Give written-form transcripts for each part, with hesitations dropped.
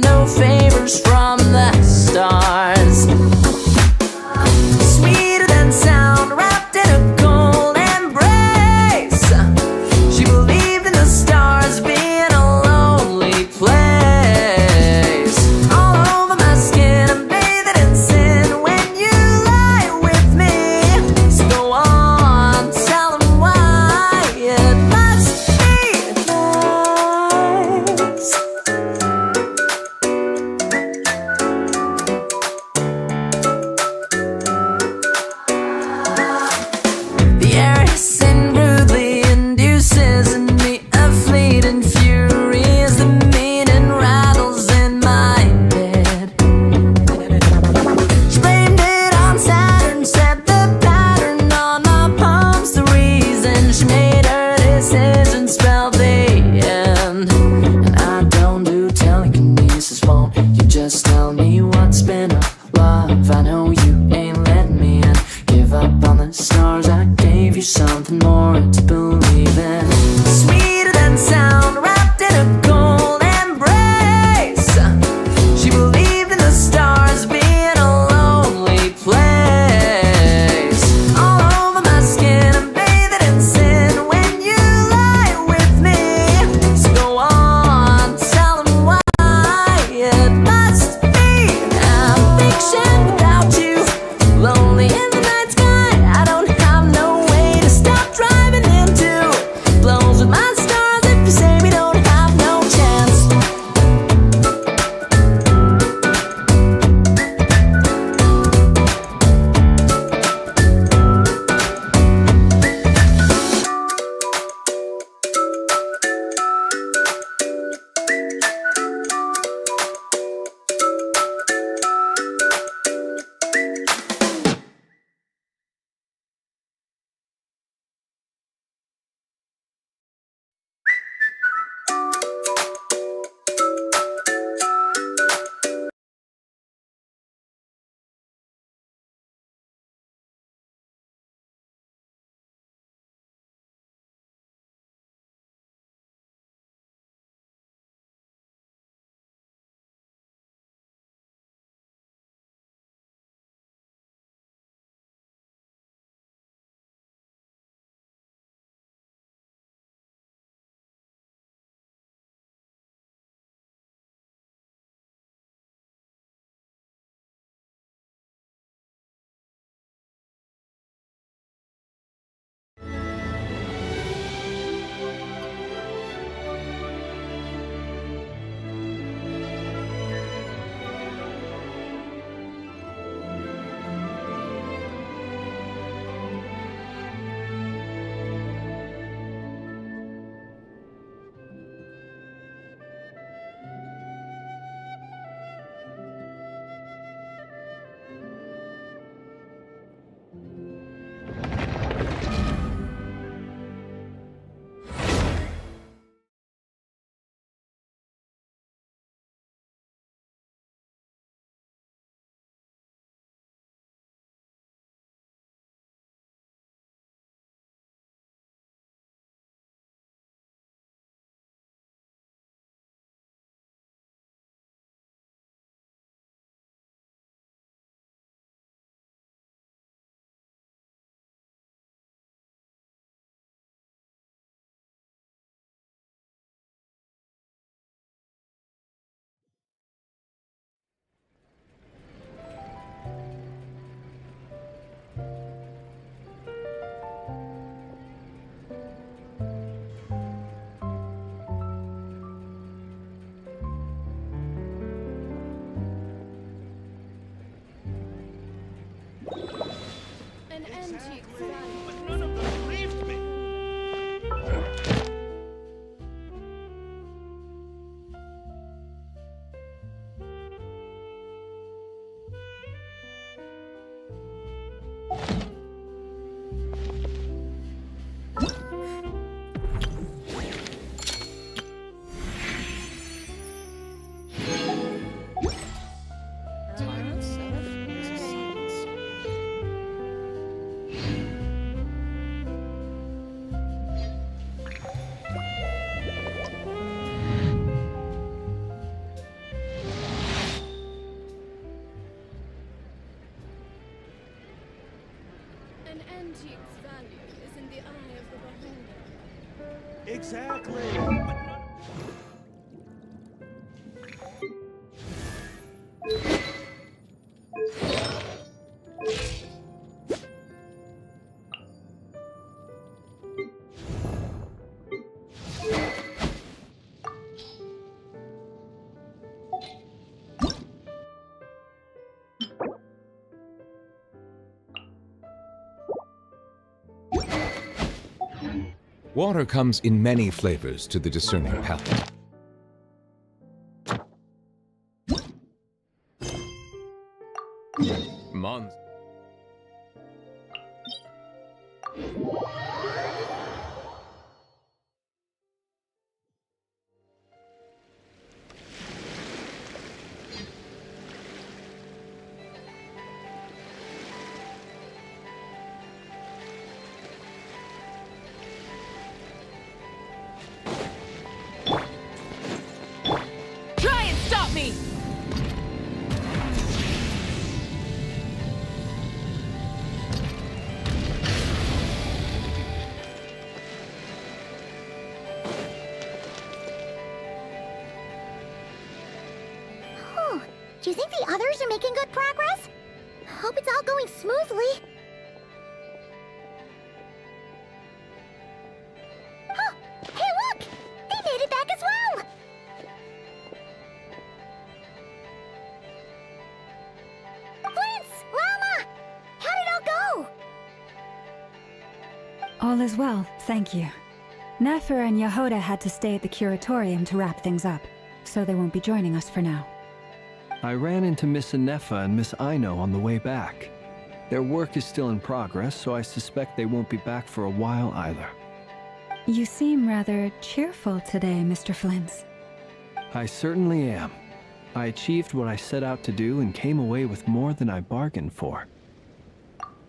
no favors from the stars. Sweeter than sound, wrapped in a cold embrace. She believed in the stars being a lonely place. All over my skin, I'm bathing in sin when you lie with me. So go on, tell them why it must be nice. The air hissing rudely induces in me a fleeting fury as the meaning rattles in my head. She blamed it on Saturn, set the pattern on my palms. The reason she made her decision spelled the end. And I don't do telekinesis, won't you just tell me what's been up, love? I know you ain't letting me in. Give up on the stars, I gave you something more to believe in. Sweeter than sound, wrapped in a cold embrace. She believed in the stars being a lonely place. All over my skin, I'm bathing in sin when you lie with me. So go on, tell them why it must be fiction without you. Lonely in the night sky, I don't have no way to stop driving into. Blows with my stars if you say we don't have no chance. An antique fan. But none of them believed me. Time itself is a silence. antique's value is in the eye of the beholder. Exactly. Water comes in many flavors to the discerning palate. Mons. Try and stop me! Oh, do you think the others are making good progress? Hope it's all going smoothly. Oh, hey look! They made it back as well! Prince! Llama! How did it all go? All is well, thank you. Nefer and Yehoda had to stay at the curatorium to wrap things up, so they won't be joining us for now. I ran into Miss Anefa and Miss Aino on the way back. Their work is still in progress, so I suspect they won't be back for a while either. You seem rather cheerful today, Mr. Flintz. I certainly am. I achieved what I set out to do and came away with more than I bargained for.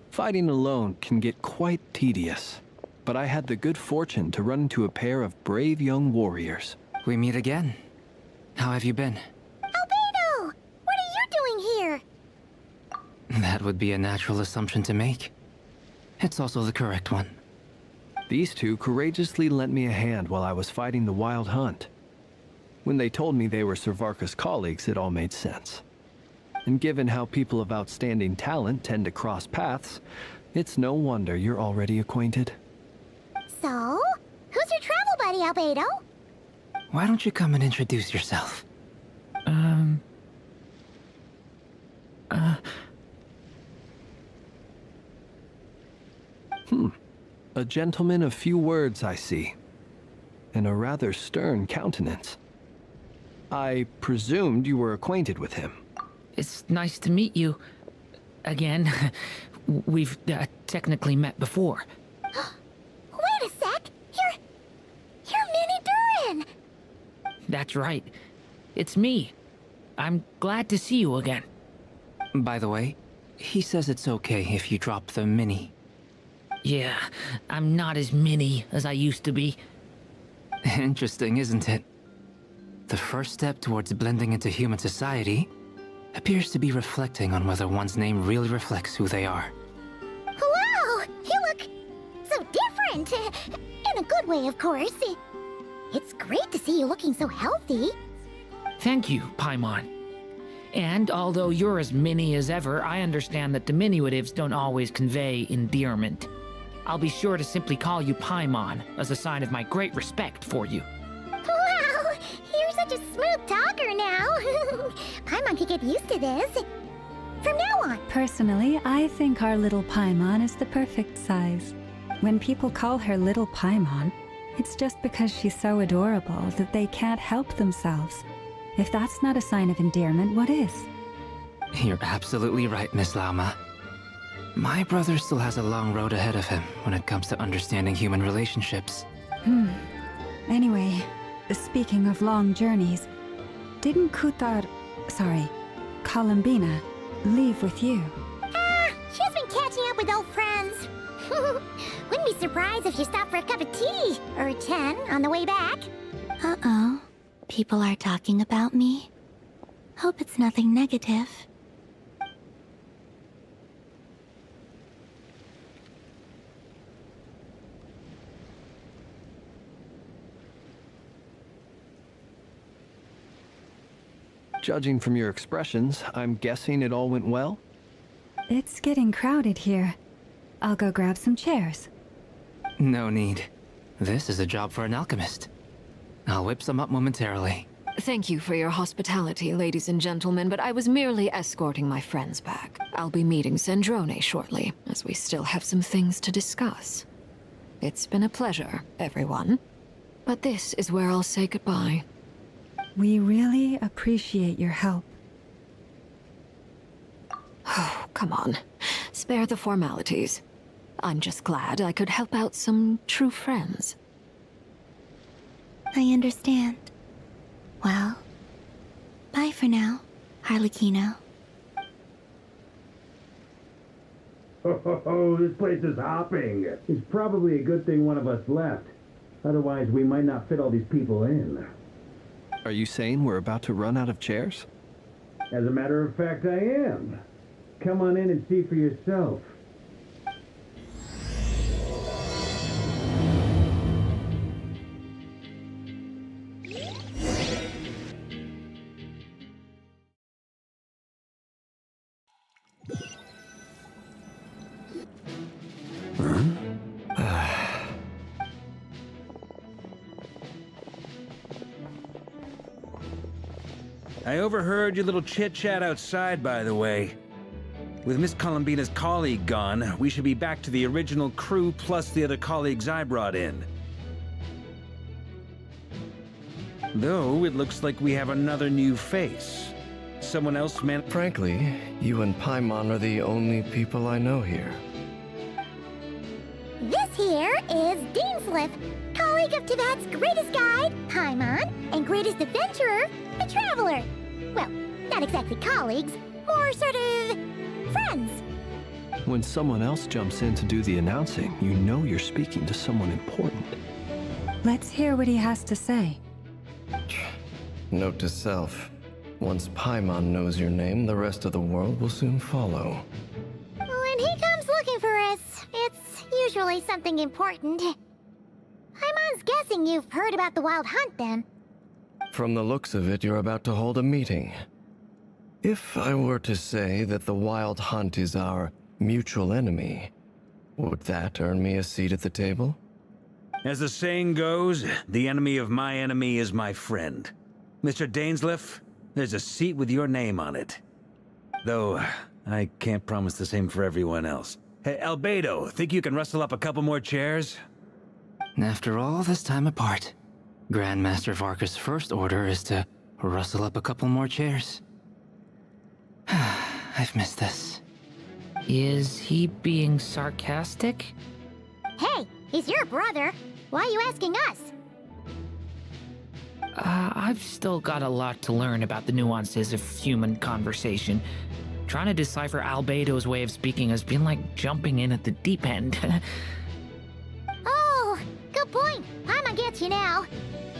Fighting alone can get quite tedious, but I had the good fortune to run into a pair of brave young warriors. We meet again. How have you been? Albedo! What are you doing here? That would be a natural assumption to make. It's also the correct one. These two courageously lent me a hand while I was fighting the wild hunt. When they told me they were Sir Varka's colleagues, it all made sense. And given how people of outstanding talent tend to cross paths, it's no wonder you're already acquainted. So, who's your travel buddy, Albedo? Why don't you come and introduce yourself? A gentleman of few words, I see. And a rather stern countenance. I presumed you were acquainted with him. It's nice to meet you. Again. We've technically met before. Wait a sec! You're Minnie Durin! That's right. It's me. I'm glad to see you again. By the way, he says it's okay if you drop the mini. Yeah, I'm not as mini as I used to be. Interesting, isn't it? The first step towards blending into human society appears to be reflecting on whether one's name really reflects who they are. Wow! You look so different! In a good way, of course. It's great to see you looking so healthy. Thank you, Paimon. And although you're as mini as ever, I understand that diminutives don't always convey endearment. I'll be sure to simply call you Paimon as a sign of my great respect for you. Wow! You're such a smooth talker now. Paimon could get used to this. From now on. Personally, I think our little Paimon is the perfect size. When people call her Little Paimon, it's just because she's so adorable that they can't help themselves. If that's not a sign of endearment, what is? You're absolutely right, Miss Lama. My brother still has a long road ahead of him when it comes to understanding human relationships. Anyway, speaking of long journeys, didn't Columbina, leave with you? She's been catching up with old friends. Wouldn't be surprised if she stopped for a cup of tea or 10 on the way back. Uh-oh. People are talking about me. Hope it's nothing negative. Judging from your expressions, I'm guessing it all went well? It's getting crowded here. I'll go grab some chairs. No need. This is a job for an alchemist. I'll whip some up momentarily. Thank you for your hospitality, ladies and gentlemen, but I was merely escorting my friends back. I'll be meeting Sandrone shortly, as we still have some things to discuss. It's been a pleasure, everyone. But this is where I'll say goodbye. We really appreciate your help. Oh, come on. Spare the formalities. I'm just glad I could help out some true friends. I understand. Well, bye for now, Harlequino. Oh, this place is hopping. It's probably a good thing one of us left. Otherwise, we might not fit all these people in. Are you saying we're about to run out of chairs? As a matter of fact, I am. Come on in and see for yourself. I overheard your little chit-chat outside, by the way. With Miss Columbina's colleague gone, we should be back to the original crew plus the other colleagues I brought in. Though, it looks like we have another new face. Someone else Frankly, you and Paimon are the only people I know here. This here is Deansliff, colleague of Tibet's greatest guide, Paimon, and greatest adventurer, the Traveler. Well, not exactly colleagues, more sort of friends. When someone else jumps in to do the announcing, you know you're speaking to someone important. Let's hear what he has to say. Note to self. Once Paimon knows your name, the rest of the world will soon follow. When he comes looking for us, it's usually something important. Paimon's guessing you've heard about the Wild Hunt, then. From the looks of it, you're about to hold a meeting. If I were to say that the Wild Hunt is our mutual enemy, would that earn me a seat at the table? As the saying goes, the enemy of my enemy is my friend. Mr. Dainsliff, there's a seat with your name on it. Though, I can't promise the same for everyone else. Hey, Albedo, think you can rustle up a couple more chairs? After all this time apart, Grandmaster Varka's first order is to rustle up a couple more chairs. I've missed this. Is he being sarcastic? Hey, he's your brother. Why are you asking us? I've still got a lot to learn about the nuances of human conversation. Trying to decipher Albedo's way of speaking has been like jumping in at the deep end. Oh, good point. Paimon gets you now.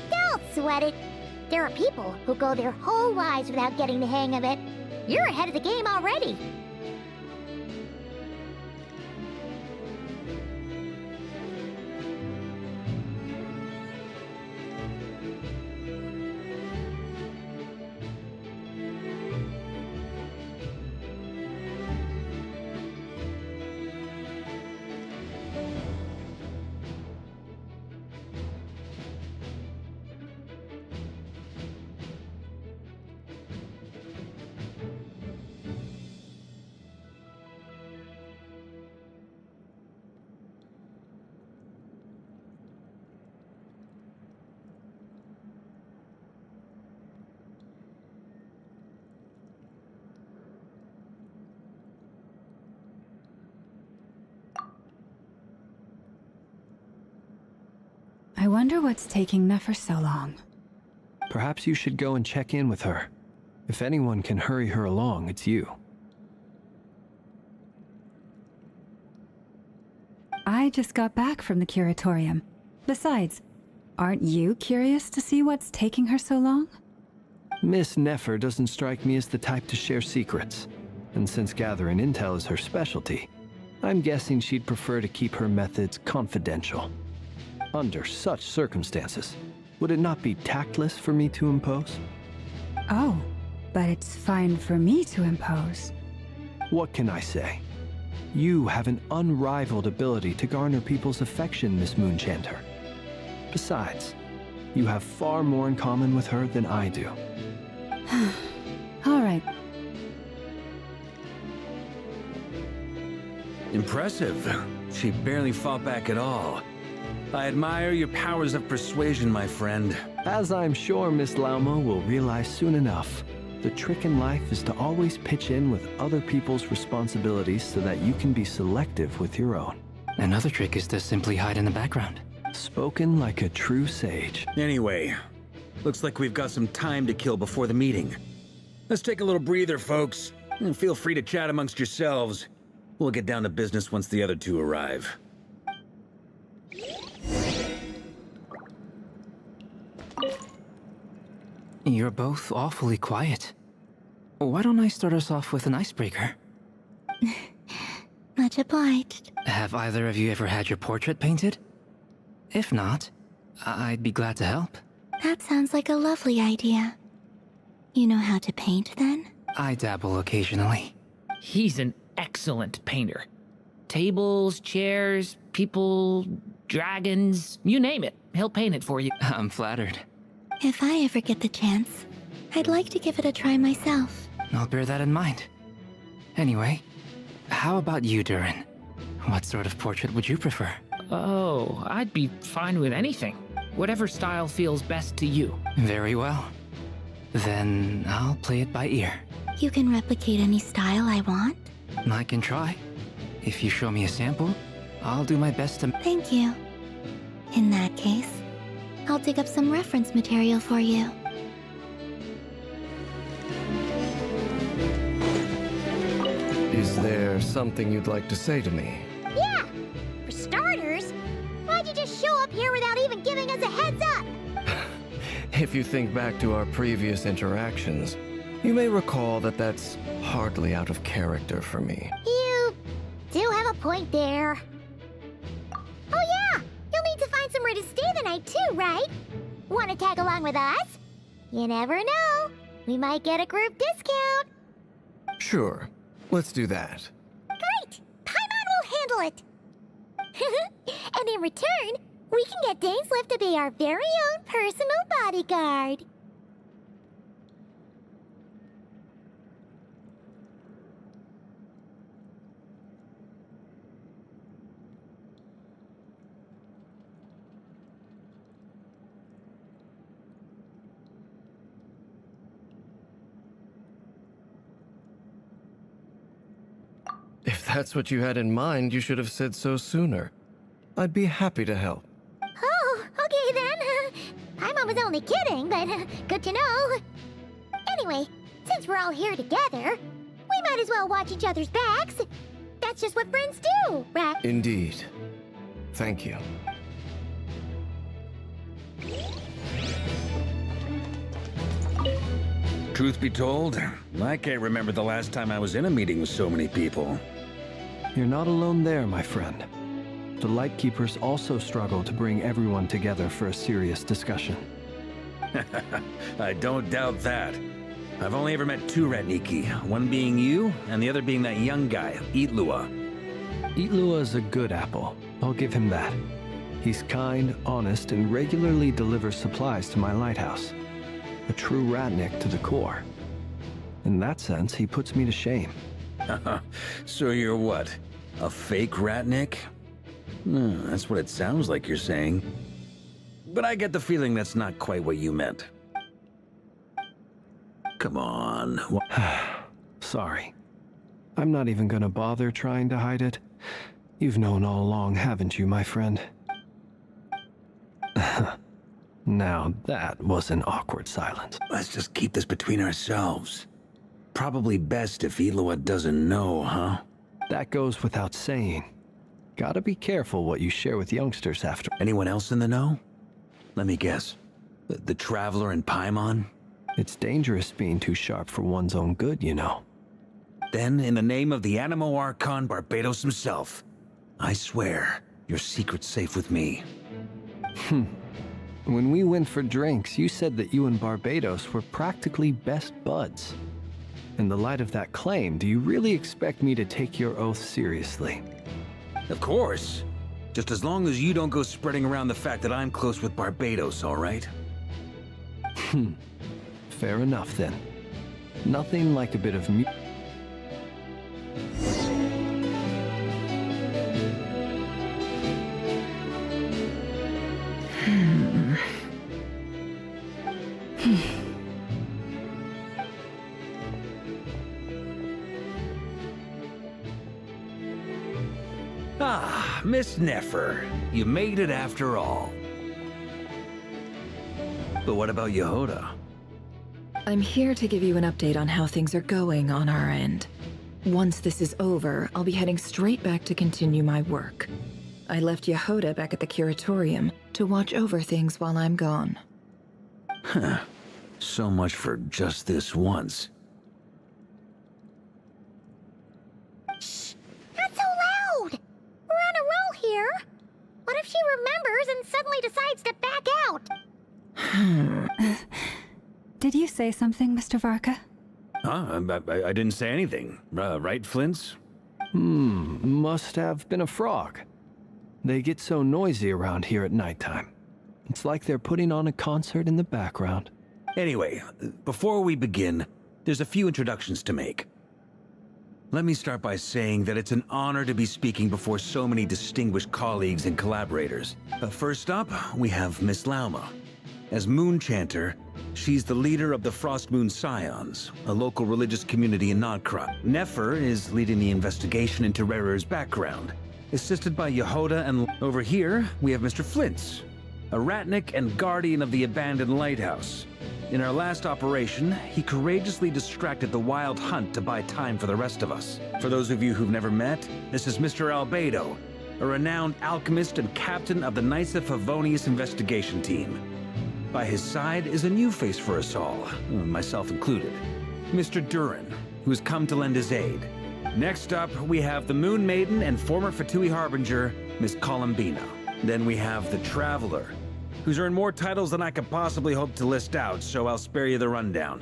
Don't sweat it. There are people who go their whole lives without getting the hang of it. You're ahead of the game already. I wonder what's taking Nefer so long. Perhaps you should go and check in with her. If anyone can hurry her along, it's you. I just got back from the curatorium. Besides, aren't you curious to see what's taking her so long? Miss Nefer doesn't strike me as the type to share secrets. And since gathering intel is her specialty, I'm guessing she'd prefer to keep her methods confidential. Under such circumstances, would it not be tactless for me to impose? Oh, but it's fine for me to impose. What can I say? You have an unrivaled ability to garner people's affection, Miss Moonchanter. Besides, you have far more in common with her than I do. All right. Impressive. She barely fought back at all. I admire your powers of persuasion, my friend. As I'm sure Miss Lauma will realize soon enough, the trick in life is to always pitch in with other people's responsibilities so that you can be selective with your own. Another trick is to simply hide in the background. Spoken like a true sage. Anyway, looks like we've got some time to kill before the meeting. Let's take a little breather, folks, and feel free to chat amongst yourselves. We'll get down to business once the other two arrive. You're both awfully quiet. Why don't I start us off with an icebreaker? Much obliged. Have either of you ever had your portrait painted? If not, I'd be glad to help. That sounds like a lovely idea. You know how to paint, then? I dabble occasionally. He's an excellent painter. Tables, chairs, people, dragons, you name it. He'll paint it for you. I'm flattered. If I ever get the chance, I'd like to give it a try myself. I'll bear that in mind. Anyway, how about you, Durin? What sort of portrait would you prefer? Oh, I'd be fine with anything. Whatever style feels best to you. Very well. Then I'll play it by ear. You can replicate any style I want? I can try. If you show me a sample, I'll do my best to... Thank you. In that case, I'll dig up some reference material for you. Is there something you'd like to say to me? Yeah! For starters, why'd you just show up here without even giving us a heads up? If you think back to our previous interactions, you may recall that that's hardly out of character for me. You do have a point there. Oh yeah! You'll need to find somewhere to stay the night too, right? Want to tag along with us? You never know. We might get a group discount. Sure, let's do that. Great! Paimon will handle it! And in return, we can get Dainsliff to be our very own personal bodyguard. If that's what you had in mind, you should have said so sooner. I'd be happy to help. Oh, okay then. Paimon was only kidding, but good to know. Anyway, since we're all here together, we might as well watch each other's backs. That's just what friends do, right? Indeed. Thank you. Truth be told, I can't remember the last time I was in a meeting with so many people. You're not alone there, my friend. The Lightkeepers also struggle to bring everyone together for a serious discussion. I don't doubt that. I've only ever met two Ratniki, one being you, and the other being that young guy, Itlua. Itlua is a good apple. I'll give him that. He's kind, honest, and regularly delivers supplies to my lighthouse. A true Ratnik to the core. In that sense, he puts me to shame. So you're what? A fake Ratnik? That's what it sounds like you're saying. But I get the feeling that's not quite what you meant. Come on. Sorry. I'm not even gonna bother trying to hide it. You've known all along, haven't you, my friend? Now that was an awkward silence. Let's just keep this between ourselves. Probably best if Itlua doesn't know, huh? That goes without saying. Gotta be careful what you share with youngsters after. Anyone else in the know? Let me guess. The Traveler and Paimon? It's dangerous being too sharp for one's own good, you know. Then, in the name of the Animo Archon Barbados himself, I swear your secret's safe with me. When we went for drinks, you said that you and Barbados were practically best buds. In the light of that claim, do you really expect me to take your oath seriously? Of course. Just as long as you don't go spreading around the fact that I'm close with Barbados, all right? Fair enough then. Nothing like a bit of Ah, Miss Nefer. You made it after all. But what about Yehoda? I'm here to give you an update on how things are going on our end. Once this is over, I'll be heading straight back to continue my work. I left Yehoda back at the curatorium to watch over things while I'm gone. Huh. So much for just this once. Shh! Not so loud! We're on a roll here. What if she remembers and suddenly decides to back out? Did you say something, Mr. Varka? Huh? I didn't say anything. Right, Flints? Must have been a frog. They get so noisy around here at nighttime. It's like they're putting on a concert in the background. Anyway, before we begin, there's a few introductions to make. Let me start by saying that it's an honor to be speaking before so many distinguished colleagues and collaborators. First up, we have Miss Lauma. As Moon Chanter, she's the leader of the Frost Moon Scions, a local religious community in Nodkra. Nefer is leading the investigation into Rerer's background, assisted by Yehoda, and over here, we have Mr. Flints, a Ratnik and guardian of the abandoned lighthouse. In our last operation, he courageously distracted the Wild Hunt to buy time for the rest of us. For those of you who've never met, this is Mr. Albedo, a renowned alchemist and captain of the Knights of Favonius investigation team. By his side is a new face for us all, myself included, Mr. Durin, who has come to lend his aid. Next up, we have the Moon Maiden and former Fatui Harbinger, Miss Columbina. Then we have the Traveler, who's earned more titles than I could possibly hope to list out, so I'll spare you the rundown.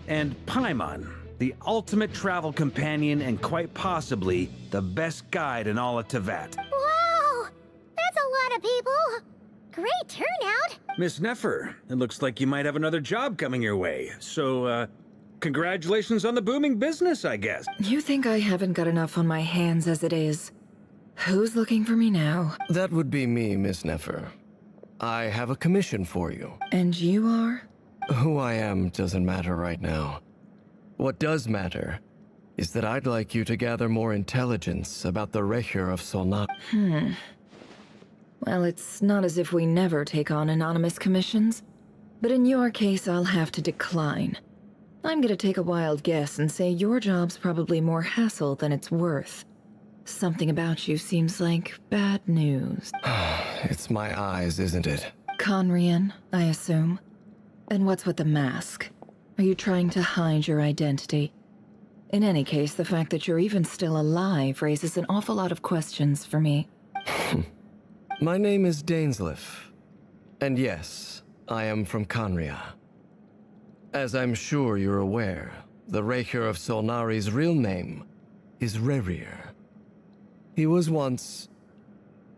And Paimon, the ultimate travel companion and quite possibly the best guide in all of Tevat. Wow! That's a lot of people! Great turnout! Miss Nefer, it looks like you might have another job coming your way, so, congratulations on the booming business, I guess. You think I haven't got enough on my hands as it is? Who's looking for me now? That would be me, Miss Nefer. I have a commission for you. And you are? Who I am doesn't matter right now. What does matter is that I'd like you to gather more intelligence about the Recher of Solnat. Well, it's not as if we never take on anonymous commissions. But in your case, I'll have to decline. I'm gonna take a wild guess and say your job's probably more hassle than it's worth. Something about you seems like bad news. It's my eyes, isn't it? Conrian, I assume. And what's with the mask? Are you trying to hide your identity? In any case, the fact that you're even still alive raises an awful lot of questions for me. My name is Dainsleif. And yes, I am from Conria. As I'm sure you're aware, the Recher of Solnari's real name is Rerir. He was once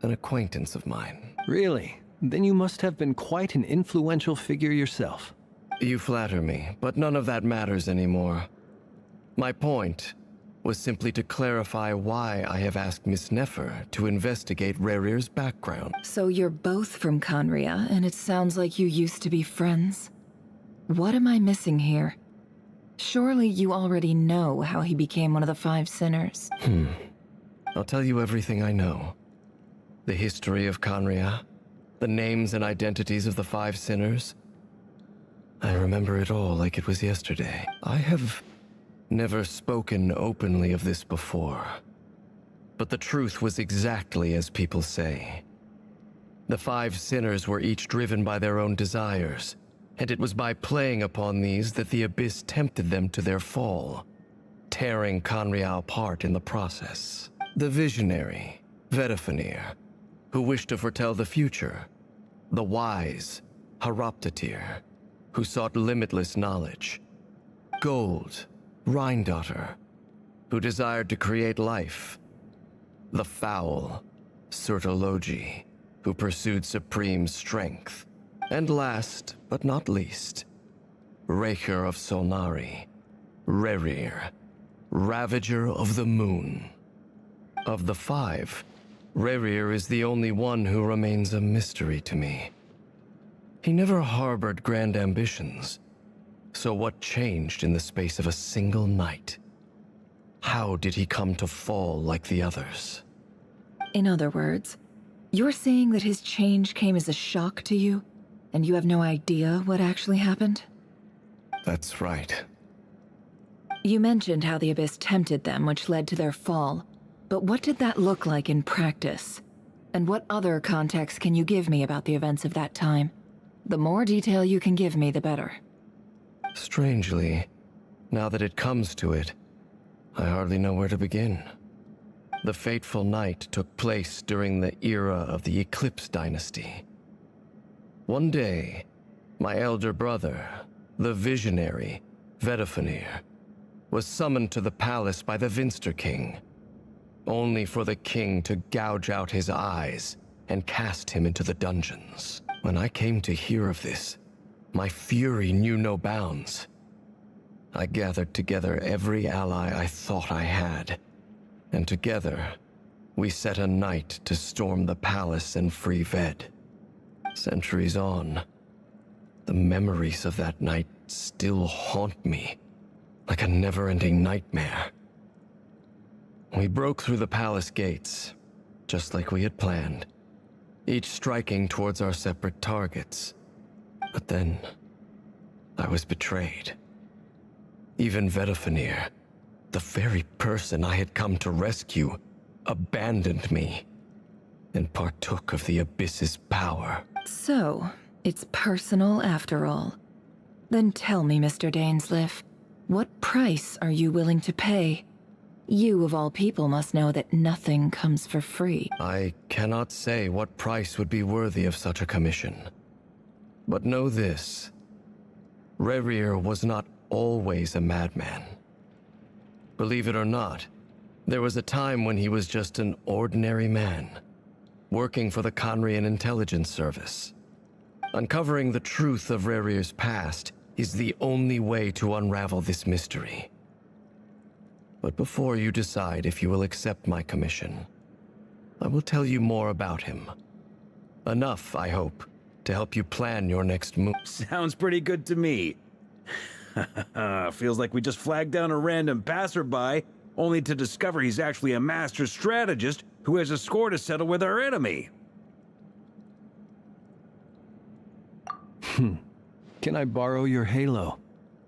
an acquaintance of mine. Really? Then you must have been quite an influential figure yourself. You flatter me, but none of that matters anymore. My point was simply to clarify why I have asked Miss Nefer to investigate Rerir's background. So you're both from Conria, and it sounds like you used to be friends? What am I missing here? Surely you already know how he became one of the Five Sinners. I'll tell you everything I know. The history of Conria, the names and identities of the Five Sinners. I remember it all like it was yesterday. I have never spoken openly of this before. But the truth was exactly as people say. The Five Sinners were each driven by their own desires, and it was by playing upon these that the Abyss tempted them to their fall, tearing Conria apart in the process. The visionary, Vedifenir, who wished to foretell the future. The wise, Haroptatir, who sought limitless knowledge. Gold, Rhine-daughter, who desired to create life. The foul Sertologi, who pursued supreme strength. And last, but not least, Raker of Solnari, Rerir, Ravager of the Moon. Of the five, Rerir is the only one who remains a mystery to me. He never harbored grand ambitions, so what changed in the space of a single night? How did he come to fall like the others? In other words, you're saying that his change came as a shock to you, and you have no idea what actually happened? That's right. You mentioned how the Abyss tempted them, which led to their fall. But what did that look like in practice? And what other context can you give me about the events of that time? The more detail you can give me, the better. Strangely, now that it comes to it, I hardly know where to begin. The fateful night took place during the era of the Eclipse Dynasty. One day, my elder brother, the visionary, Vedifenir, was summoned to the palace by the Vinster King, only for the king to gouge out his eyes and cast him into the dungeons. When I came to hear of this, my fury knew no bounds. I gathered together every ally I thought I had, and together, we set a night to storm the palace and free Ved. Centuries on, the memories of that night still haunt me, like a never-ending nightmare. We broke through the palace gates, just like we had planned, each striking towards our separate targets. But then, I was betrayed. Even Vedifenir, the very person I had come to rescue, abandoned me and partook of the Abyss's power. So, it's personal after all. Then tell me, Mr. Dainsleif, what price are you willing to pay? You, of all people, must know that nothing comes for free. I cannot say what price would be worthy of such a commission. But know this. Rerir was not always a madman. Believe it or not, there was a time when he was just an ordinary man, working for the Conrian Intelligence Service. Uncovering the truth of Rerir's past is the only way to unravel this mystery. But before you decide if you will accept my commission, I will tell you more about him. Enough, I hope, to help you plan your next move. Sounds pretty good to me. Feels like we just flagged down a random passerby, only to discover he's actually a master strategist who has a score to settle with our enemy. Can I borrow your halo?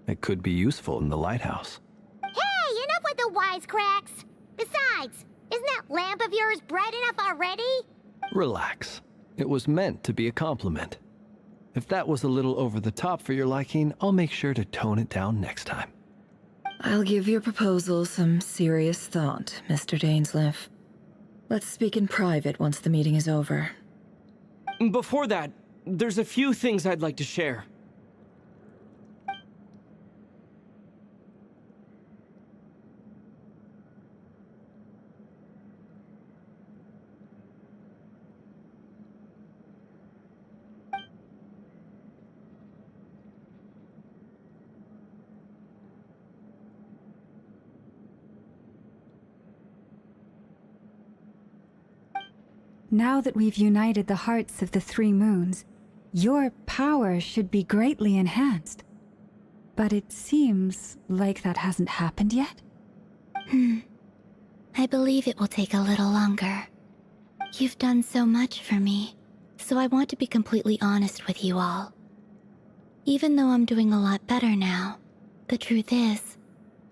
It could be useful in the lighthouse. Hey, enough with the wisecracks! Besides, isn't that lamp of yours bright enough already? Relax. It was meant to be a compliment. If that was a little over the top for your liking, I'll make sure to tone it down next time. I'll give your proposal some serious thought, Mr. Dainsleif. Let's speak in private once the meeting is over. Before that, there's a few things I'd like to share. Now that we've united the hearts of the three moons, your power should be greatly enhanced. But it seems like that hasn't happened yet? I believe it will take a little longer. You've done so much for me, so I want to be completely honest with you all. Even though I'm doing a lot better now, the truth is,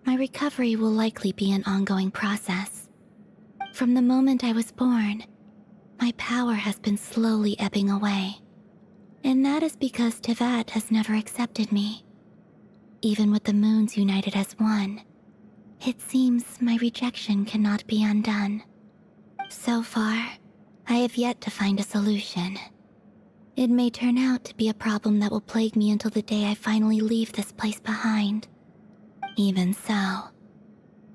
my recovery will likely be an ongoing process. From the moment I was born, my power has been slowly ebbing away. And that is because Tevat has never accepted me. Even with the moons united as one, it seems my rejection cannot be undone. So far, I have yet to find a solution. It may turn out to be a problem that will plague me until the day I finally leave this place behind. Even so,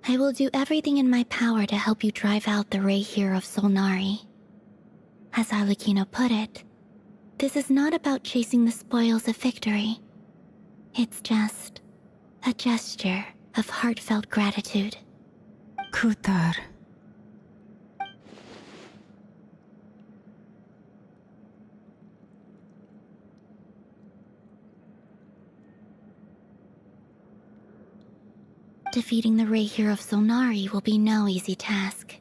I will do everything in my power to help you drive out the Ray here of Solnari. As Arlecchino put it, this is not about chasing the spoils of victory. It's just a gesture of heartfelt gratitude. Kutar. Defeating the Ray here of Solnari will be no easy task.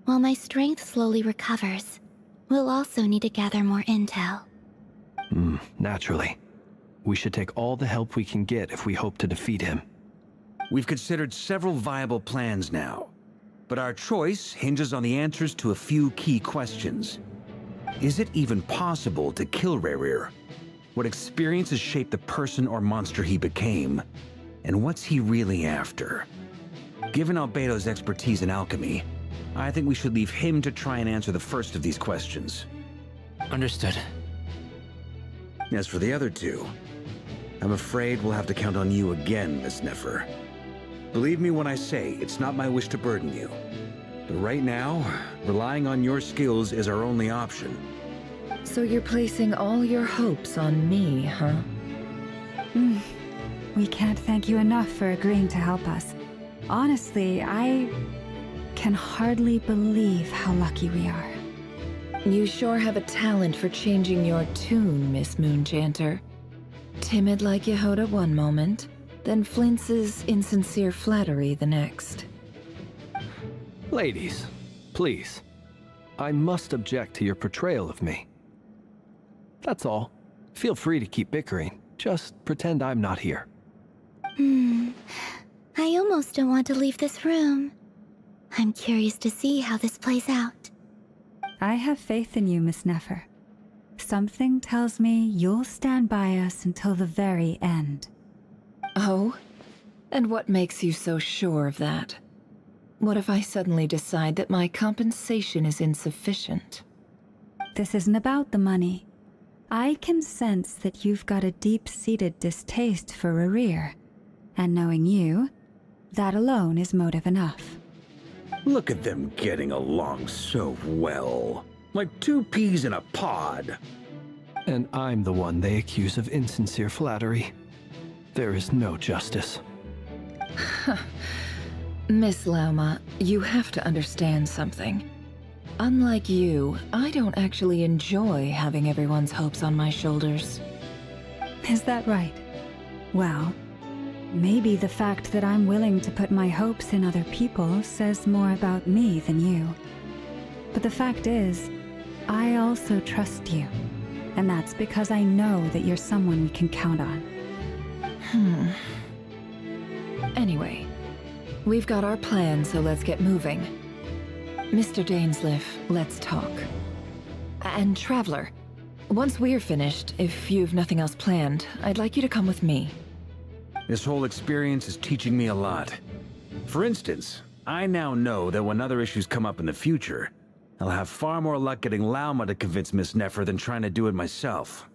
While my strength slowly recovers, we'll also need to gather more intel. Naturally. We should take all the help we can get if we hope to defeat him. We've considered several viable plans now, but our choice hinges on the answers to a few key questions. Is it even possible to kill Rerir? What experiences shaped the person or monster he became? And what's he really after? Given Albedo's expertise in alchemy, I think we should leave him to try and answer the first of these questions. Understood. As for the other two, I'm afraid we'll have to count on you again, Miss Nefer. Believe me when I say it's not my wish to burden you. But right now, relying on your skills is our only option. So you're placing all your hopes on me, huh? We can't thank you enough for agreeing to help us. Honestly, I can hardly believe how lucky we are. You sure have a talent for changing your tune, Miss Moonchanter. Timid like Yehoda one moment, then flinches insincere flattery the next. Ladies, please. I must object to your portrayal of me. That's all. Feel free to keep bickering. Just pretend I'm not here. I almost don't want to leave this room. I'm curious to see how this plays out. I have faith in you, Miss Nefer. Something tells me you'll stand by us until the very end. Oh? And what makes you so sure of that? What if I suddenly decide that my compensation is insufficient? This isn't about the money. I can sense that you've got a deep-seated distaste for Rerir. And knowing you, that alone is motive enough. Look at them getting along so well. Like two peas in a pod. And I'm the one they accuse of insincere flattery. There is no justice. Miss Lauma, you have to understand something. Unlike you, I don't actually enjoy having everyone's hopes on my shoulders. Is that right? Well, maybe the fact that I'm willing to put my hopes in other people says more about me than you. But the fact is, I also trust you. And that's because I know that you're someone we can count on. Anyway, we've got our plan, so let's get moving. Mr. Dainsleif, let's talk. And Traveler, once we're finished, if you've nothing else planned, I'd like you to come with me. This whole experience is teaching me a lot. For instance, I now know that when other issues come up in the future, I'll have far more luck getting Lauma to convince Miss Nefer than trying to do it myself.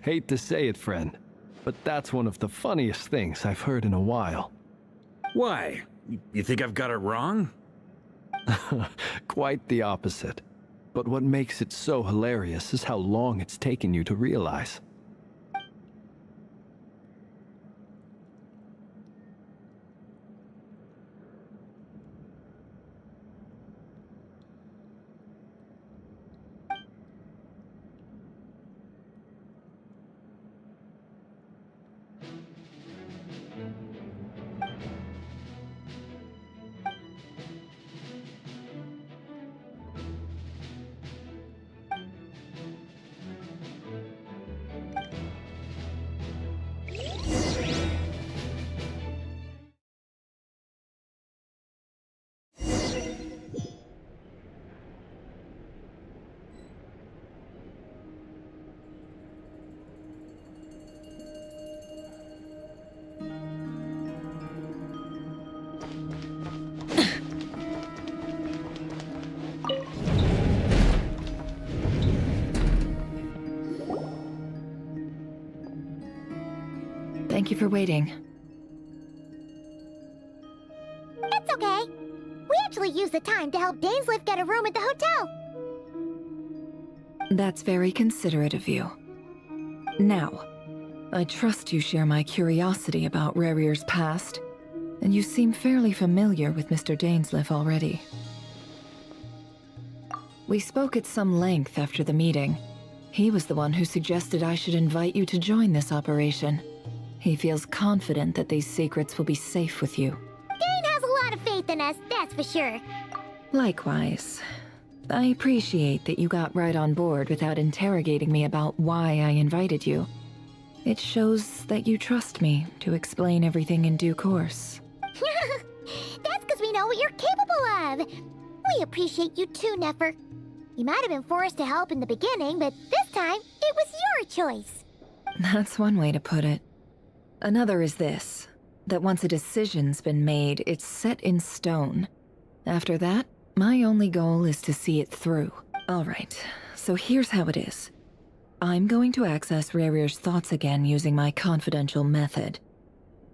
Hate to say it, friend, but that's one of the funniest things I've heard in a while. Why? You think I've got it wrong? Quite the opposite. But what makes it so hilarious is how long it's taken you to realize. Thank you for waiting. It's okay. We actually used the time to help Dainsliff get a room at the hotel. That's very considerate of you. Now, I trust you share my curiosity about Rarier's past, and you seem fairly familiar with Mr. Dainsliff already. We spoke at some length after the meeting. He was the one who suggested I should invite you to join this operation. He feels confident that these secrets will be safe with you. Dane has a lot of faith in us, that's for sure. Likewise. I appreciate that you got right on board without interrogating me about why I invited you. It shows that you trust me to explain everything in due course. That's because we know what you're capable of. We appreciate you too, Nefer. You might have been forced to help in the beginning, but this time, it was your choice. That's one way to put it. Another is this, that once a decision's been made, it's set in stone. After that, my only goal is to see it through. Alright, so here's how it is. I'm going to access Rarier's thoughts again using my confidential method.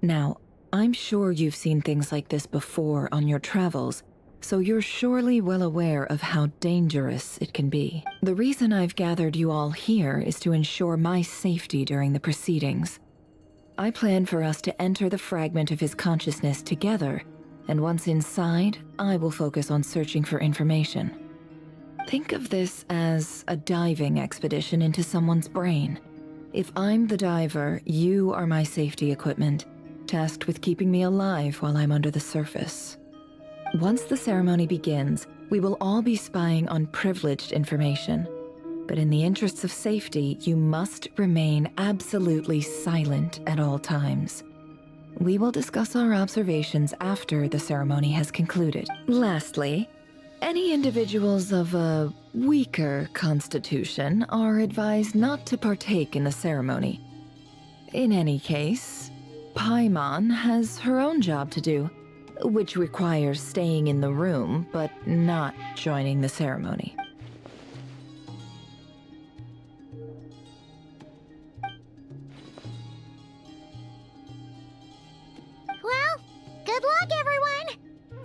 Now, I'm sure you've seen things like this before on your travels, so you're surely well aware of how dangerous it can be. The reason I've gathered you all here is to ensure my safety during the proceedings. I plan for us to enter the fragment of his consciousness together, and once inside, I will focus on searching for information. Think of this as a diving expedition into someone's brain. If I'm the diver, you are my safety equipment, tasked with keeping me alive while I'm under the surface. Once the ceremony begins, we will all be spying on privileged information. But in the interests of safety, you must remain absolutely silent at all times. We will discuss our observations after the ceremony has concluded. Lastly, any individuals of a weaker constitution are advised not to partake in the ceremony. In any case, Paimon has her own job to do, which requires staying in the room but not joining the ceremony. Well, good luck, everyone.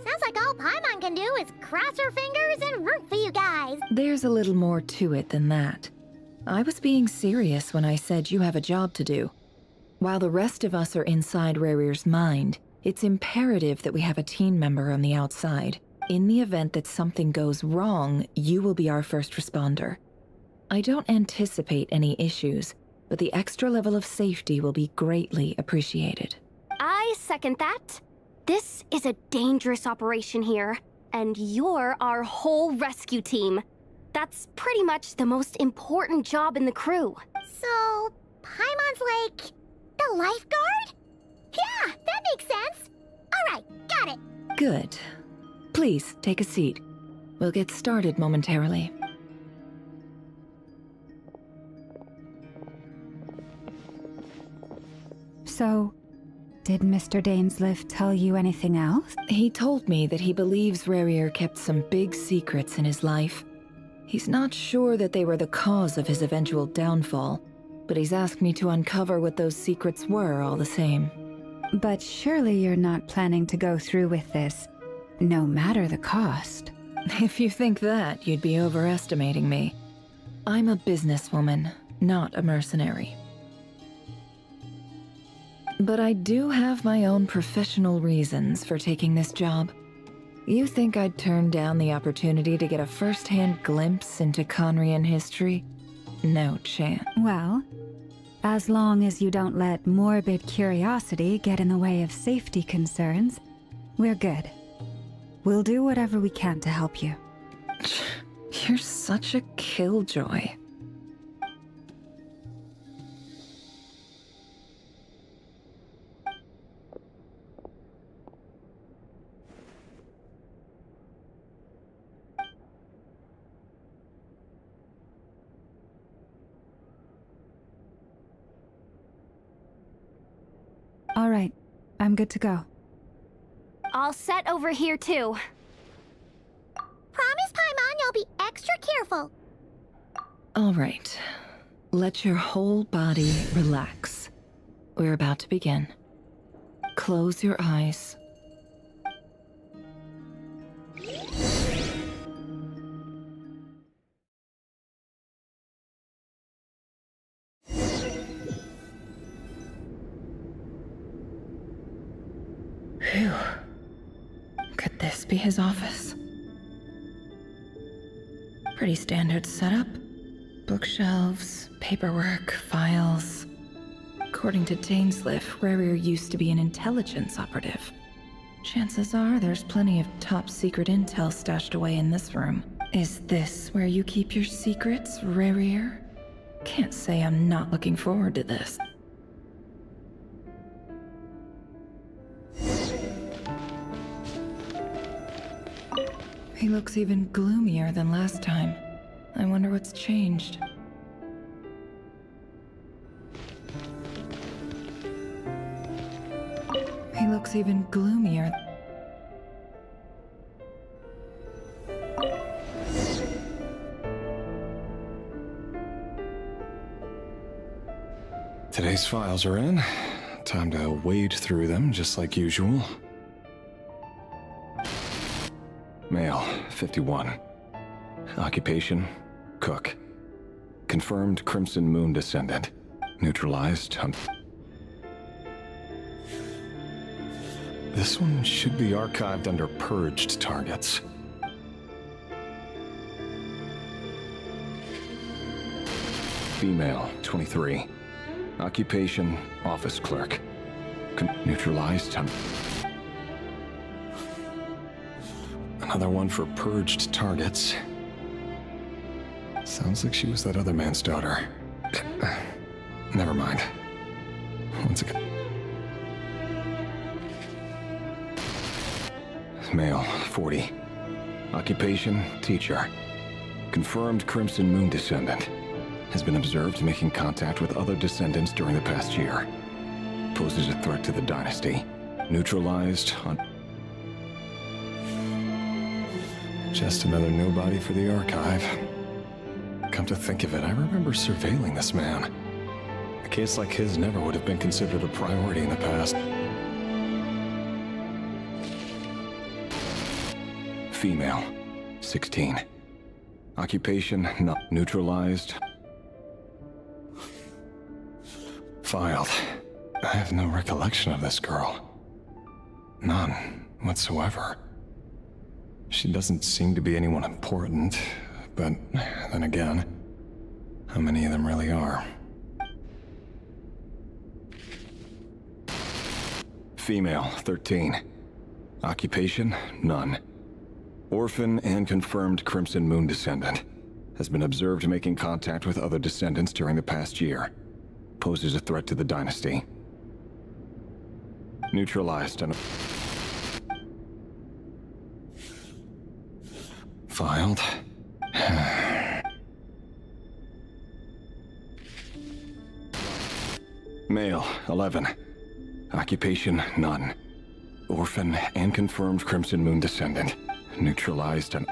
Sounds like all Paimon can do is cross her fingers and root for you guys. There's a little more to it than that. I was being serious when I said you have a job to do. While the rest of us are inside Rarier's mind, it's imperative that we have a team member on the outside. In the event that something goes wrong, you will be our first responder. I don't anticipate any issues, but the extra level of safety will be greatly appreciated. I second that. This is a dangerous operation here, and you're our whole rescue team. That's pretty much the most important job in the crew. So, Paimon's like the lifeguard? Yeah, that makes sense. All right, got it. Good. Please, take a seat. We'll get started momentarily. So, did Mr. Dainsliff tell you anything else? He told me that he believes Rarier kept some big secrets in his life. He's not sure that they were the cause of his eventual downfall, but he's asked me to uncover what those secrets were all the same. But surely you're not planning to go through with this, no matter the cost. If you think that, you'd be overestimating me. I'm a businesswoman, not a mercenary. But I do have my own professional reasons for taking this job. You think I'd turn down the opportunity to get a first-hand glimpse into Conrian history? No chance. Well, as long as you don't let morbid curiosity get in the way of safety concerns, we're good. We'll do whatever we can to help you. You're such a killjoy. All right, I'm good to go. All set over here, too. Promise, Paimon, you'll be extra careful. All right. Let your whole body relax. We're about to begin. Close your eyes. Phew. Could this be his office? Pretty standard setup. Bookshelves, paperwork, files. According to Dainsliff, Rarier used to be an intelligence operative. Chances are there's plenty of top secret intel stashed away in this room. Is this where you keep your secrets, Rarier? Can't say I'm not looking forward to this. He looks even gloomier than last time. I wonder what's changed. He looks even gloomier. Today's files are in. Time to wade through them just like usual. Male, 51. Occupation, cook. Confirmed Crimson Moon descendant. Neutralized. This one should be archived under purged targets. Female, 23. Occupation, office clerk. Neutralized. Another one for purged targets. Sounds like she was that other man's daughter. Never mind. Once again. Male, 40. Occupation, teacher. Confirmed Crimson Moon descendant. Has been observed making contact with other descendants during the past year. Poses a threat to the dynasty. Neutralized on... Just another nobody for the archive. Come to think of it, I remember surveilling this man. A case like his never would have been considered a priority in the past. Female, 16. Occupation, not neutralized. Filed. I have no recollection of this girl. None whatsoever. She doesn't seem to be anyone important, but then again, how many of them really are? Female, 13. Occupation, none. Orphan and confirmed Crimson Moon descendant. Has been observed making contact with other descendants during the past year. Poses a threat to the dynasty. Neutralized and... Filed. Male, 11. Occupation, none. Orphan and confirmed Crimson Moon descendant. Neutralized and...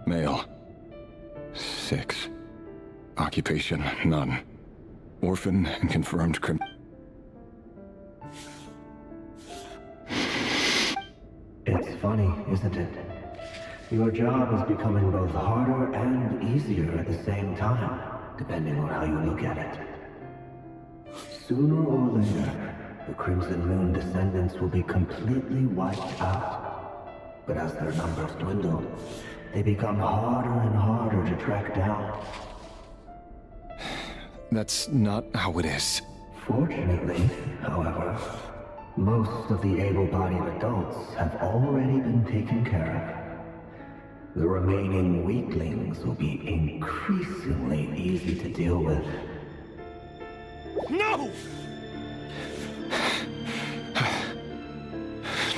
Male, 6. Occupation, none. Orphan and confirmed It's funny, isn't it? Your job is becoming both harder and easier at the same time, depending on how you look at it. Sooner or later, the Crimson Moon descendants will be completely wiped out. But as their numbers dwindle, they become harder and harder to track down. That's not how it is. Fortunately, however, most of the able-bodied adults have already been taken care of. The remaining weaklings will be increasingly easy to deal with. No!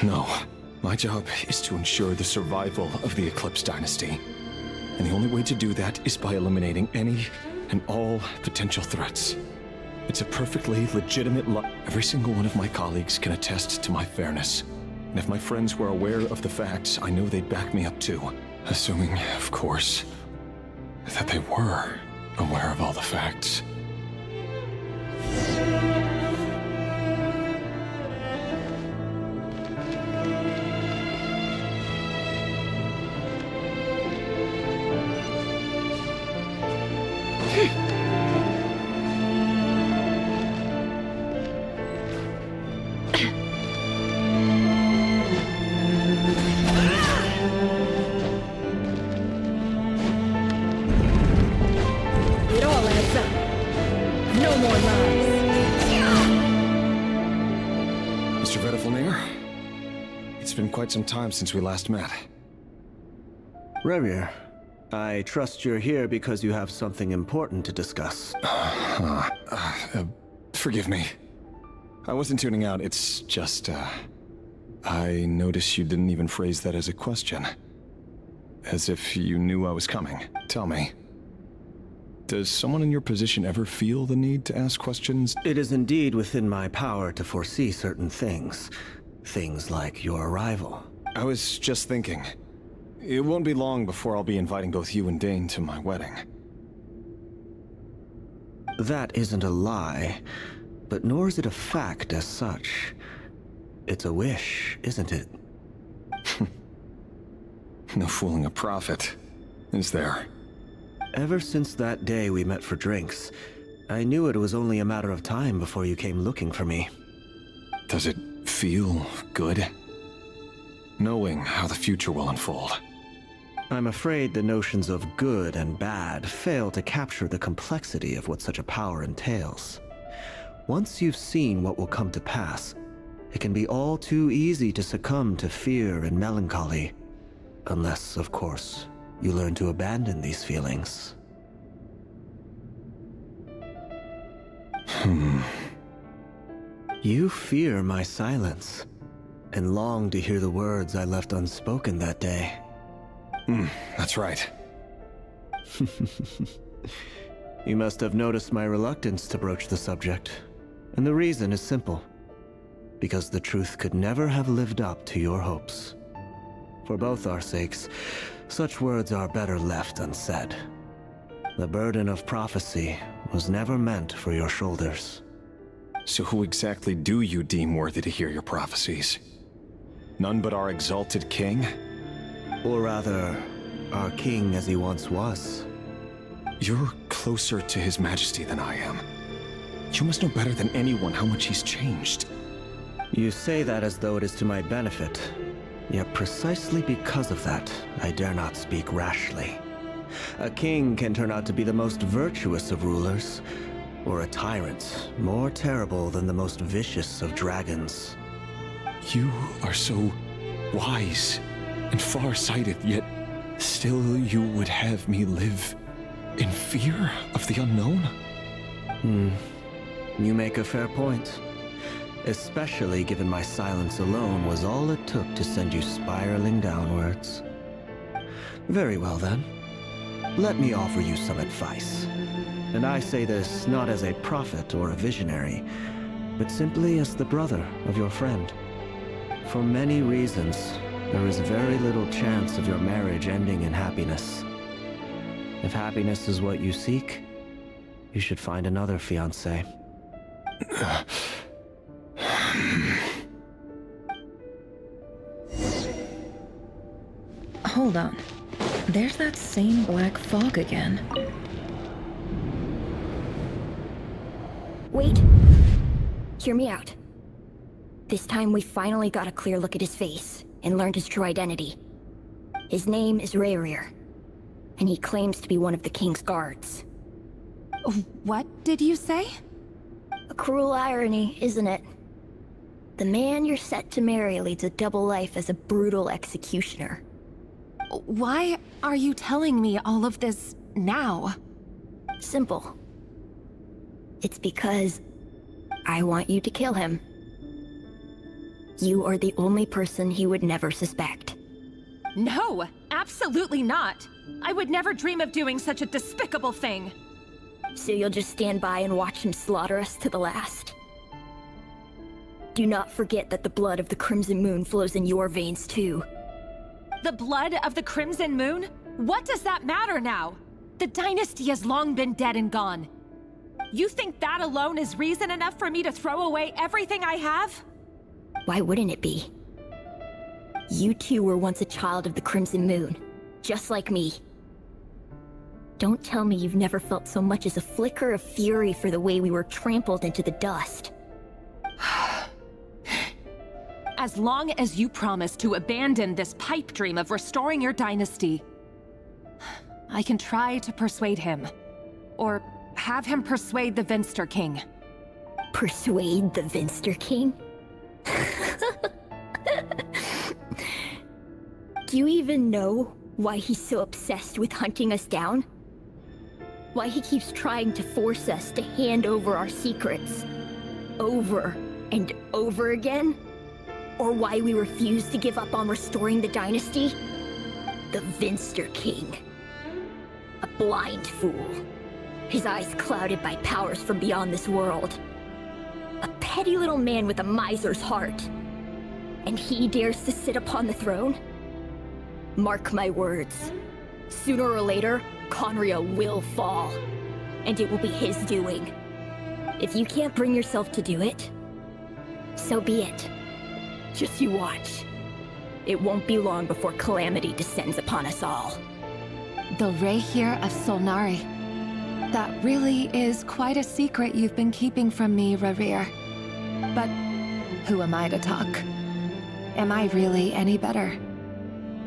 No. My job is to ensure the survival of the Eclipse Dynasty. And the only way to do that is by eliminating any and all potential threats. It's a perfectly legitimate Every single one of my colleagues can attest to my fairness. And if my friends were aware of the facts, I know they'd back me up too. Assuming, of course, that they were aware of all the facts. It all adds up. No more lies. Mr. Vediflnir, it's been quite some time since we last met. Rerir, I trust you're here because you have something important to discuss. Forgive me. I wasn't tuning out, it's just, I noticed you didn't even phrase that as a question. As if you knew I was coming. Tell me, does someone in your position ever feel the need to ask questions? It is indeed within my power to foresee certain things. Things like your arrival. I was just thinking. It won't be long before I'll be inviting both you and Dane to my wedding. That isn't a lie, but nor is it a fact as such. It's a wish, isn't it? No fooling a prophet, is there? Ever since that day we met for drinks, I knew it was only a matter of time before you came looking for me. Does it feel good? Knowing how the future will unfold. I'm afraid the notions of good and bad fail to capture the complexity of what such a power entails. Once you've seen what will come to pass, it can be all too easy to succumb to fear and melancholy. Unless, of course, you learn to abandon these feelings. You fear my silence, and long to hear the words I left unspoken that day. That's right. You must have noticed my reluctance to broach the subject, and the reason is simple. Because the truth could never have lived up to your hopes. For both our sakes, such words are better left unsaid. The burden of prophecy was never meant for your shoulders. So who exactly do you deem worthy to hear your prophecies? None but our exalted king? Or rather, our king as he once was. You're closer to his majesty than I am. You must know better than anyone how much he's changed. You say that as though it is to my benefit. Yet precisely because of that, I dare not speak rashly. A king can turn out to be the most virtuous of rulers, or a tyrant more terrible than the most vicious of dragons. You are so wise and far-sighted, yet still you would have me live in fear of the unknown? You make a fair point. Especially given my silence alone was all it took to send you spiraling downwards. Very well then. Let me offer you some advice. And I say this not as a prophet or a visionary, but simply as the brother of your friend. For many reasons, there is very little chance of your marriage ending in happiness. If happiness is what you seek, you should find another fiancé. Hold on. There's that same black fog again. Wait. Hear me out. This time we finally got a clear look at his face and learned his true identity. His name is Rerir, and he claims to be one of the king's guards. What did you say? A cruel irony, isn't it? The man you're set to marry leads a double life as a brutal executioner. Why are you telling me all of this now? Simple. It's because I want you to kill him. You are the only person he would never suspect. No, absolutely not. I would never dream of doing such a despicable thing. So you'll just stand by and watch him slaughter us to the last? Do not forget that the blood of the Crimson Moon flows in your veins too. The blood of the Crimson Moon? What does that matter now? The dynasty has long been dead and gone. You think that alone is reason enough for me to throw away everything I have? Why wouldn't it be? You two were once a child of the Crimson Moon, just like me. Don't tell me you've never felt so much as a flicker of fury for the way we were trampled into the dust. As long as you promise to abandon this pipe dream of restoring your dynasty, I can try to persuade him. Or have him persuade the Vinster King. Persuade the Vinster King? Do you even know why he's so obsessed with hunting us down? Why he keeps trying to force us to hand over our secrets over and over again? Or why we refuse to give up on restoring the dynasty? The Vinster King. A blind fool. His eyes clouded by powers from beyond this world. A petty little man with a miser's heart. And he dares to sit upon the throne? Mark my words. Sooner or later, Conria will fall. And it will be his doing. If you can't bring yourself to do it, so be it. Just you watch. It won't be long before calamity descends upon us all. The Rehir of Solnari. That really is quite a secret you've been keeping from me, Rerir. But who am I to talk? Am I really any better?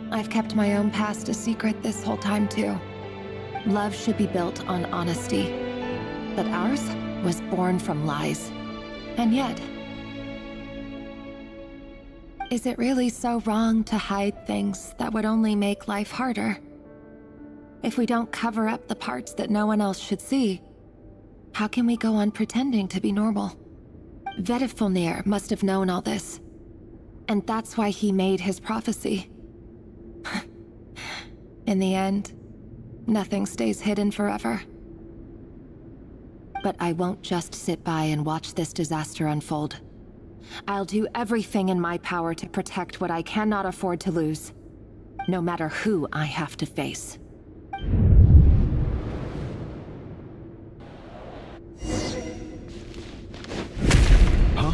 I've kept my own past a secret this whole time too. Love should be built on honesty. But ours was born from lies. And yet, is it really so wrong to hide things that would only make life harder? If we don't cover up the parts that no one else should see, how can we go on pretending to be normal? Vedifulnir must have known all this. And that's why he made his prophecy. In the end, nothing stays hidden forever. But I won't just sit by and watch this disaster unfold. I'll do everything in my power to protect what I cannot afford to lose, no matter who I have to face. Huh?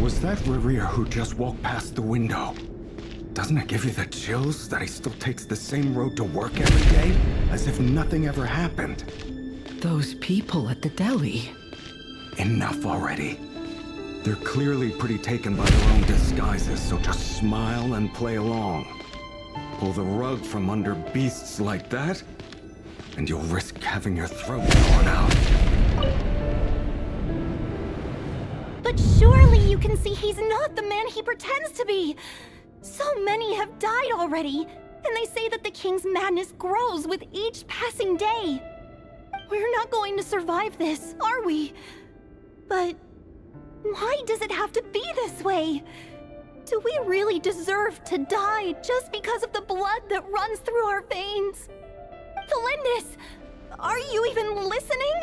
Was that Rerir who just walked past the window? Doesn't it give you the chills that he still takes the same road to work every day, as if nothing ever happened? Those people at the deli. Enough already. They're clearly pretty taken by their own disguises, so just smile and play along. Pull the rug from under beasts like that, and you'll risk having your throat torn out. But surely you can see he's not the man he pretends to be! So many have died already, and they say that the king's madness grows with each passing day. We're not going to survive this, are we? But why does it have to be this way? Do we really deserve to die just because of the blood that runs through our veins? Felindis, are you even listening?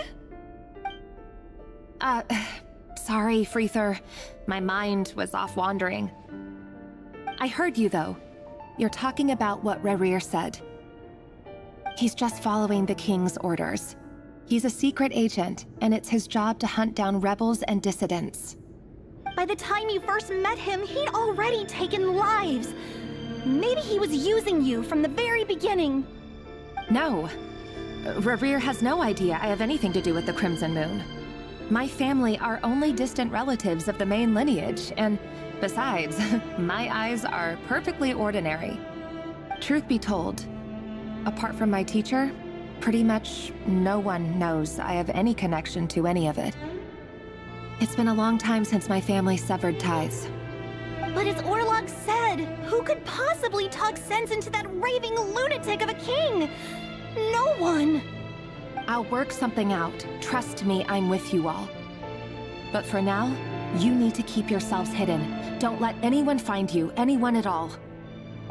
Sorry, Freether. My mind was off wandering. I heard you, though. You're talking about what Rerir said. He's just following the king's orders. He's a secret agent, and it's his job to hunt down rebels and dissidents. By the time you first met him, he'd already taken lives. Maybe he was using you from the very beginning. No. Rerir has no idea I have anything to do with the Crimson Moon. My family are only distant relatives of the main lineage, and besides, my eyes are perfectly ordinary. Truth be told, apart from my teacher, pretty much no one knows I have any connection to any of it. It's been a long time since my family severed ties. But as Orlog said, who could possibly talk sense into that raving lunatic of a king? No one! I'll work something out. Trust me, I'm with you all. But for now, you need to keep yourselves hidden. Don't let anyone find you, anyone at all.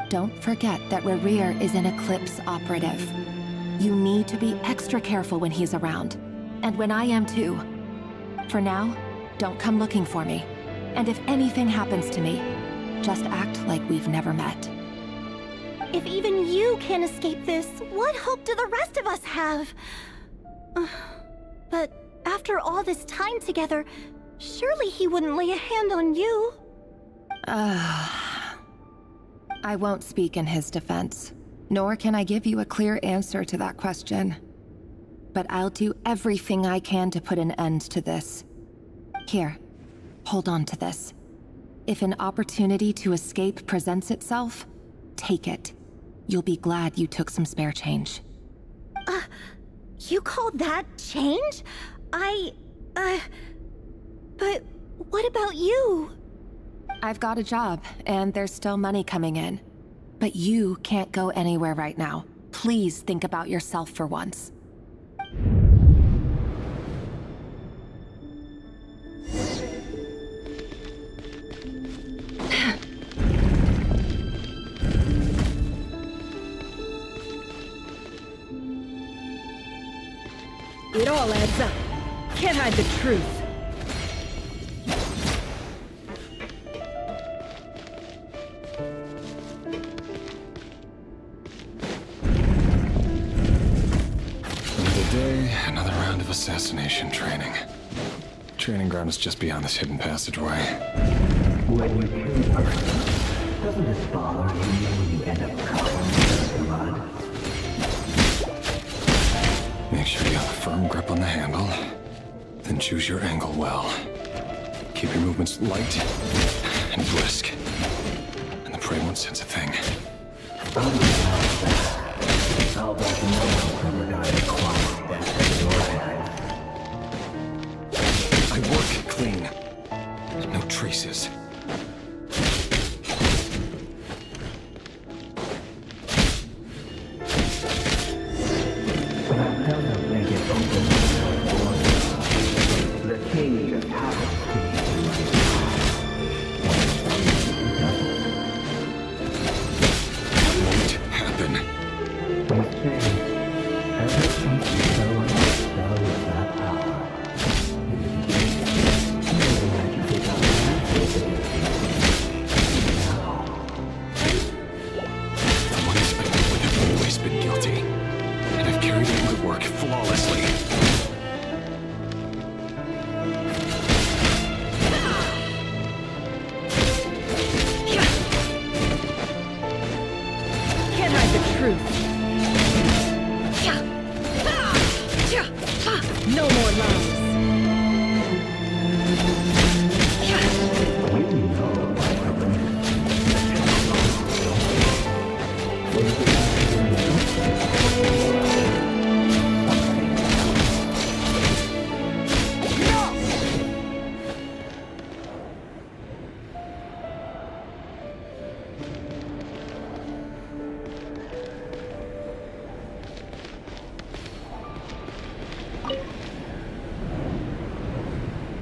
Don't forget that Rerir is an Eclipse operative. You need to be extra careful when he's around. And when I am too. For now, don't come looking for me. And if anything happens to me, just act like we've never met. If even you can't escape this, what hope do the rest of us have? But after all this time together, surely he wouldn't lay a hand on you. I won't speak in his defense, nor can I give you a clear answer to that question. But I'll do everything I can to put an end to this. Here, hold on to this. If an opportunity to escape presents itself, take it. You'll be glad you took some spare change. You call that change? But what about you? I've got a job, and there's still money coming in. But you can't go anywhere right now. Please think about yourself for once. It all adds up. Can't hide the truth. Another day, another round of assassination training. Training ground is just beyond this hidden passageway. When you kill a person, doesn't it bother you when you end up covered in blood? Make sure you have a firm grip on the handle, then choose your angle well. Keep your movements light and brisk, and the prey won't sense a thing. I'll bet no one ever got a quiet death in your head. I work clean. No traces. That doesn't make it open for the king just happens to be Won't happen. Things change. Ever since you show us that power. Maybe I can pick up The ones I know with have always been guilty, and I've carried out my work flawlessly. Can't hide the truth. No more lies.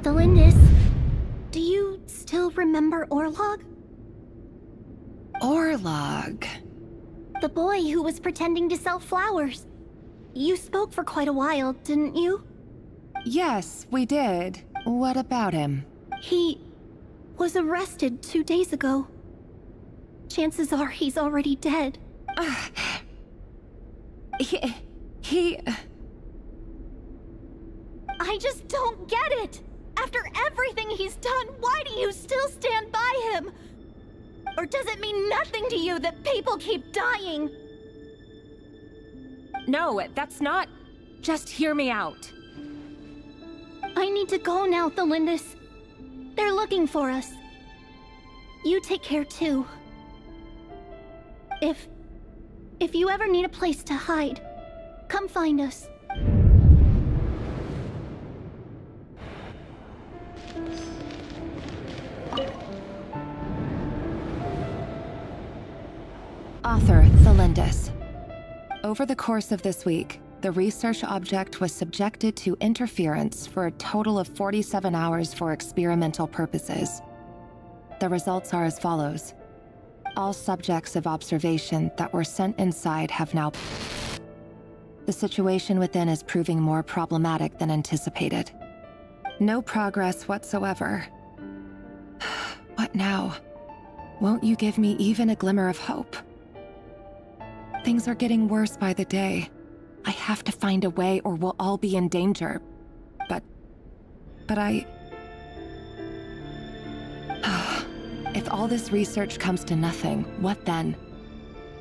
Delindis, do you still remember Orlog? Orlog. The boy who was pretending to sell flowers. You spoke for quite a while, didn't you? Yes, we did. What about him? He was arrested 2 days ago. Chances are he's already dead. He... I just don't get it! After everything he's done, why do you still stand by him? Or does it mean nothing to you that people keep dying? No, that's not... Just hear me out. I need to go now, Thelindis. They're looking for us. You take care too. If you ever need a place to hide, come find us. Author Thelindis. Over the course of this week, the research object was subjected to interference for a total of 47 hours for experimental purposes. The results are as follows. All subjects of observation that were sent inside have now... The situation within is proving more problematic than anticipated. No progress whatsoever. What now? Won't you give me even a glimmer of hope? Things are getting worse by the day. I have to find a way or we'll all be in danger. But I... If all this research comes to nothing, what then?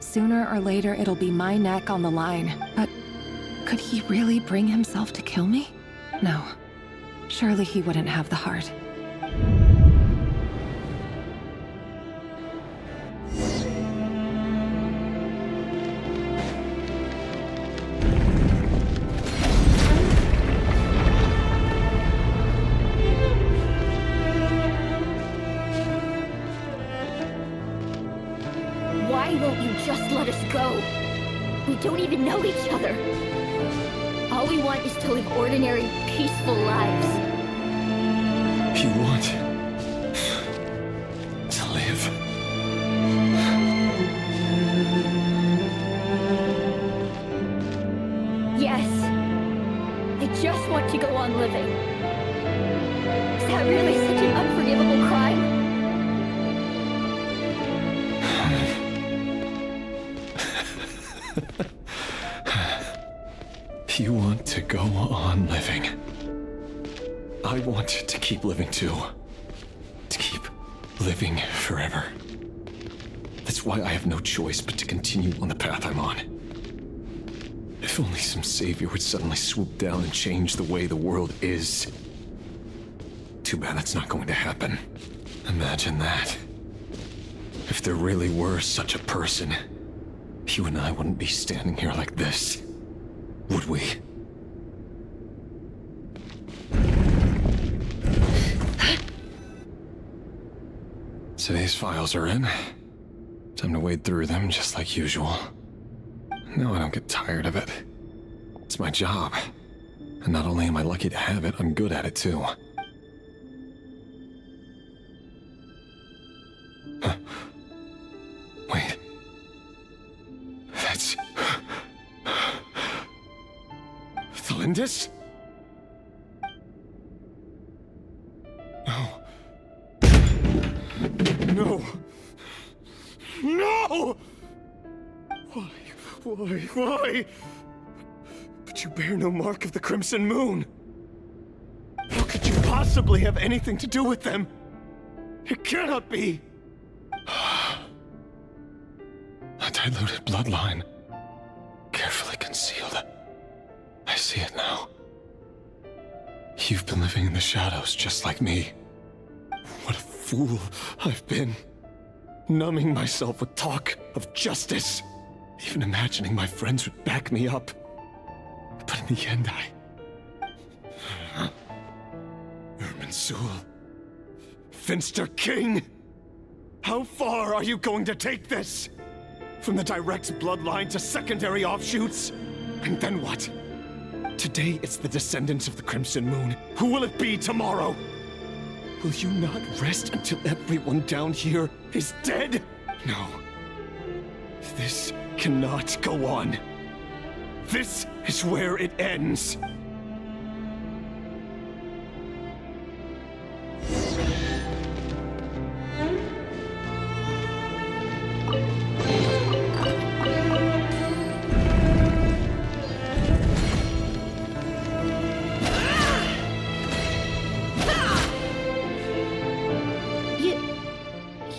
Sooner or later, it'll be my neck on the line. But could he really bring himself to kill me? No. Surely he wouldn't have the heart. Why won't you just let us go? We don't even know each other. All we want is to live ordinary, peaceful lives. You want to live? Yes. I just want to go on living. Is that really such an unforgivable crime? You want to go on living. I want to keep living too. To keep living forever. That's why I have no choice but to continue on the path I'm on. If only some savior would suddenly swoop down and change the way the world is. Too bad that's not going to happen. Imagine that. If there really were such a person, you and I wouldn't be standing here like this, would we? Today's files are in. Time to wade through them just like usual. No, I don't get tired of it. It's my job. And not only am I lucky to have it, I'm good at it too. Huh. Wait. That's... Thalindis? No. No! No! Why? But you bear no mark of the Crimson Moon. How could you possibly have anything to do with them? It cannot be! A diluted bloodline. Carefully concealed. I see it now. You've been living in the shadows just like me. What a fool I've been. Numbing myself with talk of justice. Even imagining my friends would back me up. But in the end, Irminsul. Finster King! How far are you going to take this? From the direct bloodline to secondary offshoots? And then what? Today it's the descendants of the Crimson Moon. Who will it be tomorrow? Will you not rest until everyone down here is dead? No. This cannot go on. This is where it ends.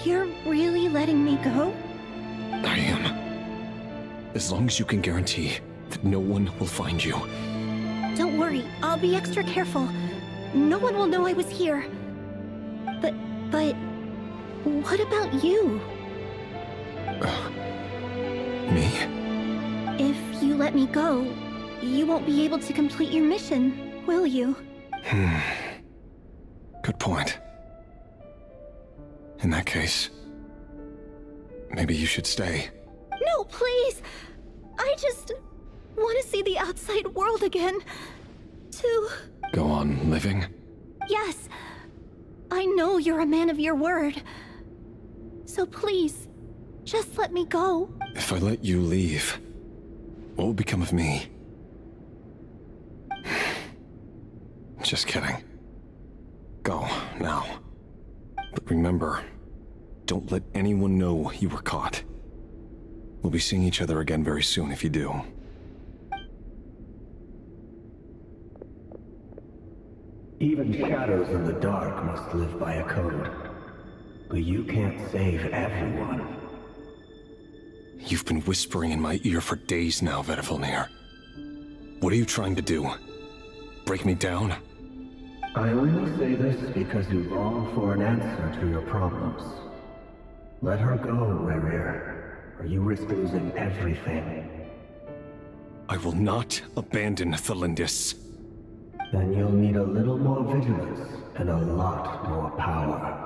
You're really letting me go? I am. As long as you can guarantee that no one will find you. Don't worry, I'll be extra careful. No one will know I was here. But what about you? Me? If you let me go, you won't be able to complete your mission, will you? Good point. In that case, maybe you should stay. No, please! I just want to see the outside world again. To... Go on living? Yes. I know you're a man of your word. So please, just let me go. If I let you leave, what will become of me? Just kidding. Go, now. But remember, Don't let anyone know you were caught. We'll be seeing each other again very soon if you do. Even shadows in the dark must live by a code. But you can't save everyone. You've been whispering in my ear for days now, Vedifalnir. What are you trying to do? Break me down? I only say this because you long for an answer to your problems. Let her go, Rerir, or you risk losing everything. I will not abandon Thalindis. Then you'll need a little more vigilance and a lot more power.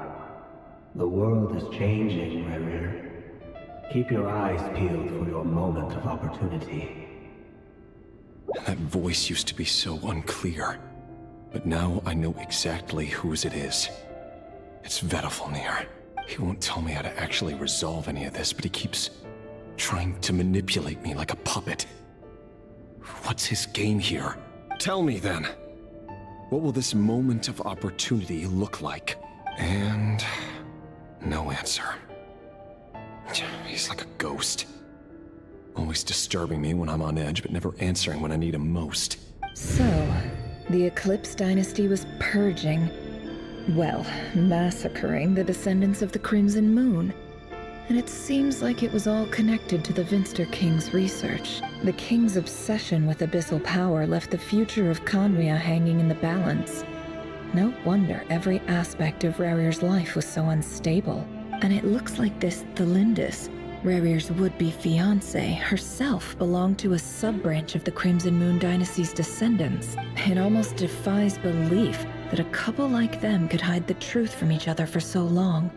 The world is changing, Rerir. Keep your eyes peeled for your moment of opportunity. That voice used to be so unclear, but now I know exactly whose it is. It's Vedifalnir. He won't tell me how to actually resolve any of this, but he keeps trying to manipulate me like a puppet. What's his game here? Tell me then. What will this moment of opportunity look like? And no answer. He's like a ghost. Always disturbing me when I'm on edge, but never answering when I need him most. So, the Eclipse Dynasty was purging, well, massacring the descendants of the Crimson Moon. And it seems like it was all connected to the Vinster King's research. The King's obsession with abyssal power left the future of Conria hanging in the balance. No wonder every aspect of Rerir's life was so unstable. And it looks like this Thalindis, Rerir's would-be fiancée, herself belonged to a sub-branch of the Crimson Moon Dynasty's descendants. It almost defies belief that a couple like them could hide the truth from each other for so long.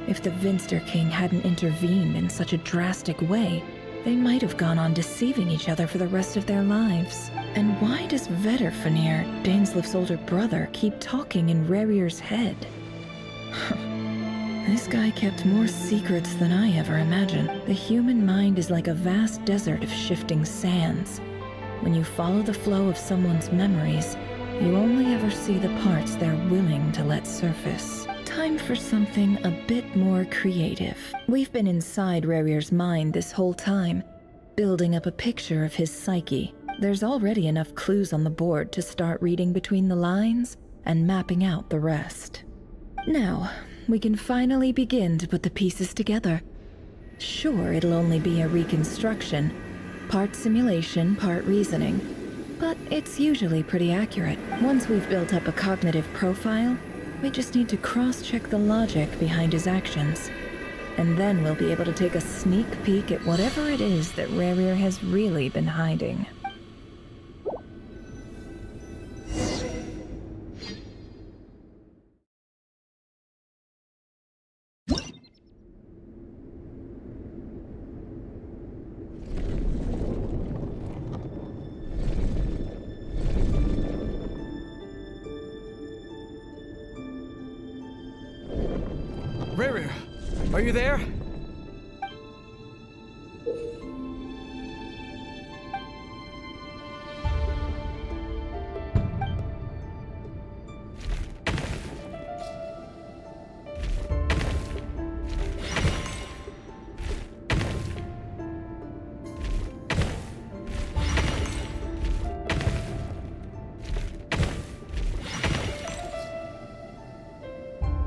If the Vinster King hadn't intervened in such a drastic way, they might have gone on deceiving each other for the rest of their lives. And why does Vedifalnir, Dainslif's older brother, keep talking in Rerir's head? This guy kept more secrets than I ever imagined. The human mind is like a vast desert of shifting sands. When you follow the flow of someone's memories, you only ever see the parts they're willing to let surface. Time for something a bit more creative. We've been inside Rerir's mind this whole time, building up a picture of his psyche. There's already enough clues on the board to start reading between the lines and mapping out the rest. Now, we can finally begin to put the pieces together. Sure, it'll only be a reconstruction, part simulation, part reasoning, but it's usually pretty accurate. Once we've built up a cognitive profile, we just need to cross-check the logic behind his actions. And then we'll be able to take a sneak peek at whatever it is that Rerir has really been hiding. Rerir, are you there?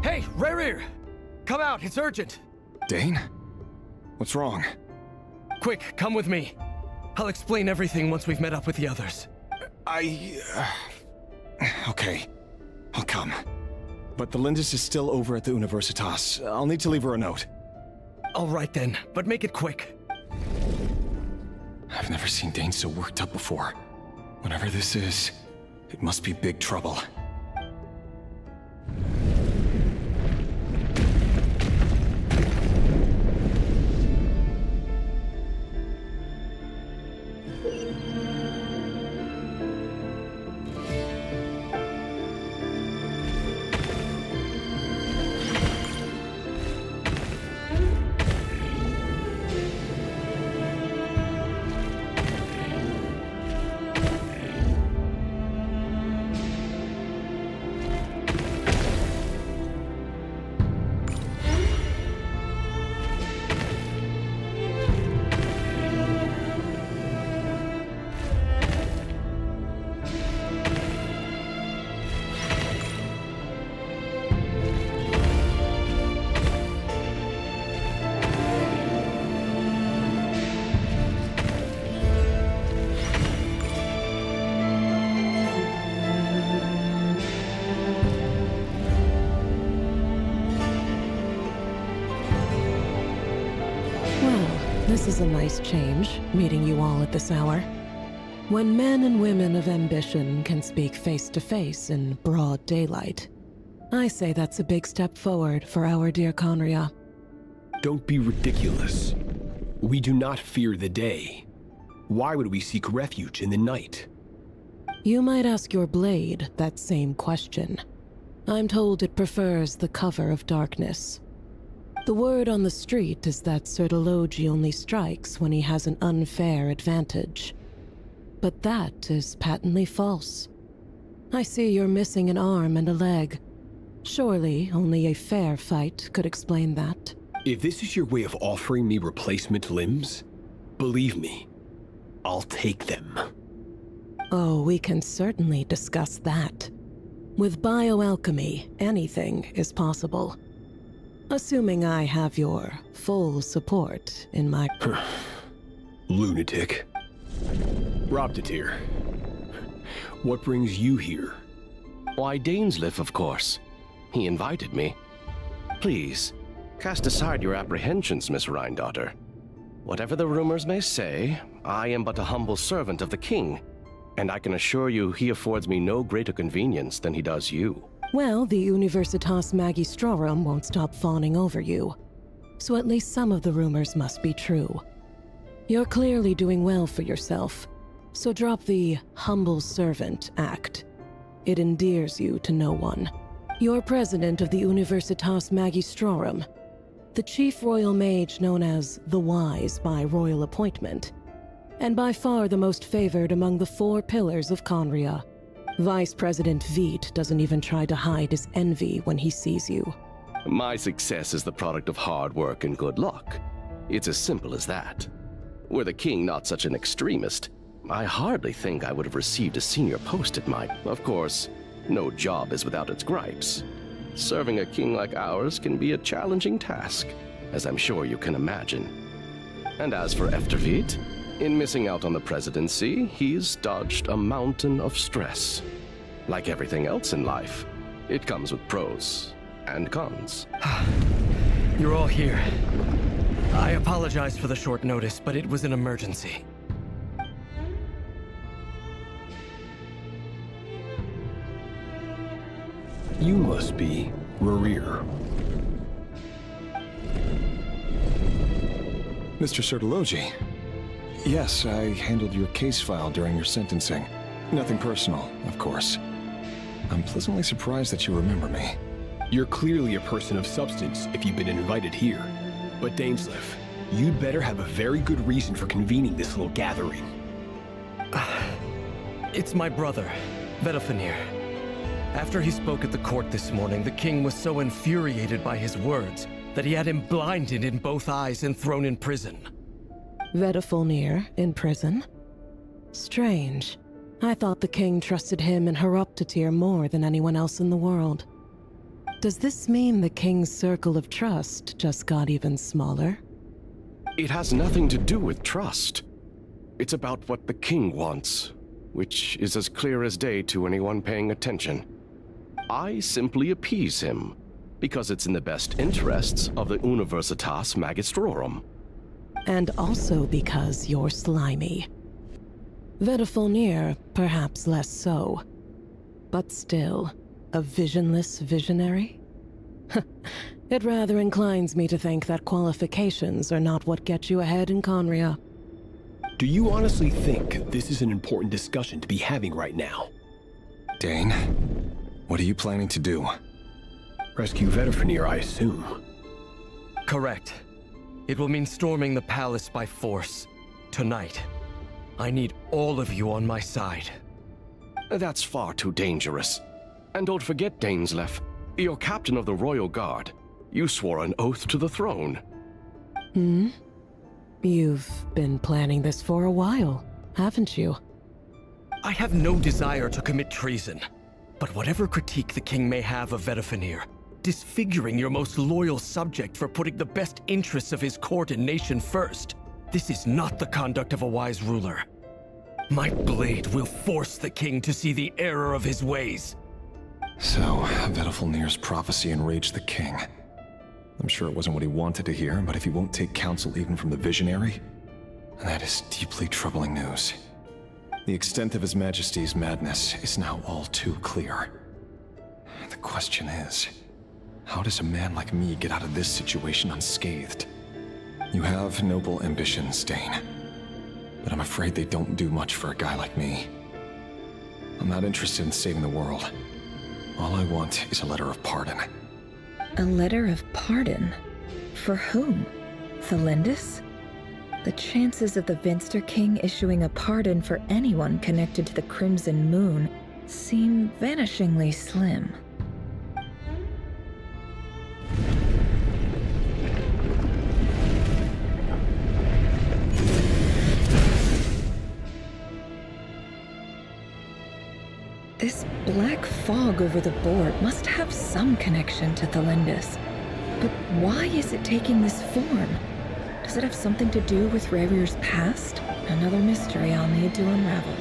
Hey, Rerir! Come out, it's urgent! Dane? What's wrong? Quick, come with me. I'll explain everything once we've met up with the others. Okay. I'll come. But the Lindis is still over at the Universitas. I'll need to leave her a note. All right then, but make it quick. I've never seen Dane so worked up before. Whatever this is, it must be big trouble. This is a nice change, meeting you all at this hour. When men and women of ambition can speak face to face in broad daylight, I say that's a big step forward for our dear Conria. Don't be ridiculous. We do not fear the day. Why would we seek refuge in the night? You might ask your blade that same question. I'm told it prefers the cover of darkness. The word on the street is that Sertologi only strikes when he has an unfair advantage. But that is patently false. I see you're missing an arm and a leg. Surely only a fair fight could explain that. If this is your way of offering me replacement limbs, believe me, I'll take them. Oh, we can certainly discuss that. With bioalchemy, anything is possible. Assuming I have your full support in my... Lunatic. Robtatir. What brings you here? Why, Dainsleif, of course. He invited me. Please, cast aside your apprehensions, Miss Rhindaughter. Whatever the rumors may say, I am but a humble servant of the king, and I can assure you he affords me no greater convenience than he does you. Well, the Universitas Magistrorum won't stop fawning over you, so at least some of the rumors must be true. You're clearly doing well for yourself, so drop the humble servant act. It endears you to no one. You're president of the Universitas Magistrorum, the chief royal mage known as the Wise by royal appointment, and by far the most favored among the 4 pillars of Conria. Vice President Veet doesn't even try to hide his envy when he sees you. My success is the product of hard work and good luck. It's as simple as that. Were the king not such an extremist, I hardly think I would have received a senior post at my... Of course, no job is without its gripes. Serving a king like ours can be a challenging task, as I'm sure you can imagine. And as for Efterveet, in missing out on the presidency, he's dodged a mountain of stress. Like everything else in life, it comes with pros and cons. You're all here. I apologize for the short notice, but it was an emergency. You must be Rerir. Mr. Sertologi. Yes, I handled your case file during your sentencing. Nothing personal, of course. I'm pleasantly surprised that you remember me. You're clearly a person of substance if you've been invited here. But Dainsleif, you'd better have a very good reason for convening this little gathering. It's my brother, Vedafenir. After he spoke at the court this morning, the king was so infuriated by his words that he had him blinded in both eyes and thrown in prison. Vedafenir in prison? Strange. I thought the king trusted him and Horoptatir more than anyone else in the world. Does this mean the king's circle of trust just got even smaller? It has nothing to do with trust. It's about what the king wants, which is as clear as day to anyone paying attention. I simply appease him, because it's in the best interests of the Universitas Magistrorum. And also because you're slimy. Vedafenir, perhaps less so. But still, a visionless visionary? It rather inclines me to think that qualifications are not what get you ahead in Conria. Do you honestly think this is an important discussion to be having right now? Dane, what are you planning to do? Rescue Vedafenir, I assume. Correct. It will mean storming the palace by force. Tonight. I need all of you on my side. That's far too dangerous. And don't forget, Dainsleif, you're captain of the Royal Guard. You swore an oath to the throne. Hmm? You've been planning this for a while, haven't you? I have no desire to commit treason. But whatever critique the king may have of Vedafenir, disfiguring your most loyal subject for putting the best interests of his court and nation first, this is not the conduct of a wise ruler. My blade will force the king to see the error of his ways. So, Vedafenir's prophecy enraged the king. I'm sure it wasn't what he wanted to hear, but if he won't take counsel even from the visionary, That is deeply troubling news. The extent of His Majesty's madness is now all too clear. The question is, how does a man like me get out of this situation unscathed? You have noble ambitions, Dane, but I'm afraid they don't do much for a guy like me. I'm not interested in saving the world. All I want is a letter of pardon. A letter of pardon? For whom? Thelindis? The chances of the Vinster King issuing a pardon for anyone connected to the Crimson Moon seem vanishingly slim. This black fog over the board must have some connection to Thelindis. But why is it taking this form? Does it have something to do with Ravir's past? Another mystery I'll need to unravel.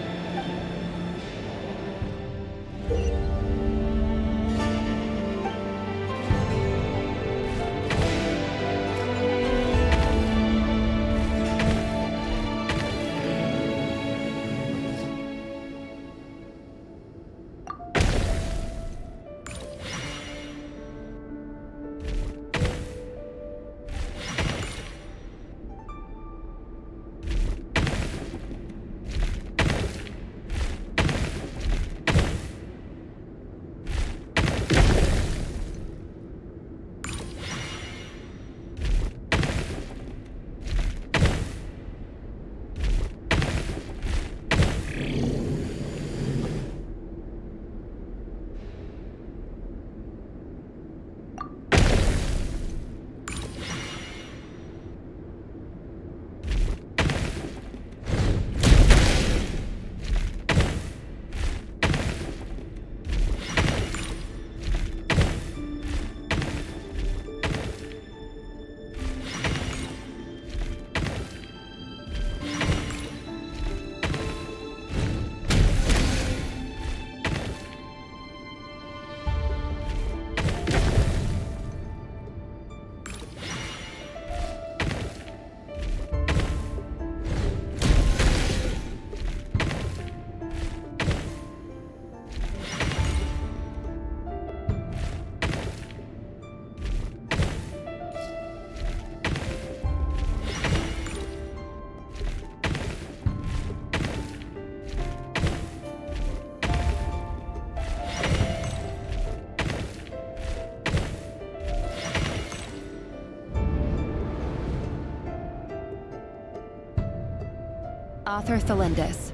Author Thelindis.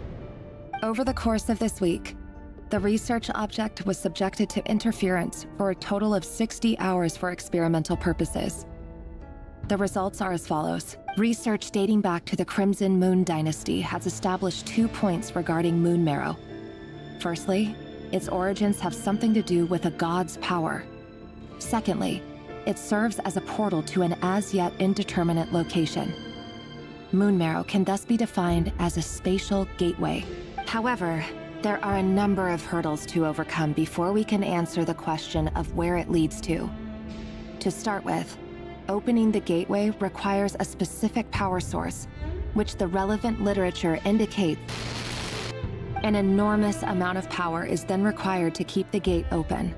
Over the course of this week, the research object was subjected to interference for a total of 60 hours for experimental purposes. The results are as follows. Research dating back to the Crimson Moon Dynasty has established 2 points regarding moon marrow. Firstly, its origins have something to do with a god's power. Secondly, it serves as a portal to an as-yet indeterminate location. Moon marrow can thus be defined as a spatial gateway. However, there are a number of hurdles to overcome before we can answer the question of where it leads to. To start with, opening the gateway requires a specific power source, which the relevant literature indicates. An enormous amount of power is then required to keep the gate open.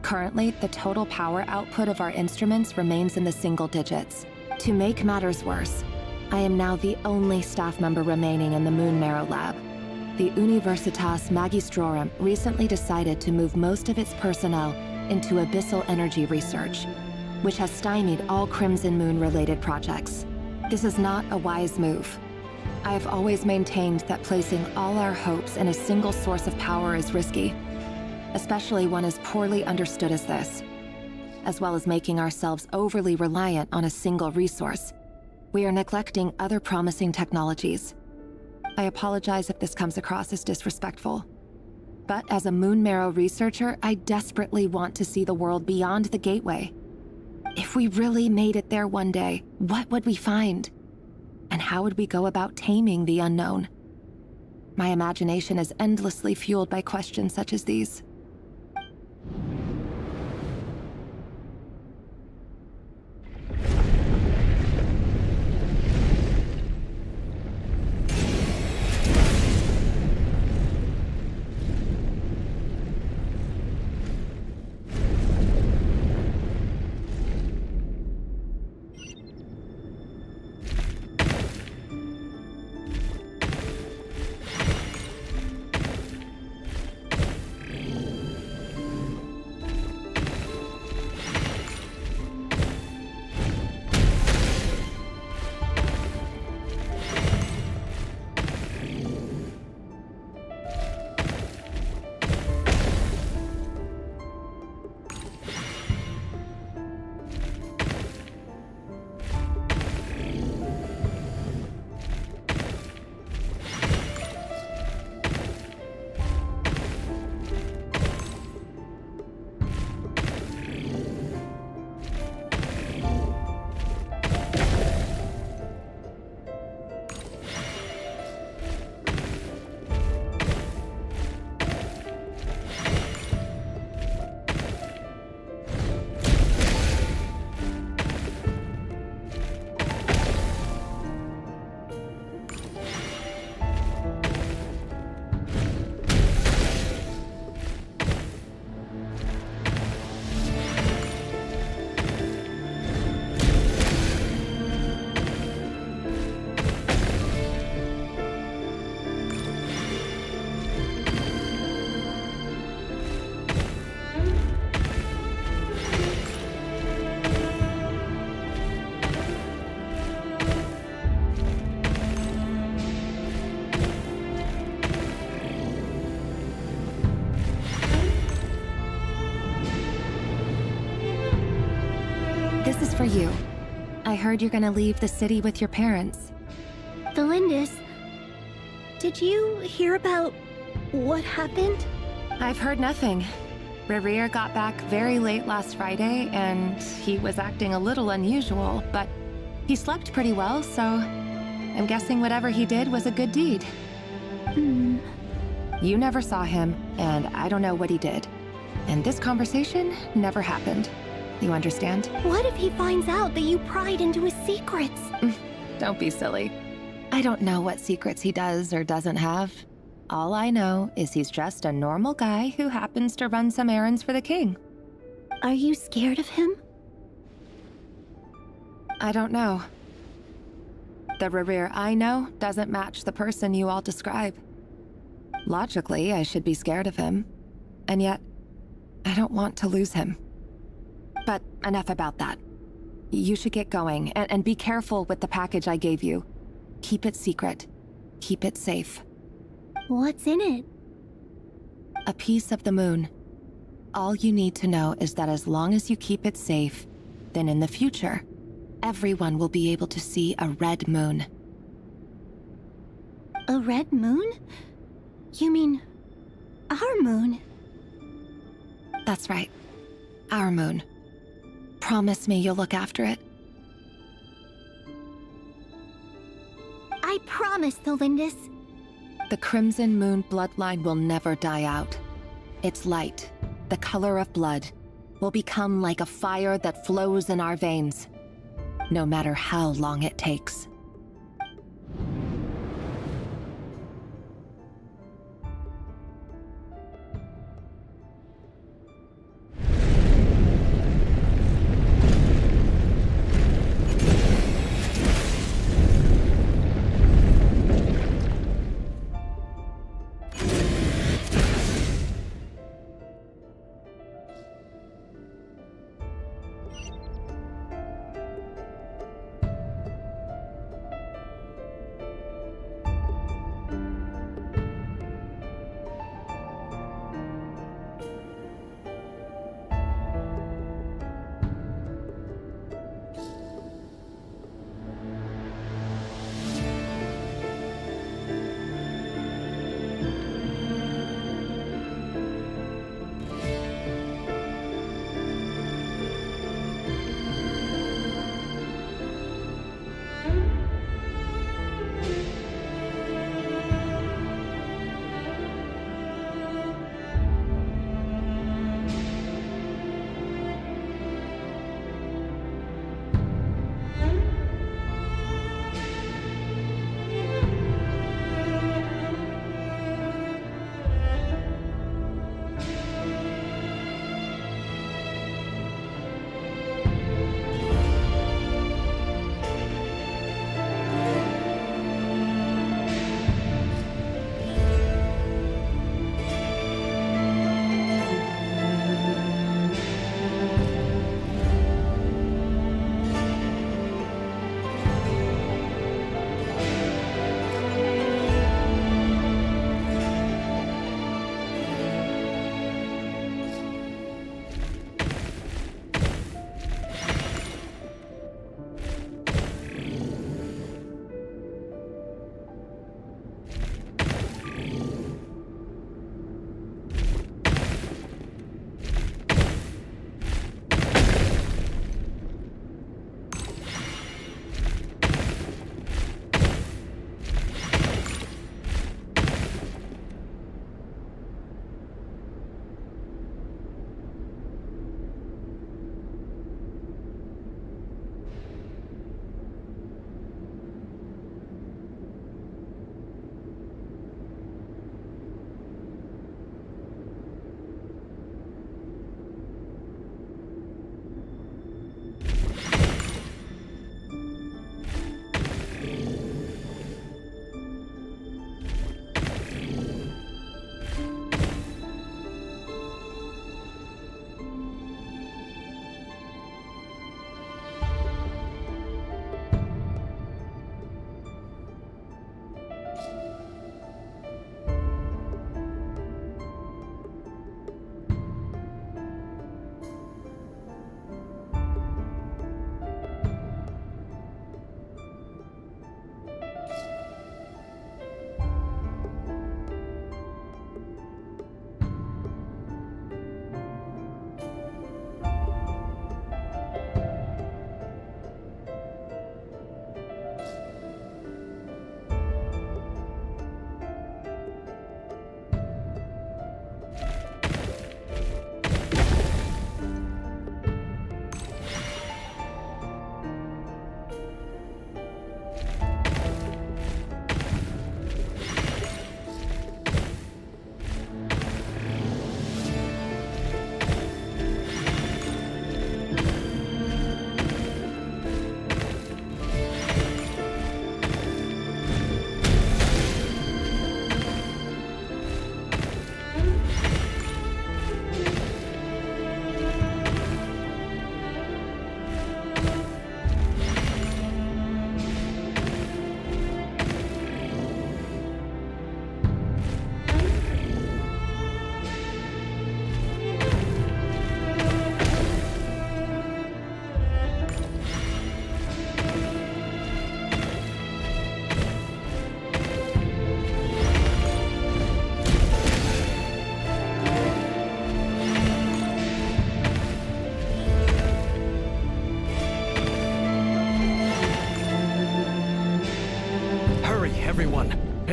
Currently, the total power output of our instruments remains in the single digits. To make matters worse, I am now the only staff member remaining in the Moon Marrow Lab. The Universitas Magistrorum recently decided to move most of its personnel into abyssal energy research, which has stymied all Crimson Moon-related projects. This is not a wise move. I have always maintained that placing all our hopes in a single source of power is risky, especially one as poorly understood as this. As well as making ourselves overly reliant on a single resource, we are neglecting other promising technologies. I apologize if this comes across as disrespectful. But as a Moon Marrow researcher, I desperately want to see the world beyond the gateway. If we really made it there one day, what would we find? And how would we go about taming the unknown? My imagination is endlessly fueled by questions such as these. for you. I heard you're gonna leave the city with your parents. The Lindis. Did you hear about what happened? I've heard nothing. Rerir got back very late last Friday, and he was acting a little unusual, but he slept pretty well, so I'm guessing whatever he did was a good deed. You never saw him, and I don't know what he did. And this conversation never happened. You understand? What if he finds out that you pried into his secrets? Don't be silly. I don't know what secrets he does or doesn't have. All I know is he's just a normal guy who happens to run some errands for the king. Are you scared of him? I don't know. The Rerir I know doesn't match the person you all describe. Logically, I should be scared of him. And yet, I don't want to lose him. But enough about that. You should get going, and be careful with the package I gave you. Keep it secret. Keep it safe. What's in it? A piece of the moon. All you need to know is that as long as you keep it safe, then in the future, everyone will be able to see a red moon. A red moon? You mean our moon? That's right. Our moon. Promise me you'll look after it. I promise, Tholindis. The Crimson Moon bloodline will never die out. Its light, the color of blood, will become like a fire that flows in our veins, no matter how long it takes.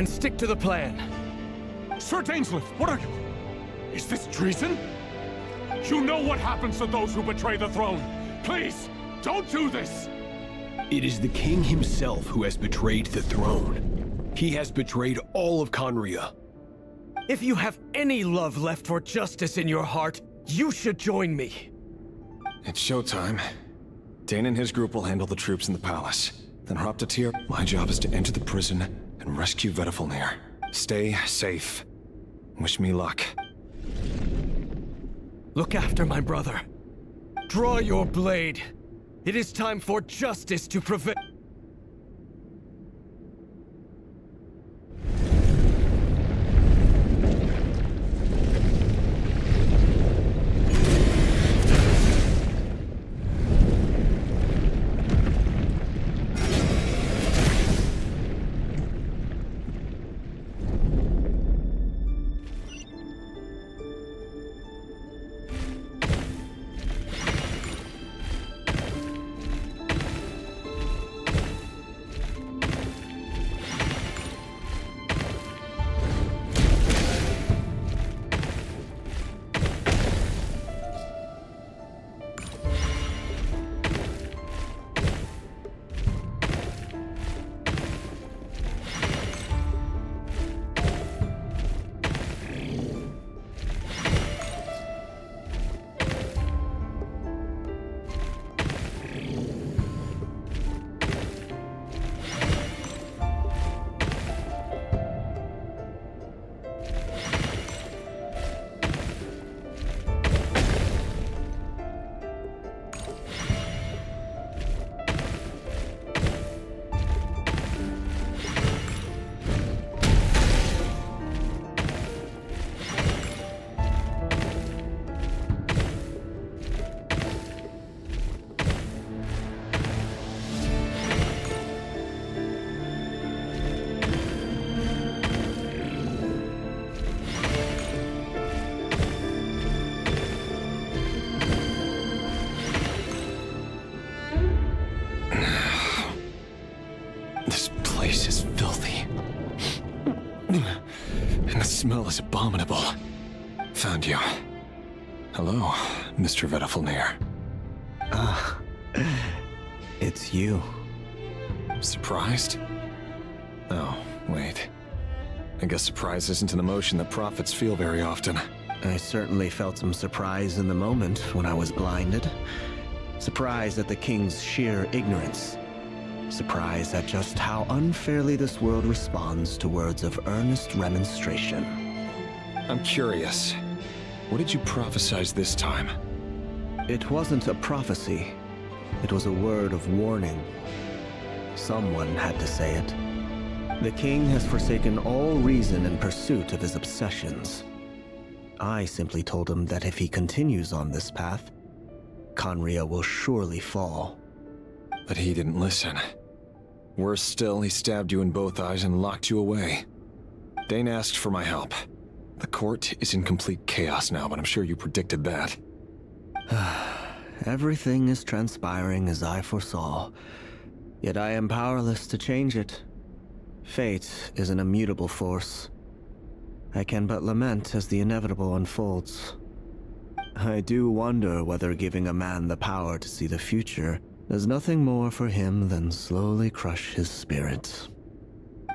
and stick to the plan. Sir Dainsleif, what are you? Is this treason? You know what happens to those who betray the throne. Please, don't do this! It is the king himself who has betrayed the throne. He has betrayed all of Conria. If you have any love left for justice in your heart, you should join me. It's showtime. Dane and his group will handle the troops in the palace. Then Hraptatir, my job is to enter the prison and rescue Vedafilnir. Stay safe. Wish me luck. Look after my brother. Draw your blade. It is time for justice to prevail. Smell is abominable. Found you. Hello, Mr. Vedafilnir. It's you. Surprised? Oh, wait. I guess surprise isn't an emotion that prophets feel very often. I certainly felt some surprise in the moment when I was blinded. Surprise at the king's sheer ignorance. Surprise at just how unfairly this world responds to words of earnest remonstration. I'm curious. What did you prophesize this time? It wasn't a prophecy. It was a word of warning. Someone had to say it. The king has forsaken all reason in pursuit of his obsessions. I simply told him that if he continues on this path, Conria will surely fall. But he didn't listen. Worse still, he stabbed you in both eyes and locked you away. Dane asked for my help. The court is in complete chaos now, but I'm sure you predicted that. Everything is transpiring as I foresaw, yet I am powerless to change it. Fate is an immutable force. I can but lament as the inevitable unfolds. I do wonder whether giving a man the power to see the future does nothing more for him than slowly crush his spirit.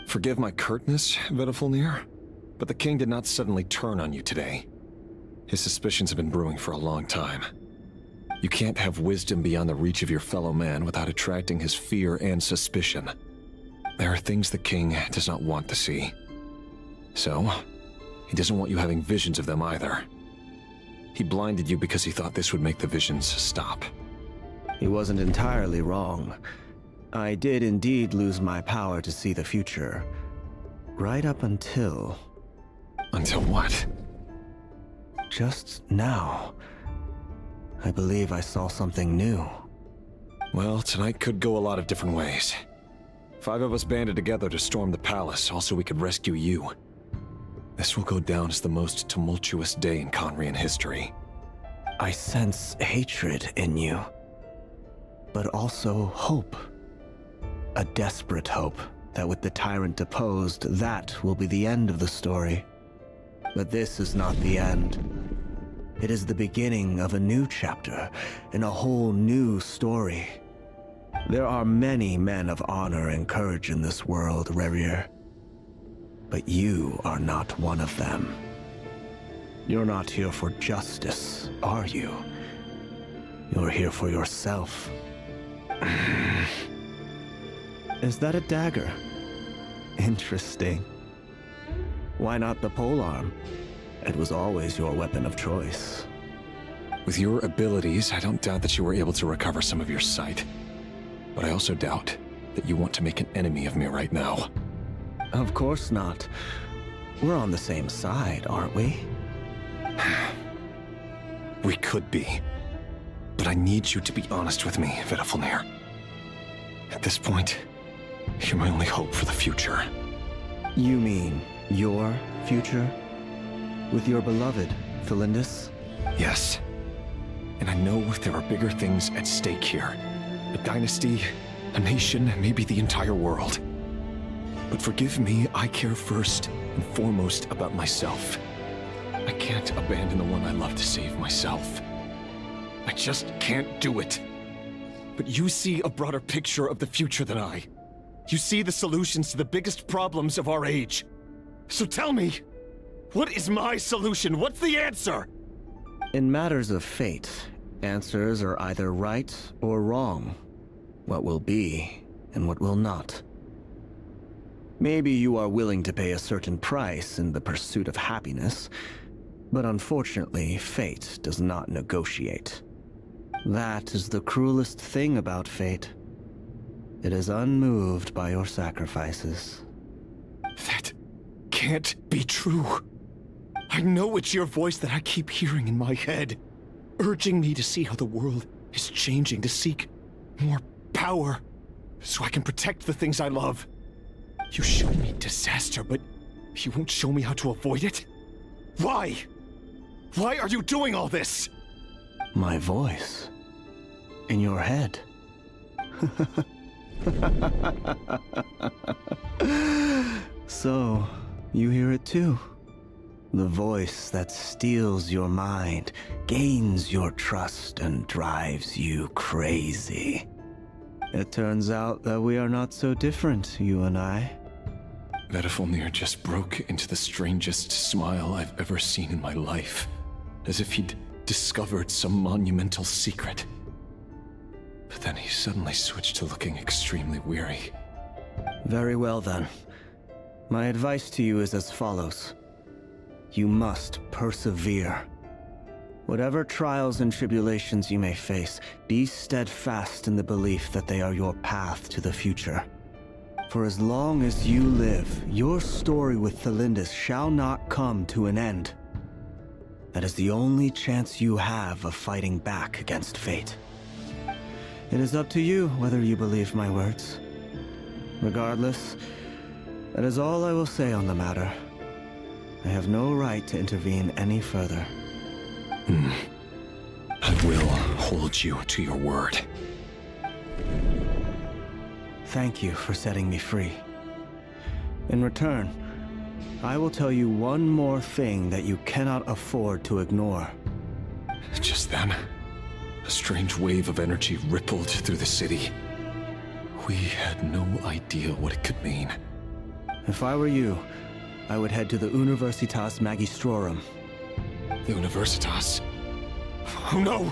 Forgive my curtness, Vedafilnir, but the king did not suddenly turn on you today. His suspicions have been brewing for a long time. You can't have wisdom beyond the reach of your fellow man without attracting his fear and suspicion. There are things the king does not want to see. So, he doesn't want you having visions of them either. He blinded you because he thought this would make the visions stop. He wasn't entirely wrong. I did indeed lose my power to see the future. Right up until... Until what? Just now. I believe I saw something new. Well, tonight could go a lot of different ways. 5 of us banded together to storm the palace, also we could rescue you. This will go down as the most tumultuous day in Conrian history. I sense hatred in you. But also hope. A desperate hope. that with the tyrant deposed, that will be the end of the story. But this is not the end. It is the beginning of a new chapter, in a whole new story. There are many men of honor and courage in this world, Rerir. But you are not one of them. You're not here for justice, are you? You're here for yourself. Is that a dagger? Interesting. Why not the polearm? It was always your weapon of choice. With your abilities, I don't doubt that you were able to recover some of your sight. But I also doubt that you want to make an enemy of me right now. Of course not. We're on the same side, aren't we? We could be. But I need you to be honest with me, Vedafilnir. At this point, you're my only hope for the future. You mean your future? With your beloved, Thalindis? Yes. And I know there are bigger things at stake here. A dynasty, a nation, maybe the entire world. But forgive me, I care first and foremost about myself. I can't abandon the one I love to save myself. I just can't do it. But you see a broader picture of the future than I. You see the solutions to the biggest problems of our age. So tell me, what is my solution? What's the answer? In matters of fate, answers are either right or wrong. What will be and what will not. Maybe you are willing to pay a certain price in the pursuit of happiness, but unfortunately, fate does not negotiate. That is the cruelest thing about fate. It is unmoved by your sacrifices. That can't be true. I know it's your voice that I keep hearing in my head, urging me to see how the world is changing, to seek more power, so I can protect the things I love. You show me disaster, but you won't show me how to avoid it? Why? Why are you doing all this? My voice. In your head. So, you hear it too? The voice that steals your mind, gains your trust, and drives you crazy. It turns out that we are not so different, you and I. Vedafilnir just broke into the strangest smile I've ever seen in my life, as if he'd discovered some monumental secret. But then he suddenly switched to looking extremely weary. Very well then. My advice to you is as follows. You must persevere. Whatever trials and tribulations you may face, be steadfast in the belief that they are your path to the future. For as long as you live, your story with Thalindis shall not come to an end. That is the only chance you have of fighting back against fate. It is up to you whether you believe my words. Regardless, that is all I will say on the matter. I have no right to intervene any further. I will hold you to your word. Thank you for setting me free. In return, I will tell you one more thing that you cannot afford to ignore. Just then, a strange wave of energy rippled through the city. We had no idea what it could mean. If I were you, I would head to the Universitas Magistrorum. The Universitas? Oh no!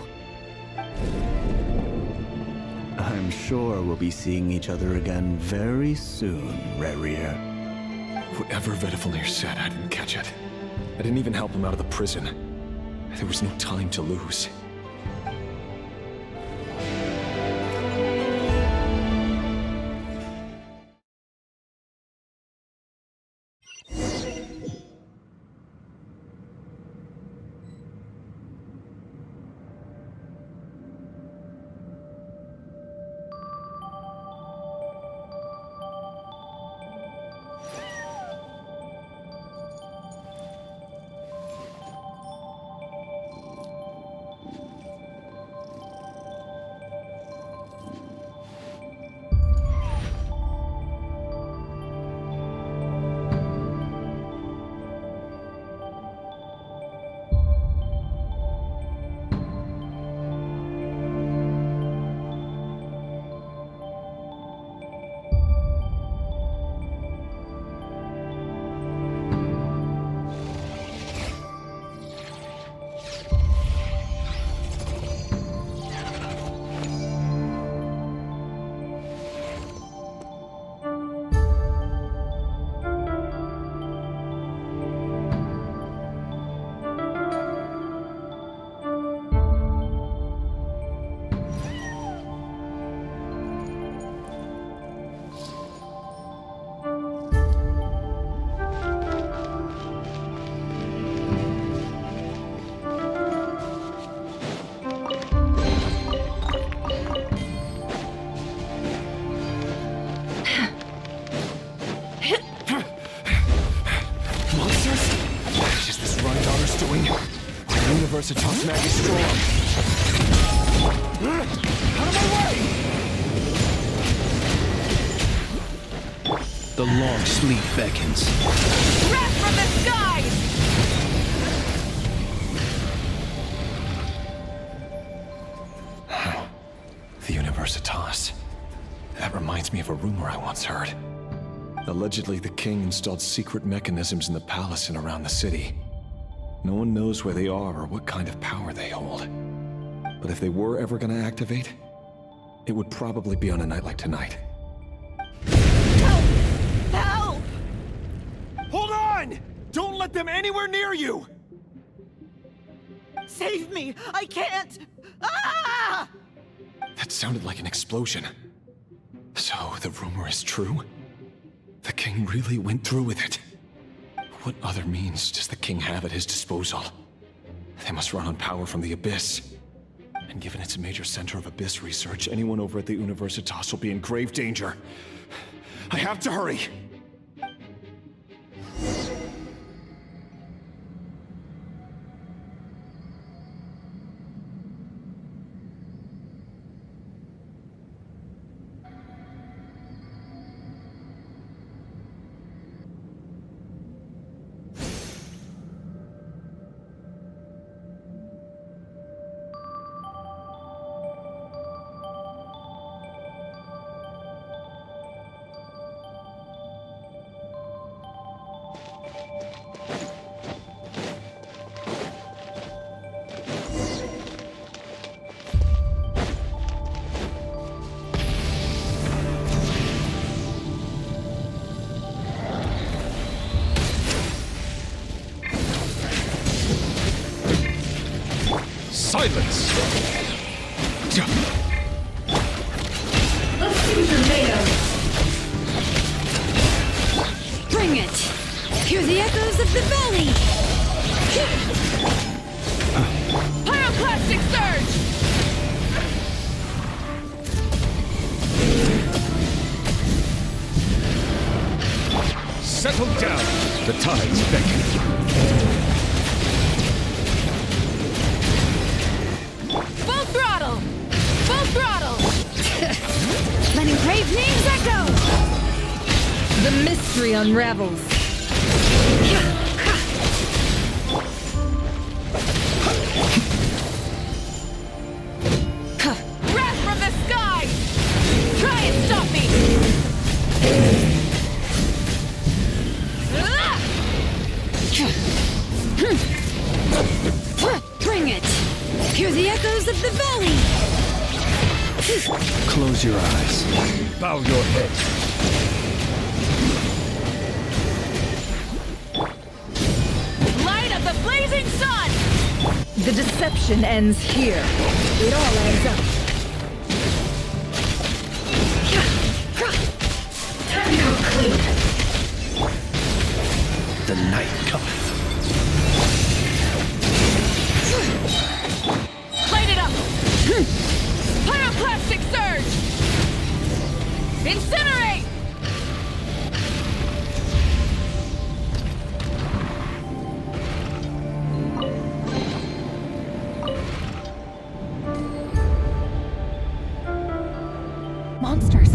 I'm sure we'll be seeing each other again very soon, Rerir. Whatever Vedafilnir said, I didn't catch it. I didn't even help him out of the prison. There was no time to lose. this doing? Universitas Magistrorum. Out of my way! The long sleep beckons. Wrath from the skies! The Universitas. That reminds me of a rumor I once heard. Allegedly, the king installed secret mechanisms in the palace and around the city. No one knows where they are or what kind of power they hold. But if they were ever going to activate, it would probably be on a night like tonight. Help! Hold on! Don't let them anywhere near you! Save me! I can't! Ah! That sounded like an explosion. So, the rumor is true? The king really went through with it? What other means does the king have at his disposal? They must run on power from the Abyss. And given it's a major center of Abyss research, anyone over at the Universitas will be in grave danger. I have to hurry! Silence! Let's see tomatoes. Bring it! Hear the echoes of the valley! Pyroclastic surge! Settle down! The tides beckon. Full throttle! Full throttle! Letting brave names echo! The mystery unravels. Wrath from the sky! Try and stop me! Bring it! Hear the echoes of the valley! Close your eyes. Bow your head. Light of the blazing sun! The deception ends here. It all adds up. Time to come clean. The night cometh. Light it up! Pyroclastic surge! Incinerate! Monsters!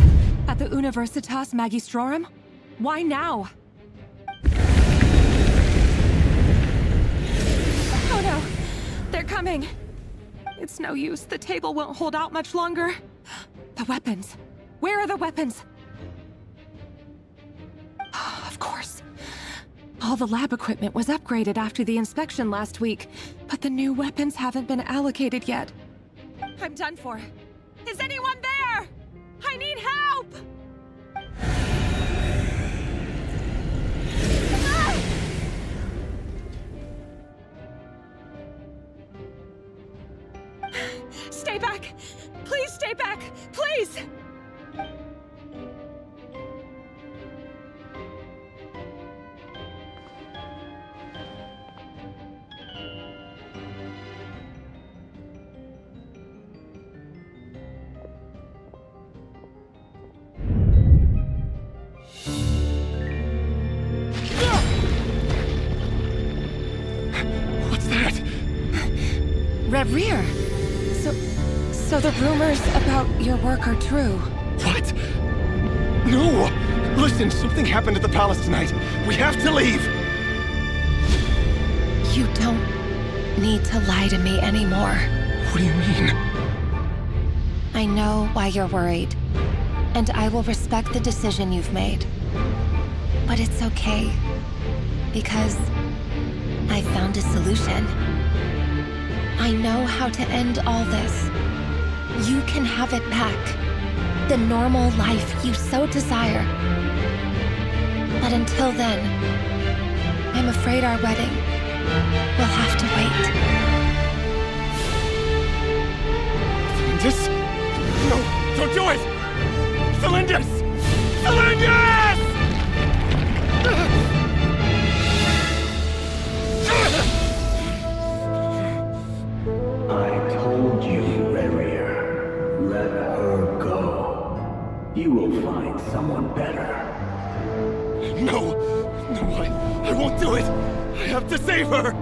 At the Universitas Magistrorum? Why now? Oh no! They're coming! It's no use. The table won't hold out much longer. The weapons. Where are the weapons? Of course. All the lab equipment was upgraded after the inspection last week, but the new weapons haven't been allocated yet. I'm done for. Is anyone there? I need help! Ah! Stay back! Please stay back! Please! that? Reverie! So the rumors about your work are true. What? No! Listen, something happened at the palace tonight. We have to leave! You don't need to lie to me anymore. What do you mean? I know why you're worried, and I will respect the decision you've made. But it's okay, because I found a solution. I know how to end all this. You can have it back. The normal life you so desire. But until then, I'm afraid our wedding will have to wait. Celindus? No, don't do it! Celindus! Celindus! I told you, Reverie. Let her go. You will find someone better. No! No, I won't do it! I have to save her!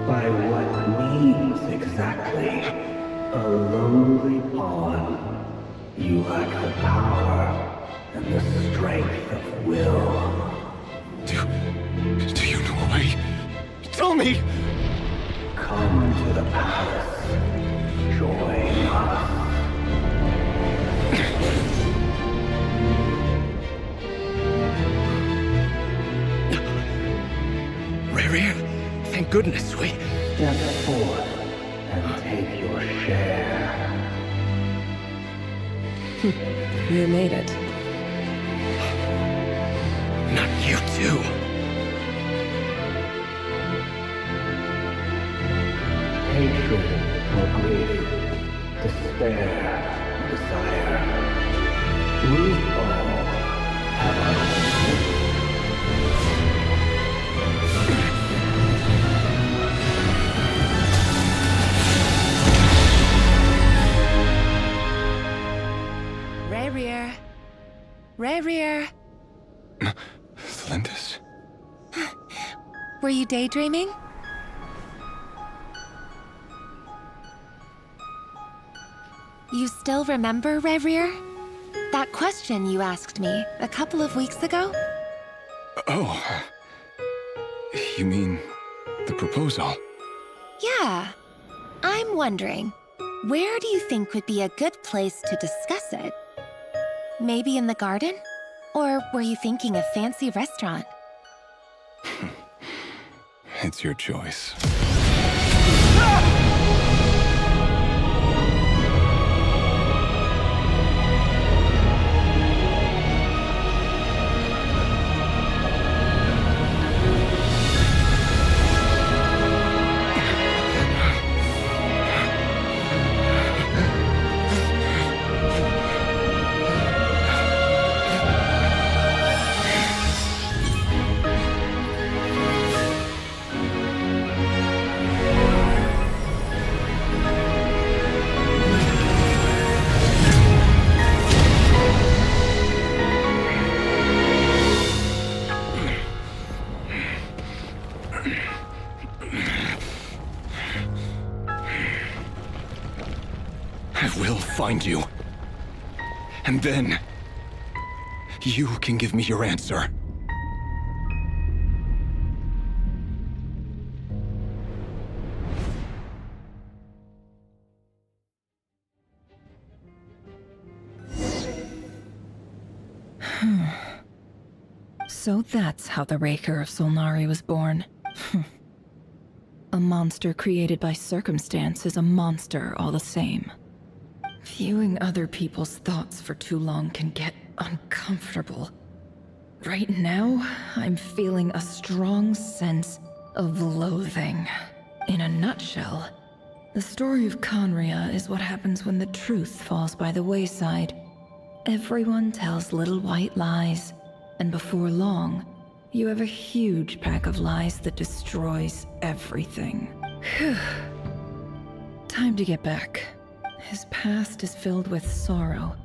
By what means exactly? A lowly pawn. You lack the power and the strength of will. Do you know a way? Tell me! Come to the palace. Join us. Reverie, thank goodness we... Step forth and take your share. You made it. Not you too. Hatred or grief, despair, desire. We all have our own. Reverie. Reverie. Celindus? Were you daydreaming? You still remember, Reverie? That question you asked me a couple of weeks ago? Oh. You mean the proposal? Yeah. I'm wondering, where do you think would be a good place to discuss it? Maybe in the garden? Or were you thinking a fancy restaurant? It's your choice. I will find you. And then... you can give me your answer. So that's how the Raker of Solnari was born. A monster created by circumstance is a monster all the same. Viewing other people's thoughts for too long can get uncomfortable. Right now, I'm feeling a strong sense of loathing. In a nutshell, the story of Conria is what happens when the truth falls by the wayside. Everyone tells little white lies, and before long, you have a huge pack of lies that destroys everything. Time to get back. His past is filled with sorrow,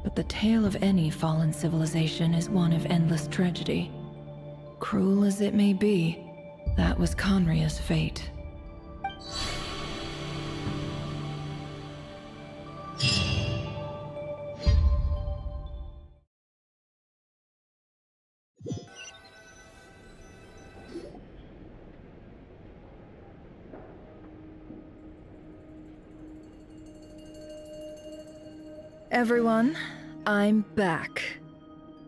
but the tale of any fallen civilization is one of endless tragedy. Cruel as it may be, that was Conria's fate. Everyone, I'm back.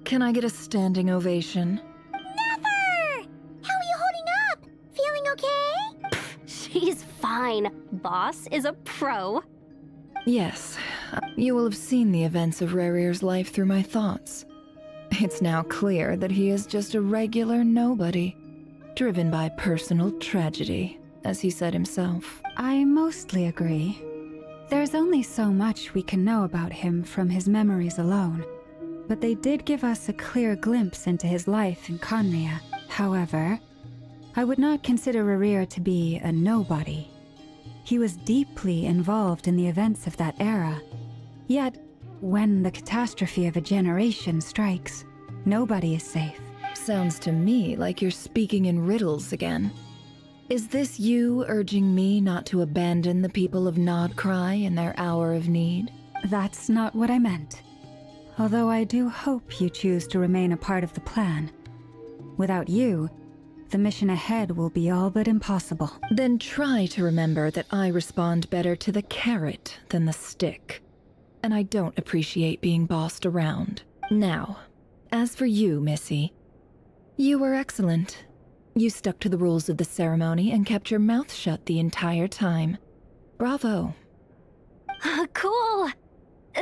Can I get a standing ovation? Never! How are you holding up? Feeling okay? She's fine. Boss is a pro. Yes, you will have seen the events of Rarir's life through my thoughts. It's now clear that he is just a regular nobody, driven by personal tragedy, as he said himself. I mostly agree. There's only so much we can know about him from his memories alone, but they did give us a clear glimpse into his life in Conria. However, I would not consider Rarir to be a nobody. He was deeply involved in the events of that era. Yet, when the catastrophe of a generation strikes, nobody is safe. Sounds to me like you're speaking in riddles again. Is this you urging me not to abandon the people of Nodcry in their hour of need? That's not what I meant. Although I do hope you choose to remain a part of the plan. Without you, the mission ahead will be all but impossible. Then try to remember that I respond better to the carrot than the stick. And I don't appreciate being bossed around. Now, as for you, Missy, you were excellent. You stuck to the rules of the ceremony and kept your mouth shut the entire time. Bravo. Cool.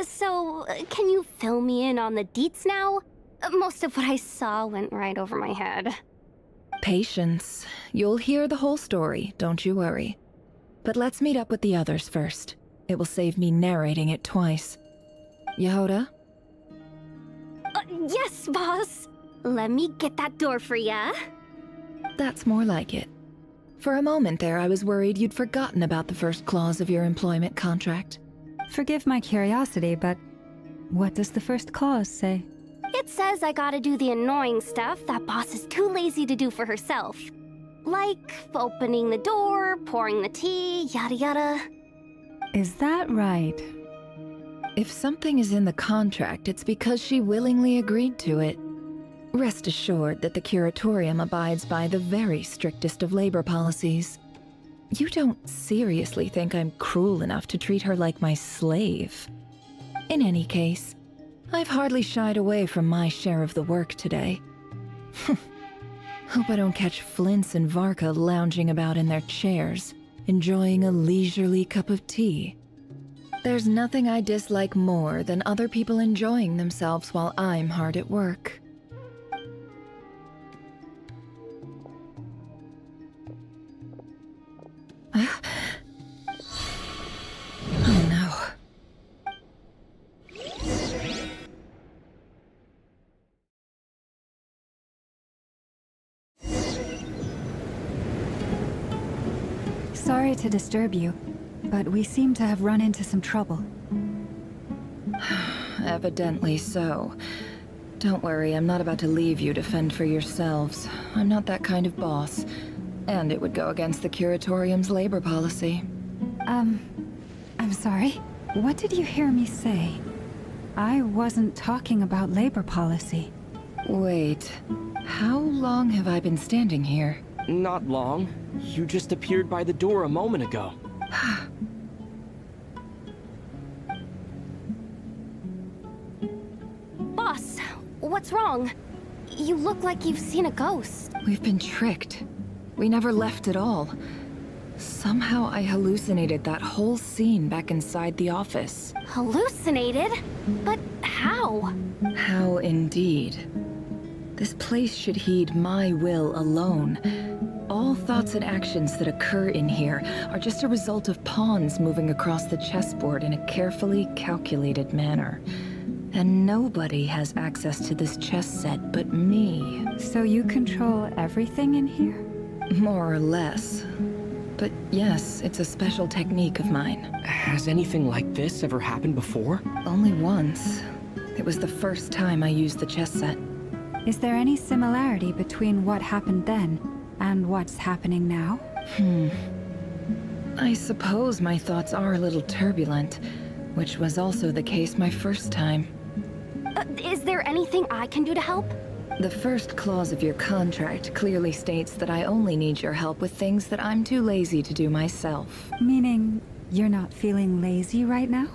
So, can you fill me in on the deets now? Most of what I saw went right over my head. Patience. You'll hear the whole story, don't you worry. But let's meet up with the others first. It will save me narrating it twice. Yehoda? Yes, boss. Let me get that door for ya. That's more like it. For a moment there, I was worried you'd forgotten about the first clause of your employment contract. Forgive my curiosity, but what does the first clause say? It says I gotta do the annoying stuff that boss is too lazy to do for herself. Like opening the door, pouring the tea, yada yada. Is that right? If something is in the contract, it's because she willingly agreed to it. Rest assured that the Curatorium abides by the very strictest of labor policies. You don't seriously think I'm cruel enough to treat her like my slave? In any case, I've hardly shied away from my share of the work today. Hope I don't catch Flintz and Varka lounging about in their chairs, enjoying a leisurely cup of tea. There's nothing I dislike more than other people enjoying themselves while I'm hard at work. Oh no. Sorry to disturb you, but we seem to have run into some trouble. Evidently so. Don't worry, I'm not about to leave you to fend for yourselves. I'm not that kind of boss. And it would go against the Curatorium's labor policy. I'm sorry? What did you hear me say? I wasn't talking about labor policy. Wait, how long have I been standing here? Not long. You just appeared by the door a moment ago. Boss, what's wrong? You look like you've seen a ghost. We've been tricked. We never left at all. Somehow I hallucinated that whole scene back inside the office. Hallucinated? But how? How indeed. This place should heed my will alone. All thoughts and actions that occur in here are just a result of pawns moving across the chessboard in a carefully calculated manner. And nobody has access to this chess set but me. So you control everything in here? More or less. But yes, it's a special technique of mine. Has anything like this ever happened before? Only once. It was the first time I used the chess set. Is there any similarity between what happened then and what's happening now? I suppose my thoughts are a little turbulent, which was also the case my first time. Is there anything I can do to help? The first clause of your contract clearly states that I only need your help with things that I'm too lazy to do myself. Meaning, you're not feeling lazy right now?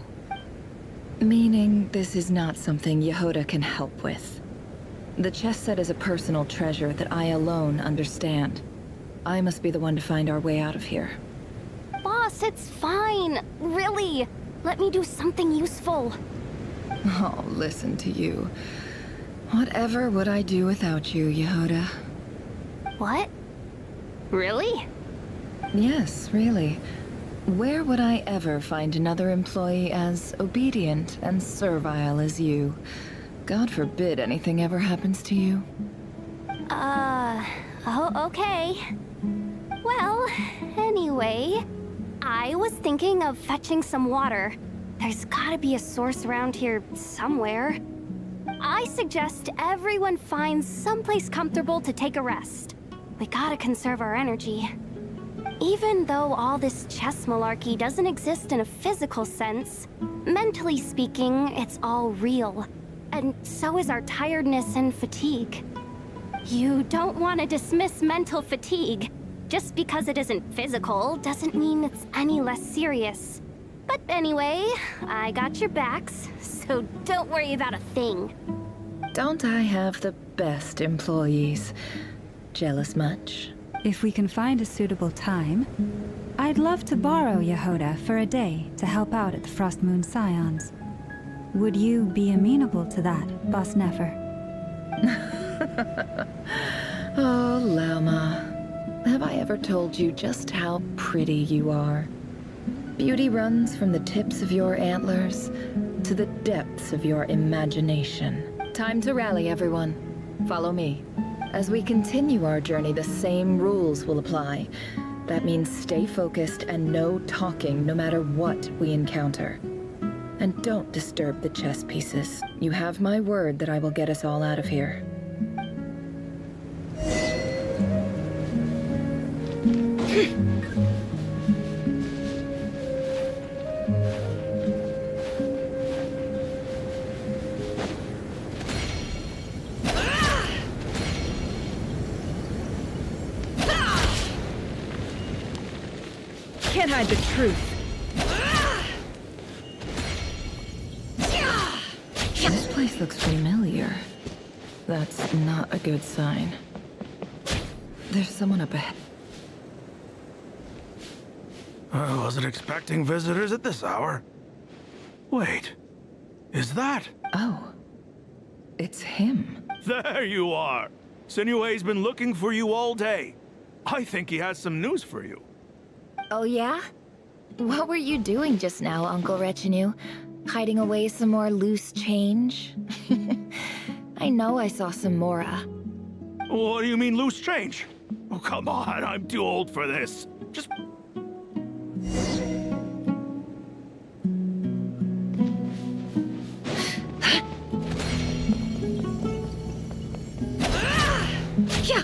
Meaning this is not something Yehoda can help with. The chess set is a personal treasure that I alone understand. I must be the one to find our way out of here. Boss, it's fine. Really. Let me do something useful. Oh, listen to you. Whatever would I do without you, Yehoda? What? Really? Yes, really. Where would I ever find another employee as obedient and servile as you? God forbid anything ever happens to you. Oh, okay. Well, anyway, I was thinking of fetching some water. There's gotta be a source around here somewhere. I suggest everyone finds someplace comfortable to take a rest. We gotta conserve our energy. Even though all this chess malarkey doesn't exist in a physical sense, mentally speaking, it's all real. And so is our tiredness and fatigue. You don't want to dismiss mental fatigue. Just because it isn't physical doesn't mean it's any less serious. But anyway, I got your backs, so don't worry about a thing. Don't I have the best employees? Jealous much? If we can find a suitable time, I'd love to borrow Yehoda for a day to help out at the Frost Moon Scions. Would you be amenable to that, Boss Nefer? Oh, Lama. Have I ever told you just how pretty you are? Beauty runs from the tips of your antlers to the depths of your imagination. Time to rally, everyone. Follow me. As we continue our journey, the same rules will apply. That means stay focused and no talking no matter what we encounter. And don't disturb the chess pieces. You have my word that I will get us all out of here. Can't hide the truth. This place looks familiar. That's not a good sign. There's someone up ahead. I wasn't expecting visitors at this hour. Wait, is that? Oh, it's him. There you are. Sinue's been looking for you all day. I think he has some news for you. Oh yeah? What were you doing just now, Uncle Retinue? Hiding away some more loose change? I know I saw some Mora. What do you mean loose change? Oh, come on, I'm too old for this. Just... Yeah.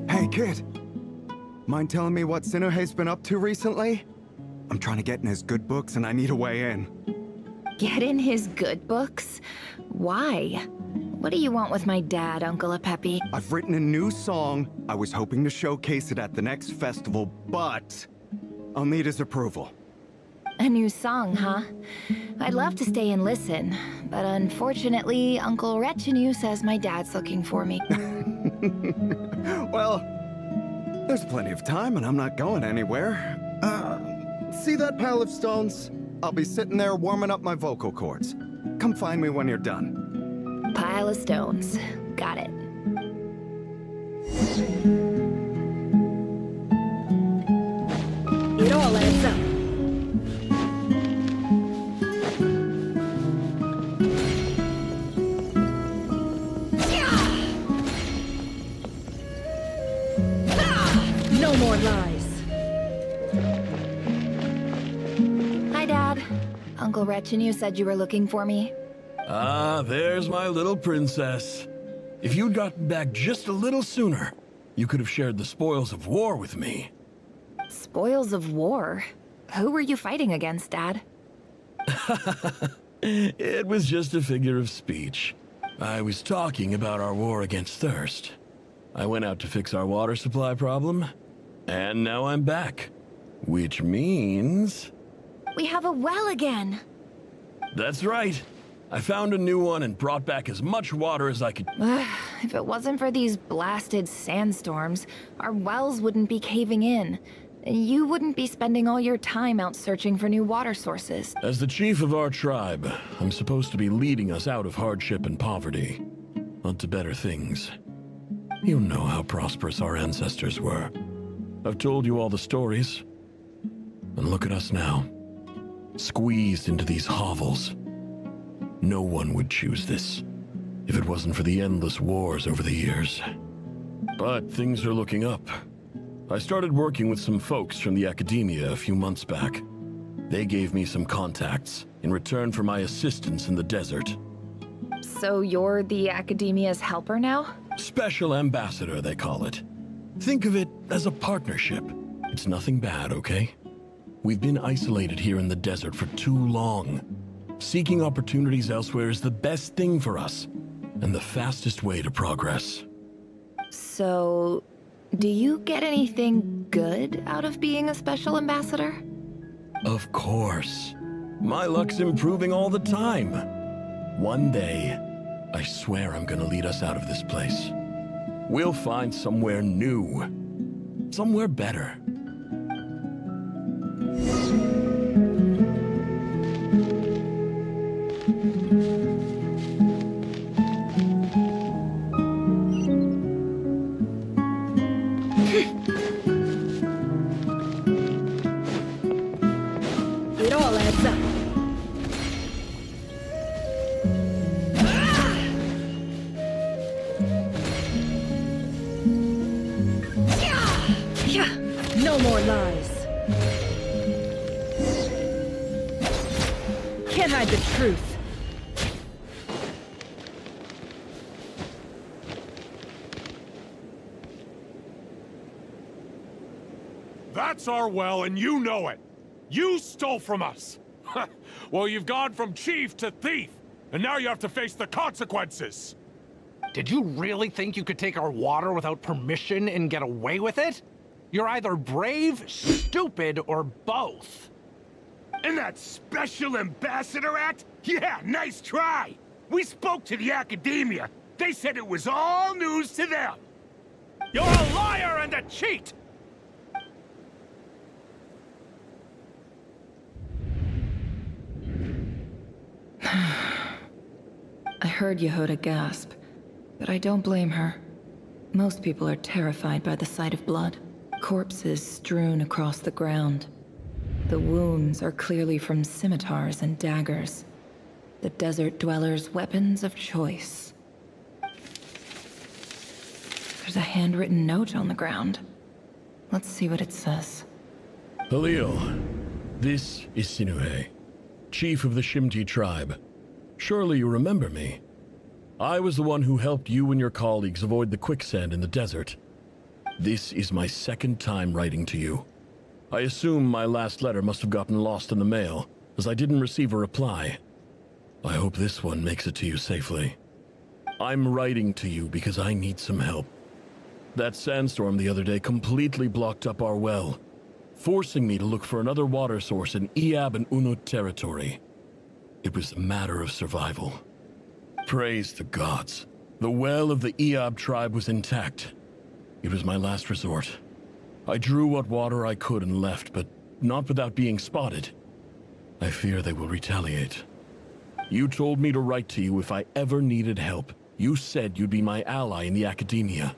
Hey, kid. Mind telling me what Sinuhe's been up to recently? I'm trying to get in his good books and I need a way in. Get in his good books? Why? What do you want with my dad, Uncle Apepi? I've written a new song. I was hoping to showcase it at the next festival, but I'll need his approval. A new song, huh? I'd love to stay and listen, but unfortunately, Uncle Retinue says my dad's looking for me. Well, there's plenty of time and I'm not going anywhere. See that pile of stones? I'll be sitting there warming up my vocal cords. Come find me when you're done. Pile of stones. Got it. It all adds up. No more lies. Hi, Dad. Uncle Retinue said you were looking for me. Ah, there's my little princess. If you'd gotten back just a little sooner, you could have shared the spoils of war with me. Spoils of war? Who were you fighting against, Dad? It was just a figure of speech. I was talking about our war against thirst. I went out to fix our water supply problem, And now I'm back. Which means... We have a well again. That's right. I found a new one and brought back as much water as I could... If it wasn't for these blasted sandstorms, our wells wouldn't be caving in. You wouldn't be spending all your time out searching for new water sources. As the chief of our tribe, I'm supposed to be leading us out of hardship and poverty, onto better things. You know how prosperous our ancestors were. I've told you all the stories. And look at us now, squeezed into these hovels. No one would choose this, if it wasn't for the endless wars over the years. But things are looking up. I started working with some folks from the academia a few months back. They gave me some contacts in return for my assistance in the desert. So you're the academia's helper now? Special ambassador, they call it. Think of it as a partnership. It's nothing bad, okay? We've been isolated here in the desert for too long. Seeking opportunities elsewhere is the best thing for us, and the fastest way to progress. So, do you get anything good out of being a special ambassador? Of course. My luck's improving all the time. One day, I swear I'm gonna lead us out of this place. We'll find somewhere new. Somewhere better. It all adds up. No more lies. Can't hide the truth. That's our well, and you know it. You stole from us. Well, you've gone from chief to thief, and now you have to face the consequences. Did you really think you could take our water without permission and get away with it? You're either brave, stupid, or both. And that Special Ambassador Act? Yeah, nice try! We spoke to the academia. They said it was all news to them. You're a liar and a cheat! I heard Yehuda gasp, but I don't blame her. Most people are terrified by the sight of blood. Corpses strewn across the ground. The wounds are clearly from scimitars and daggers. The desert dwellers' weapons of choice. There's a handwritten note on the ground. Let's see what it says. Halil, this is Sinuhe, chief of the Shimti tribe. Surely you remember me. I was the one who helped you and your colleagues avoid the quicksand in the desert. This is my second time writing to you. I assume my last letter must have gotten lost in the mail, as I didn't receive a reply. I hope this one makes it to you safely. I'm writing to you because I need some help. That sandstorm the other day completely blocked up our well, forcing me to look for another water source in Iab and Unut territory. It was a matter of survival. Praise the gods. The well of the Iab tribe was intact. It was my last resort. I drew what water I could and left, but not without being spotted. I fear they will retaliate. You told me to write to you if I ever needed help. You said you'd be my ally in the academia.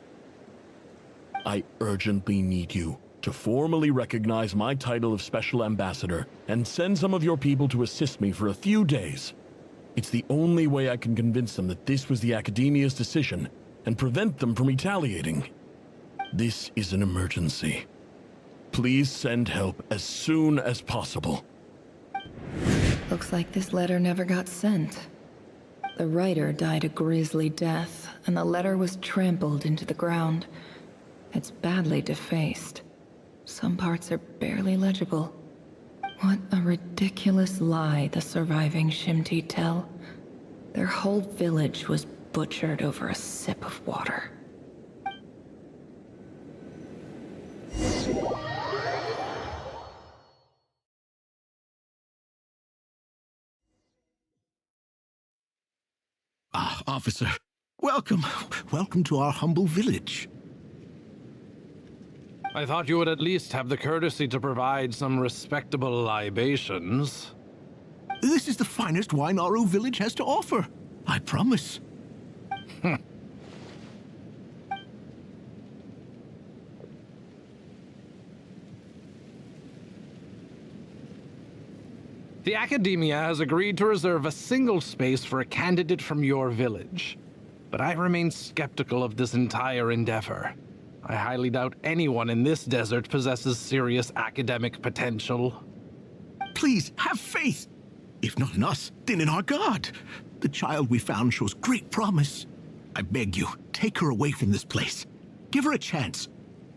I urgently need you to formally recognize my title of Special Ambassador and send some of your people to assist me for a few days. It's the only way I can convince them that this was the academia's decision and prevent them from retaliating. This is an emergency. Please send help as soon as possible. Looks like this letter never got sent. The writer died a grisly death, and the letter was trampled into the ground. It's badly defaced. Some parts are barely legible. What a ridiculous lie the surviving Shimti tell. Their whole village was butchered over a sip of water. officer. Welcome. Welcome to our humble village. I thought you would at least have the courtesy to provide some respectable libations. This is the finest wine Aru village has to offer. I promise. The Academia has agreed to reserve a single space for a candidate from your village. But I remain skeptical of this entire endeavor. I highly doubt anyone in this desert possesses serious academic potential. Please, have faith. If not in us, then in our god. The child we found shows great promise. I beg you, take her away from this place. Give her a chance.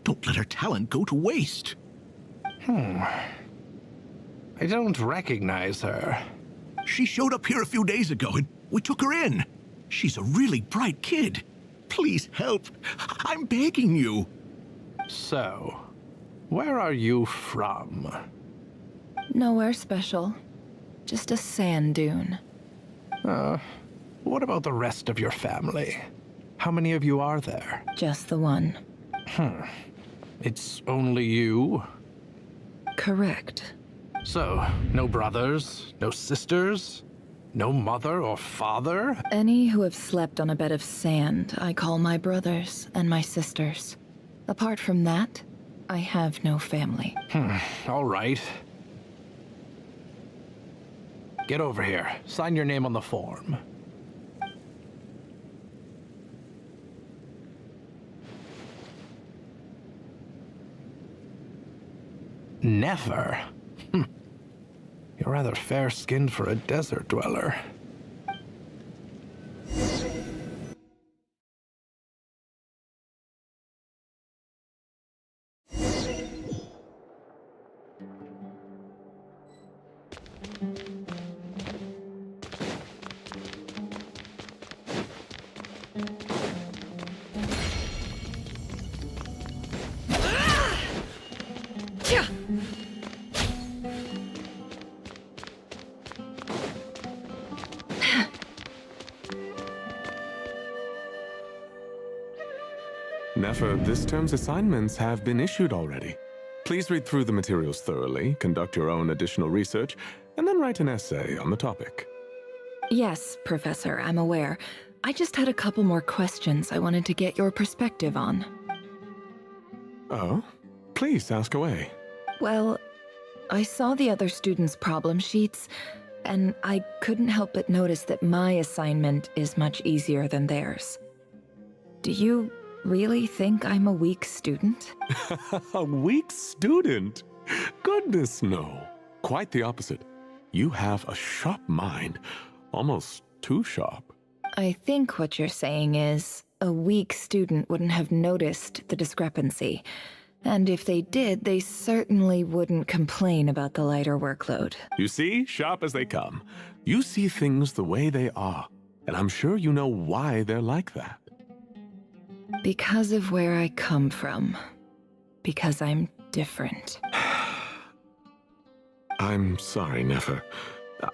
Don't let her talent go to waste. I don't recognize her. She showed up here a few days ago and we took her in. She's a really bright kid. Please help. I'm begging you. So, where are you from? Nowhere special. Just a sand dune. What about the rest of your family? How many of you are there? Just the one. It's only you? Correct. So, no brothers, no sisters, no mother or father? Any who have slept on a bed of sand, I call my brothers and my sisters. Apart from that, I have no family. All right. Get over here. Sign your name on the form. Never? You're rather fair-skinned for a desert dweller. Nefer, this term's assignments have been issued already. Please read through the materials thoroughly, conduct your own additional research, and then write an essay on the topic. Yes, Professor, I'm aware. I just had a couple more questions I wanted to get your perspective on. Oh? Please ask away. Well, I saw the other students' problem sheets, and I couldn't help but notice that my assignment is much easier than theirs. Do you really think I'm a weak student? A weak student? Goodness, no. Quite the opposite. You have a sharp mind. Almost too sharp. I think what you're saying is, a weak student wouldn't have noticed the discrepancy. And if they did, they certainly wouldn't complain about the lighter workload. You see, sharp as they come. You see things the way they are. And I'm sure you know why they're like that. Because of where I come from. Because I'm different. I'm sorry, Nefer.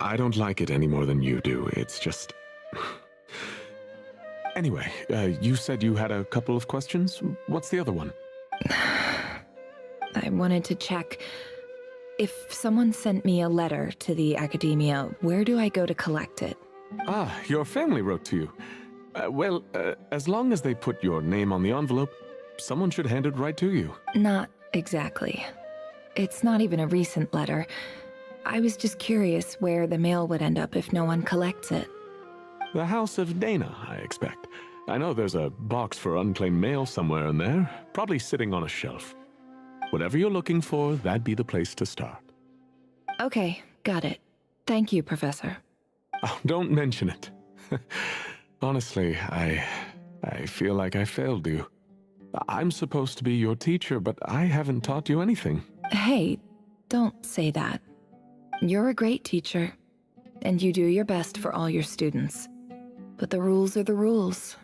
I don't like it any more than you do. It's just... Anyway, you said you had a couple of questions. What's the other one? I wanted to check. If someone sent me a letter to the Academia, where do I go to collect it? Ah, your family wrote to you. Well, as long as they put your name on the envelope, someone should hand it right to you. Not exactly. It's not even a recent letter. I was just curious where the mail would end up if no one collects it. The House of Dana, I expect. I know there's a box for unclaimed mail somewhere in there, probably sitting on a shelf. Whatever you're looking for, that'd be the place to start. Okay, got it. Thank you, Professor. Oh, don't mention it. Honestly, I feel like I failed you. I'm supposed to be your teacher, but I haven't taught you anything. Hey, don't say that. You're a great teacher, and you do your best for all your students. But the rules are the rules.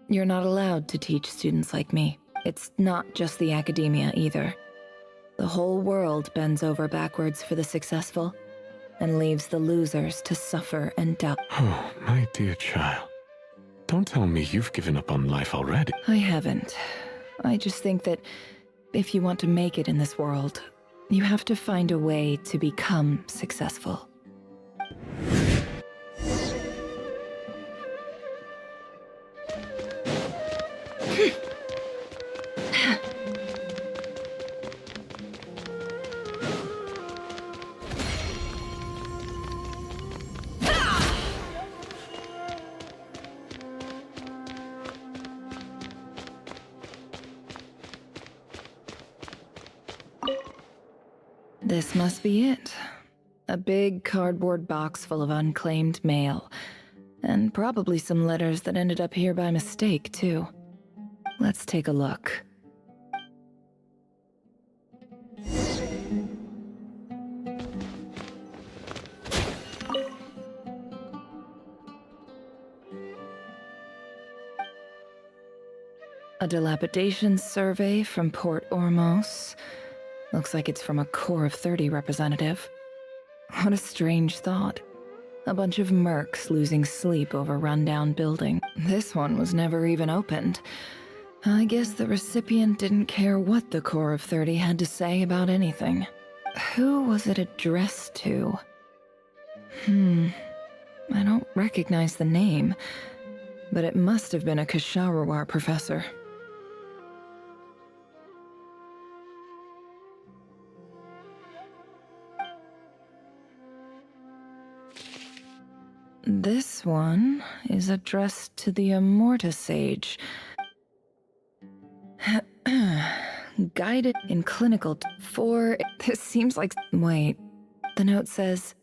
You're not allowed to teach students like me. It's not just the Academia either. The whole world bends over backwards for the successful, and leaves the losers to suffer and die. Oh, my dear child. Don't tell me you've given up on life already. I haven't. I just think that if you want to make it in this world, you have to find a way to become successful. This must be it. A big cardboard box full of unclaimed mail. And probably some letters that ended up here by mistake, too. Let's take a look. A dilapidation survey from Port Ormos. Looks like it's from a Core of 30 representative. What a strange thought. A bunch of mercs losing sleep over rundown building. This one was never even opened. I guess the recipient didn't care what the Core of 30 had to say about anything. Who was it addressed to? I don't recognize the name, but it must have been a Ksharawar professor. This one is addressed to the Immorta Sage. Guided in clinical for... This seems like... Wait. The note says...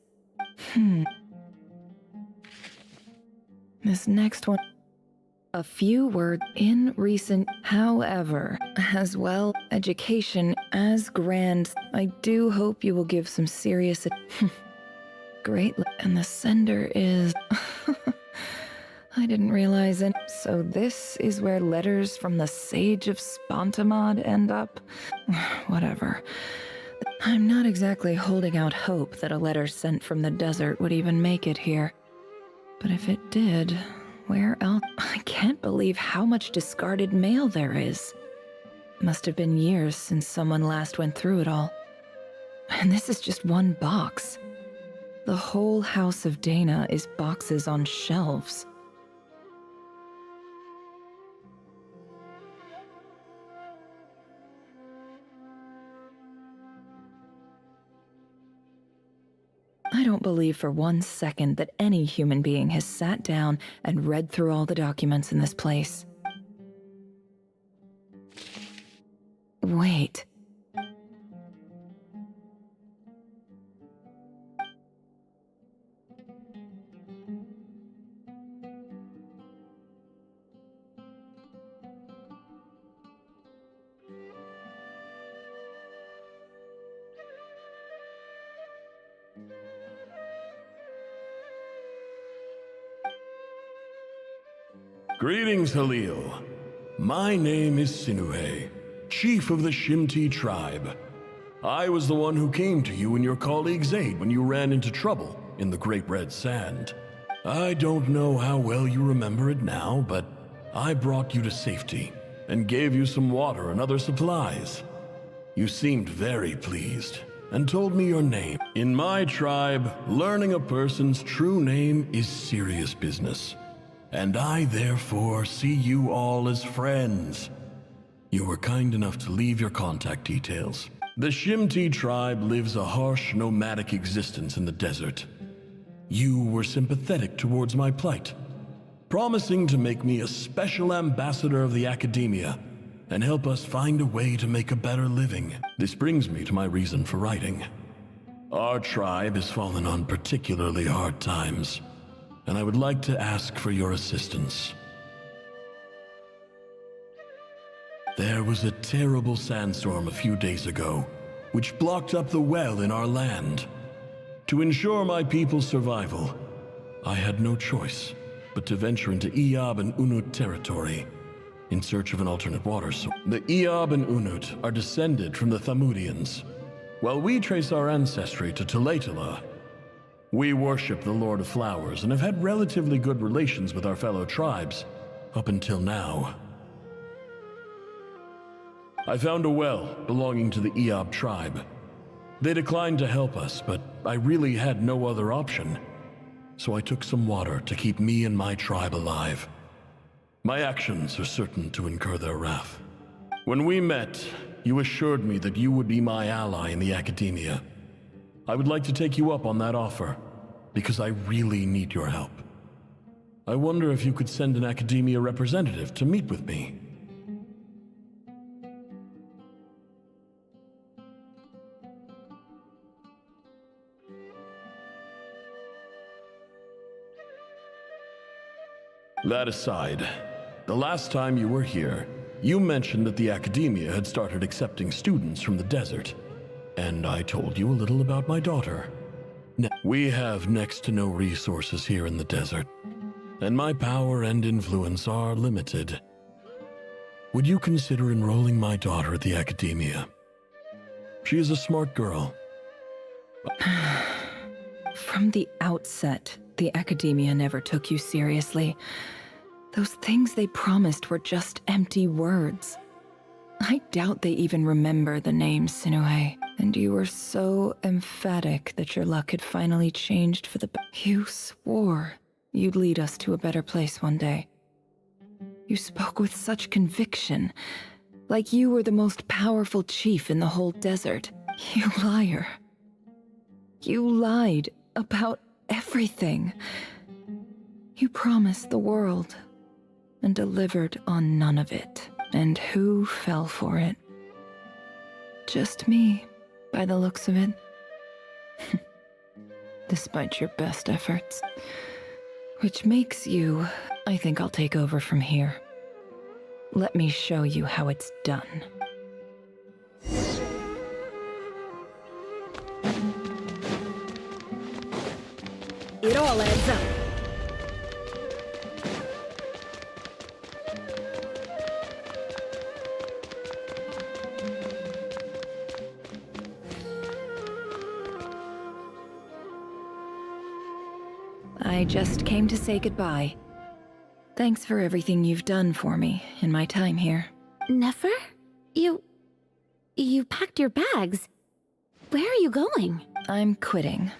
This next one... A few words in recent... However, as well, education as grand... I do hope you will give some serious... Great, and the sender is... I didn't realize it. So this is where letters from the Sage of Spontamod end up? Whatever. I'm not exactly holding out hope that a letter sent from the desert would even make it here. But if it did, where else? I can't believe how much discarded mail there is. Must have been years since someone last went through it all. And this is just one box. The whole House of Dana is boxes on shelves. I don't believe for 1 second that any human being has sat down and read through all the documents in this place. Wait. Greetings, Halil. My name is Sinuhe, chief of the Shimti tribe. I was the one who came to you and your colleague's aid when you ran into trouble in the Great Red Sand. I don't know how well you remember it now, but I brought you to safety and gave you some water and other supplies. You seemed very pleased and told me your name. In my tribe, learning a person's true name is serious business. And I therefore see you all as friends. You were kind enough to leave your contact details. The Shimti tribe lives a harsh, nomadic existence in the desert. You were sympathetic towards my plight, promising to make me a special ambassador of the academia and help us find a way to make a better living. This brings me to my reason for writing. Our tribe has fallen on particularly hard times, and I would like to ask for your assistance. There was a terrible sandstorm a few days ago, which blocked up the well in our land. To ensure my people's survival, I had no choice but to venture into Eob and Unut territory in search of an alternate water source. The Eob and Unut are descended from the Thamudians, while we trace our ancestry to Tulatala. We worship the Lord of Flowers and have had relatively good relations with our fellow tribes, up until now. I found a well belonging to the Eob tribe. They declined to help us, but I really had no other option. So I took some water to keep me and my tribe alive. My actions are certain to incur their wrath. When we met, you assured me that you would be my ally in the academia. I would like to take you up on that offer, because I really need your help. I wonder if you could send an academia representative to meet with me. That aside, the last time you were here, you mentioned that the academia had started accepting students from the desert, and I told you a little about my daughter. We have next to no resources here in the desert, and my power and influence are limited. Would you consider enrolling my daughter at the academia? She is a smart girl. From the outset, the academia never took you seriously. Those things they promised were just empty words. I doubt they even remember the name Sinuhe. And you were so emphatic that your luck had finally changed for the better. You swore you'd lead us to a better place one day. You spoke with such conviction, like you were the most powerful chief in the whole desert. You liar. You lied about everything. You promised the world and delivered on none of it. And who fell for it? Just me, by the looks of it. Despite your best efforts. Which makes you, I think I'll take over from here. Let me show you how it's done. It all adds up. I just came to say goodbye. Thanks for everything you've done for me in my time here. Nefer? You packed your bags. Where are you going? I'm quitting.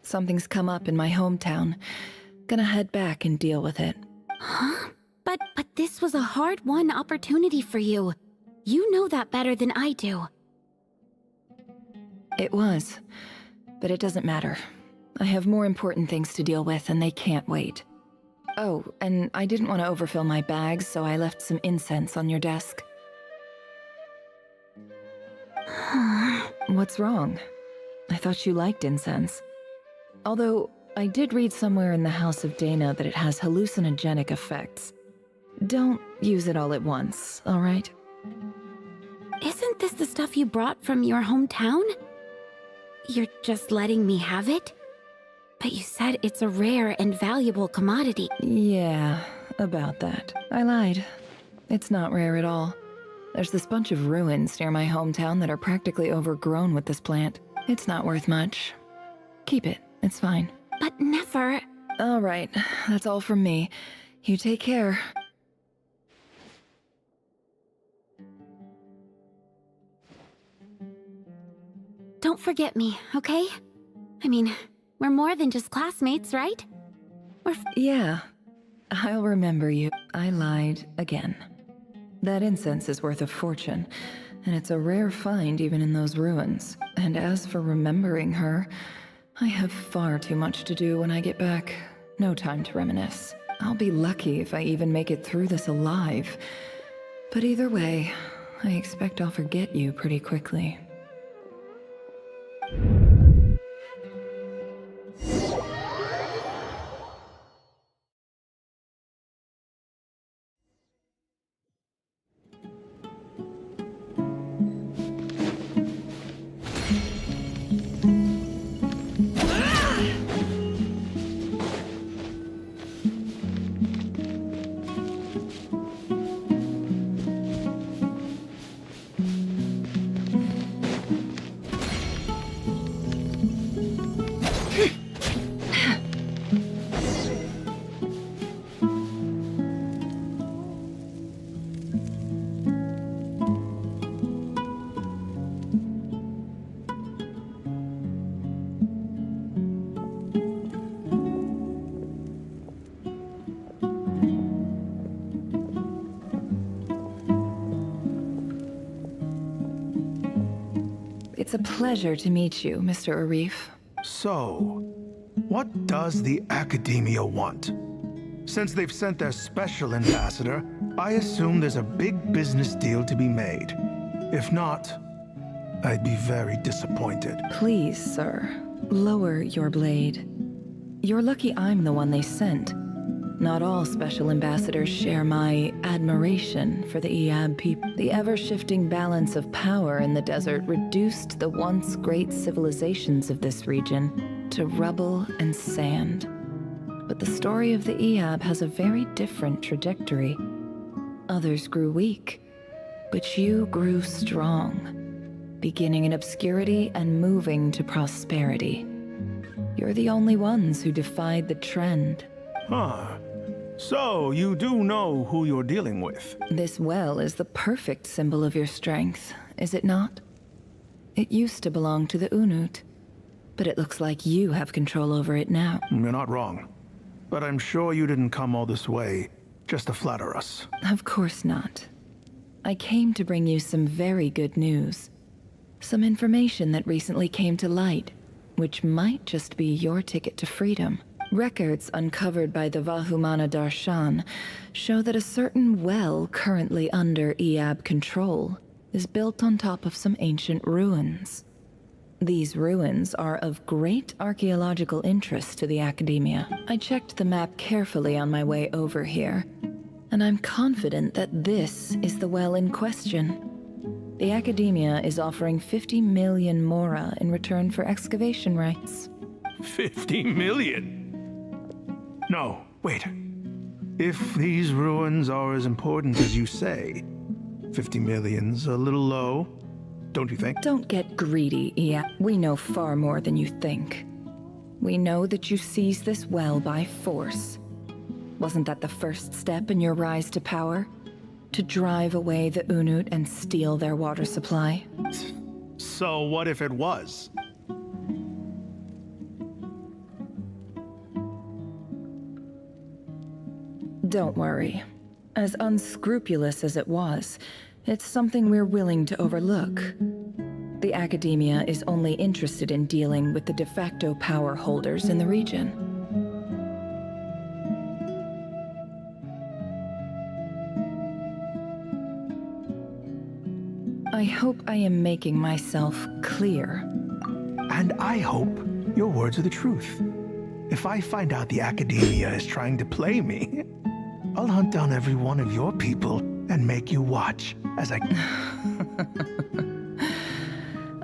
Something's come up in my hometown. Gonna head back and deal with it. Huh? But this was a hard-won opportunity for you. You know that better than I do. It was. But it doesn't matter. I have more important things to deal with, and they can't wait. Oh, and I didn't want to overfill my bags, so I left some incense on your desk. What's wrong? I thought you liked incense. Although, I did read somewhere in the House of Dana that it has hallucinogenic effects. Don't use it all at once, alright? Isn't this the stuff you brought from your hometown? You're just letting me have it? But you said it's a rare and valuable commodity. Yeah, about that. I lied. It's not rare at all. There's this bunch of ruins near my hometown that are practically overgrown with this plant. It's not worth much. Keep it. It's fine. But Nefer... All right. That's all from me. You take care. Don't forget me, okay? I mean, we're more than just classmates, right? Yeah. I'll remember you. I lied again. That incense is worth a fortune, and it's a rare find even in those ruins. And as for remembering her, I have far too much to do when I get back. No time to reminisce. I'll be lucky if I even make it through this alive. But either way, I expect I'll forget you pretty quickly. It's a pleasure to meet you, Mr. Arif. So, what does the Academia want? Since they've sent their special ambassador, I assume there's a big business deal to be made. If not, I'd be very disappointed. Please, sir, lower your blade. You're lucky I'm the one they sent. Not all special ambassadors share my admiration for the Iab people. The ever-shifting balance of power in the desert reduced the once great civilizations of this region to rubble and sand. But the story of the Iab has a very different trajectory. Others grew weak, but you grew strong, beginning in obscurity and moving to prosperity. You're the only ones who defied the trend. Huh. So, you do know who you're dealing with? This well is the perfect symbol of your strength, is it not? It used to belong to the Unut, but it looks like you have control over it now. You're not wrong. But I'm sure you didn't come all this way just to flatter us. Of course not. I came to bring you some very good news. Some information that recently came to light, which might just be your ticket to freedom. Records uncovered by the Vahumana Darshan show that a certain well currently under Iab control is built on top of some ancient ruins. These ruins are of great archaeological interest to the Academia. I checked the map carefully on my way over here, and I'm confident that this is the well in question. The Academia is offering 50 million mora in return for excavation rights. 50 million? No, wait. If these ruins are as important as you say, 50 million's a little low, don't you think? Don't get greedy, Ia. We know far more than you think. We know that you seized this well by force. Wasn't that the first step in your rise to power? To drive away the Unut and steal their water supply? So what if it was? Don't worry. As unscrupulous as it was, it's something we're willing to overlook. The Academia is only interested in dealing with the de facto power holders in the region. I hope I am making myself clear. And I hope your words are the truth. If I find out the Academia is trying to play me, I'll hunt down every one of your people and make you watch as I...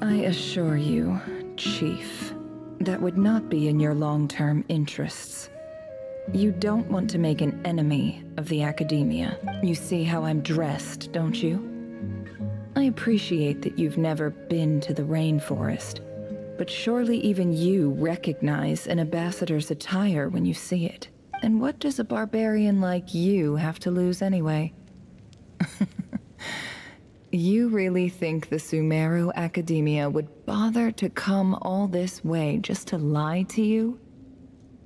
I assure you, Chief, that would not be in your long-term interests. You don't want to make an enemy of the Academia. You see how I'm dressed, don't you? I appreciate that you've never been to the rainforest, but surely even you recognize an ambassador's attire when you see it. And what does a barbarian like you have to lose anyway? You really think the Sumeru Academia would bother to come all this way just to lie to you?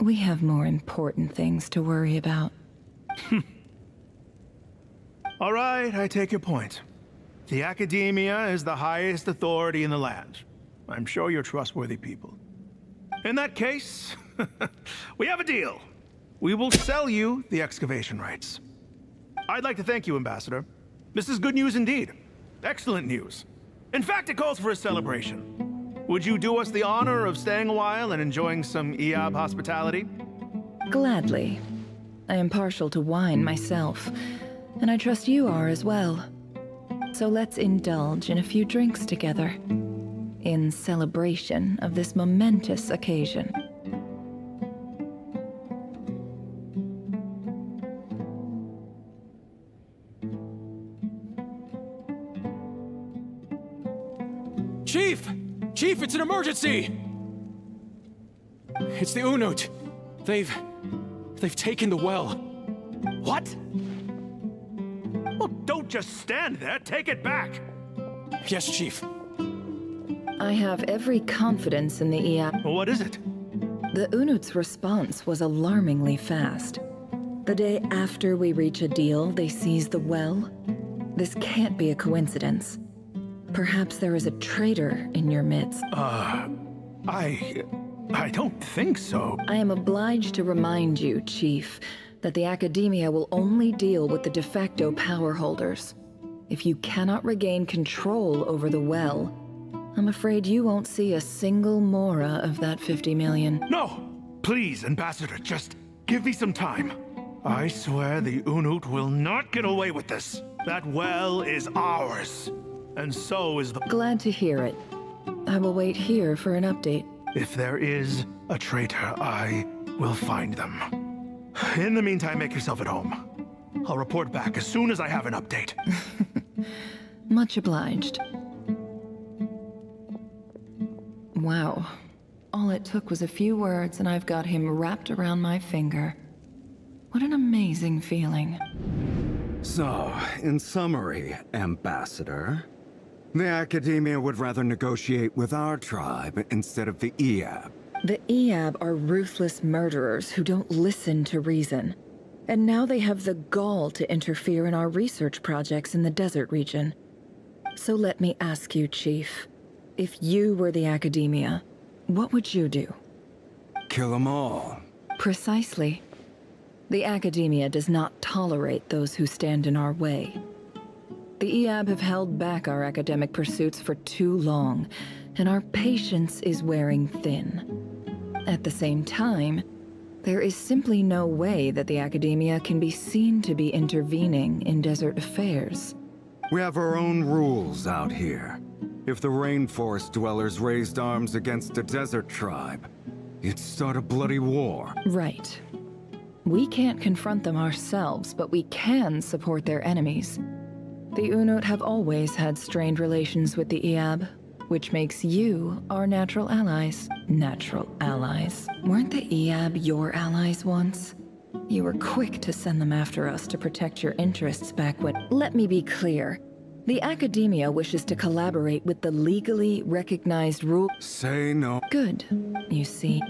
We have more important things to worry about. All right, I take your point. The Academia is the highest authority in the land. I'm sure you're trustworthy people. In that case, we have a deal. We will sell you the excavation rights. I'd like to thank you, Ambassador. This is good news indeed. Excellent news. In fact, it calls for a celebration. Would you do us the honor of staying a while and enjoying some Iab hospitality? Gladly. I am partial to wine myself, and I trust you are as well. So let's indulge in a few drinks together, in celebration of this momentous occasion. Chief! Chief, it's an emergency! It's the Unut. They've taken the well. What? Well, don't just stand there. Take it back. Yes, Chief. I have every confidence in the Iab. What is it? The Unut's response was alarmingly fast. The day after we reach a deal, they seize the well. This can't be a coincidence. Perhaps there is a traitor in your midst. I don't think so. I am obliged to remind you, Chief, that the Academia will only deal with the de facto power holders. If you cannot regain control over the well, I'm afraid you won't see a single mora of that 50 million. No! Please, Ambassador, just give me some time. I swear the Unut will not get away with this. That well is ours. And so is the... Glad to hear it. I will wait here for an update. If there is a traitor, I will find them. In the meantime, make yourself at home. I'll report back as soon as I have an update. Much obliged. Wow. All it took was a few words and I've got him wrapped around my finger. What an amazing feeling. So, in summary, Ambassador, the Academia would rather negotiate with our tribe instead of the Eab. The Eab are ruthless murderers who don't listen to reason. And now they have the gall to interfere in our research projects in the desert region. So let me ask you, Chief. If you were the Academia, what would you do? Kill them all. Precisely. The Academia does not tolerate those who stand in our way. The Eab have held back our academic pursuits for too long, and our patience is wearing thin. At the same time, there is simply no way that the Academia can be seen to be intervening in desert affairs. We have our own rules out here. If the rainforest dwellers raised arms against a desert tribe, you'd start a bloody war. Right. We can't confront them ourselves, but we can support their enemies. The Unut have always had strained relations with the Eab, which makes you our natural allies. Natural allies. Weren't the Eab your allies once? You were quick to send them after us to protect your interests back when... Let me be clear. The Academia wishes to collaborate with the legally recognized rule... Say no. Good. You see...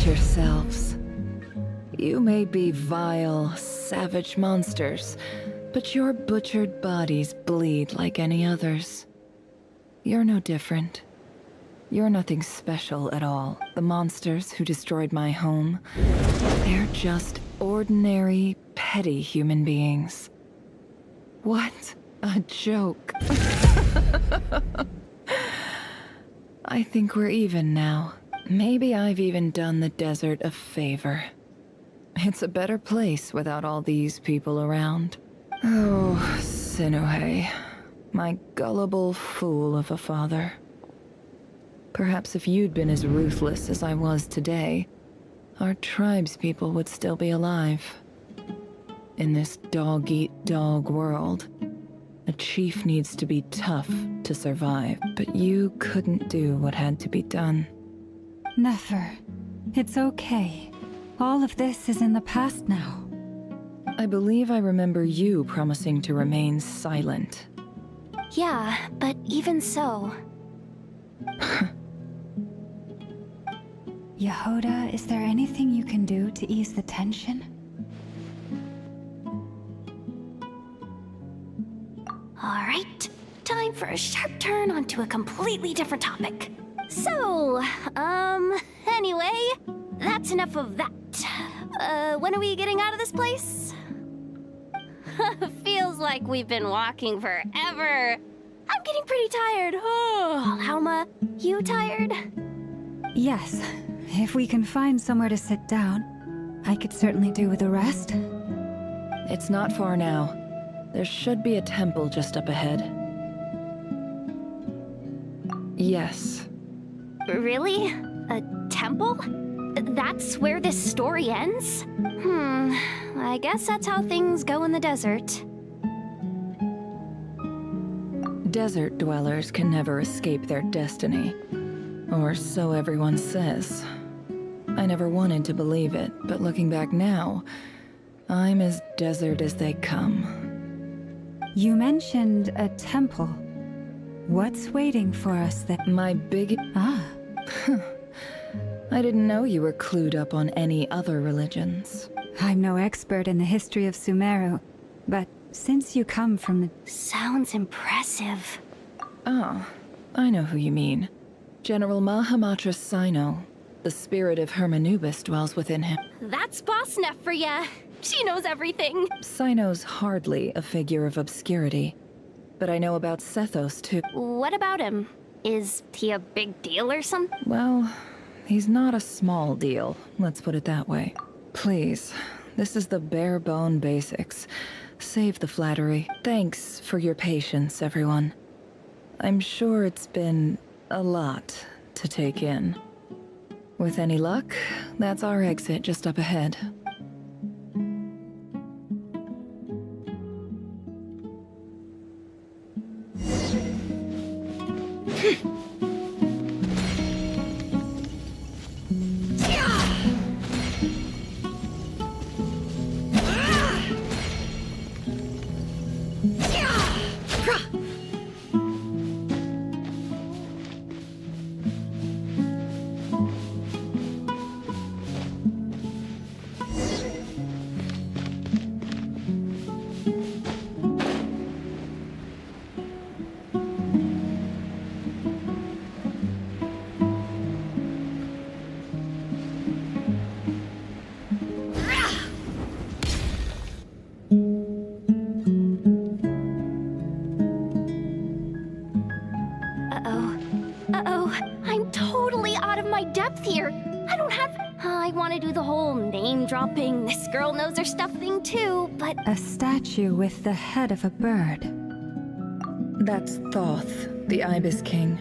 yourselves. You may be vile, savage monsters, but your butchered bodies bleed like any others. You're no different. You're nothing special at all. The monsters who destroyed my home, they're just ordinary, petty human beings. What a joke. I think we're even now. Maybe I've even done the desert a favor. It's a better place without all these people around. Oh, Sinuhe, my gullible fool of a father. Perhaps if you'd been as ruthless as I was today, our tribespeople would still be alive. In this dog-eat-dog world, a chief needs to be tough to survive, but you couldn't do what had to be done. Nefer, it's okay. All of this is in the past now. I believe I remember you promising to remain silent. Yeah, but even so... Yehoda, is there anything you can do to ease the tension? Alright, time for a sharp turn onto a completely different topic. So, anyway, that's enough of that. When are we getting out of this place? Feels like we've been walking forever. I'm getting pretty tired. Oh, Alma, you tired? Yes. If we can find somewhere to sit down, I could certainly do with a rest. It's not far now. There should be a temple just up ahead. Yes. Really? A temple? That's where this story ends? I guess that's how things go in the desert. Desert dwellers can never escape their destiny. Or so everyone says. I never wanted to believe it, but looking back now, I'm as desert as they come. You mentioned a temple. What's waiting for us there? My big... Ah. I didn't know you were clued up on any other religions. I'm no expert in the history of Sumeru, but since you come from the... Sounds impressive. Oh, I know who you mean. General Mahamatra Sino. The spirit of Hermanubis dwells within him. That's Boss Neff for ya. She knows everything. Sino's hardly a figure of obscurity, but I know about Sethos too. What about him? Is he a big deal or something? Well, he's not a small deal, let's put it that way. Please, this is the bare bone basics. Save the flattery. Thanks for your patience, everyone. I'm sure it's been a lot to take in. With any luck, that's our exit just up ahead. Dropping this girl knows her stuff thing too, but... A statue with the head of a bird. That's Thoth, the Ibis King.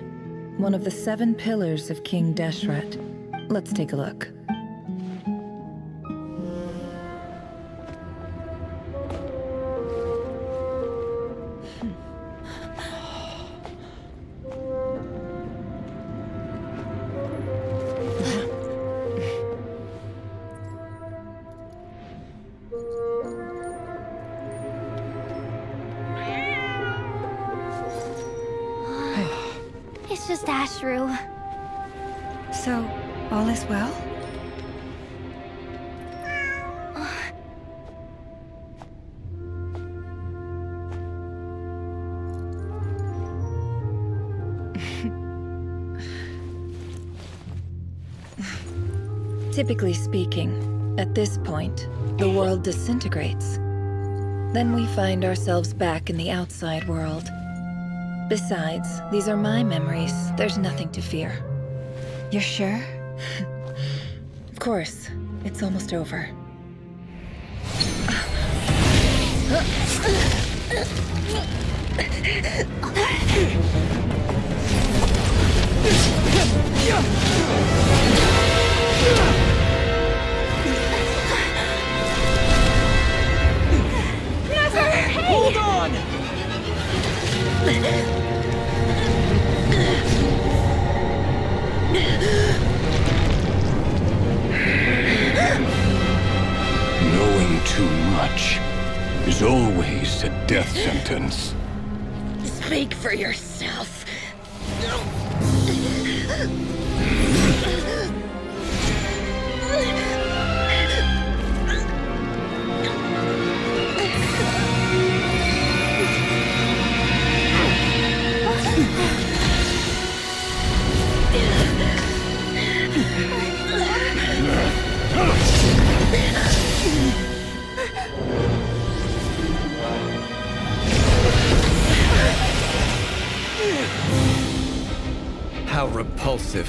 One of the 7 pillars of King Deshret. Let's take a look. It's just Ashru. So, all is well? Typically speaking, at this point, the world disintegrates. Then we find ourselves back in the outside world. Besides, these are my memories. There's nothing to fear. You're sure? Of course. It's almost over. Never! Hold on! Knowing too much is always a death sentence. Speak for yourself. How repulsive.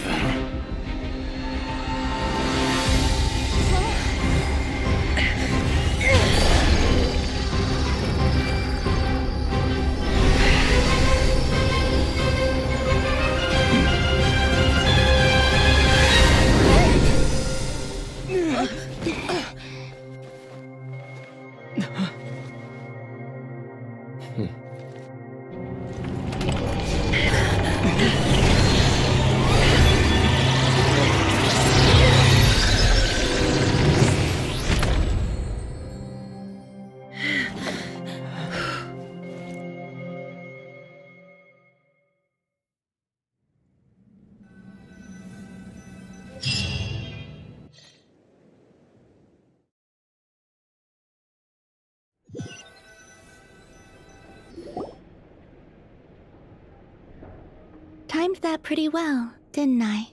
timed that pretty well, didn't I?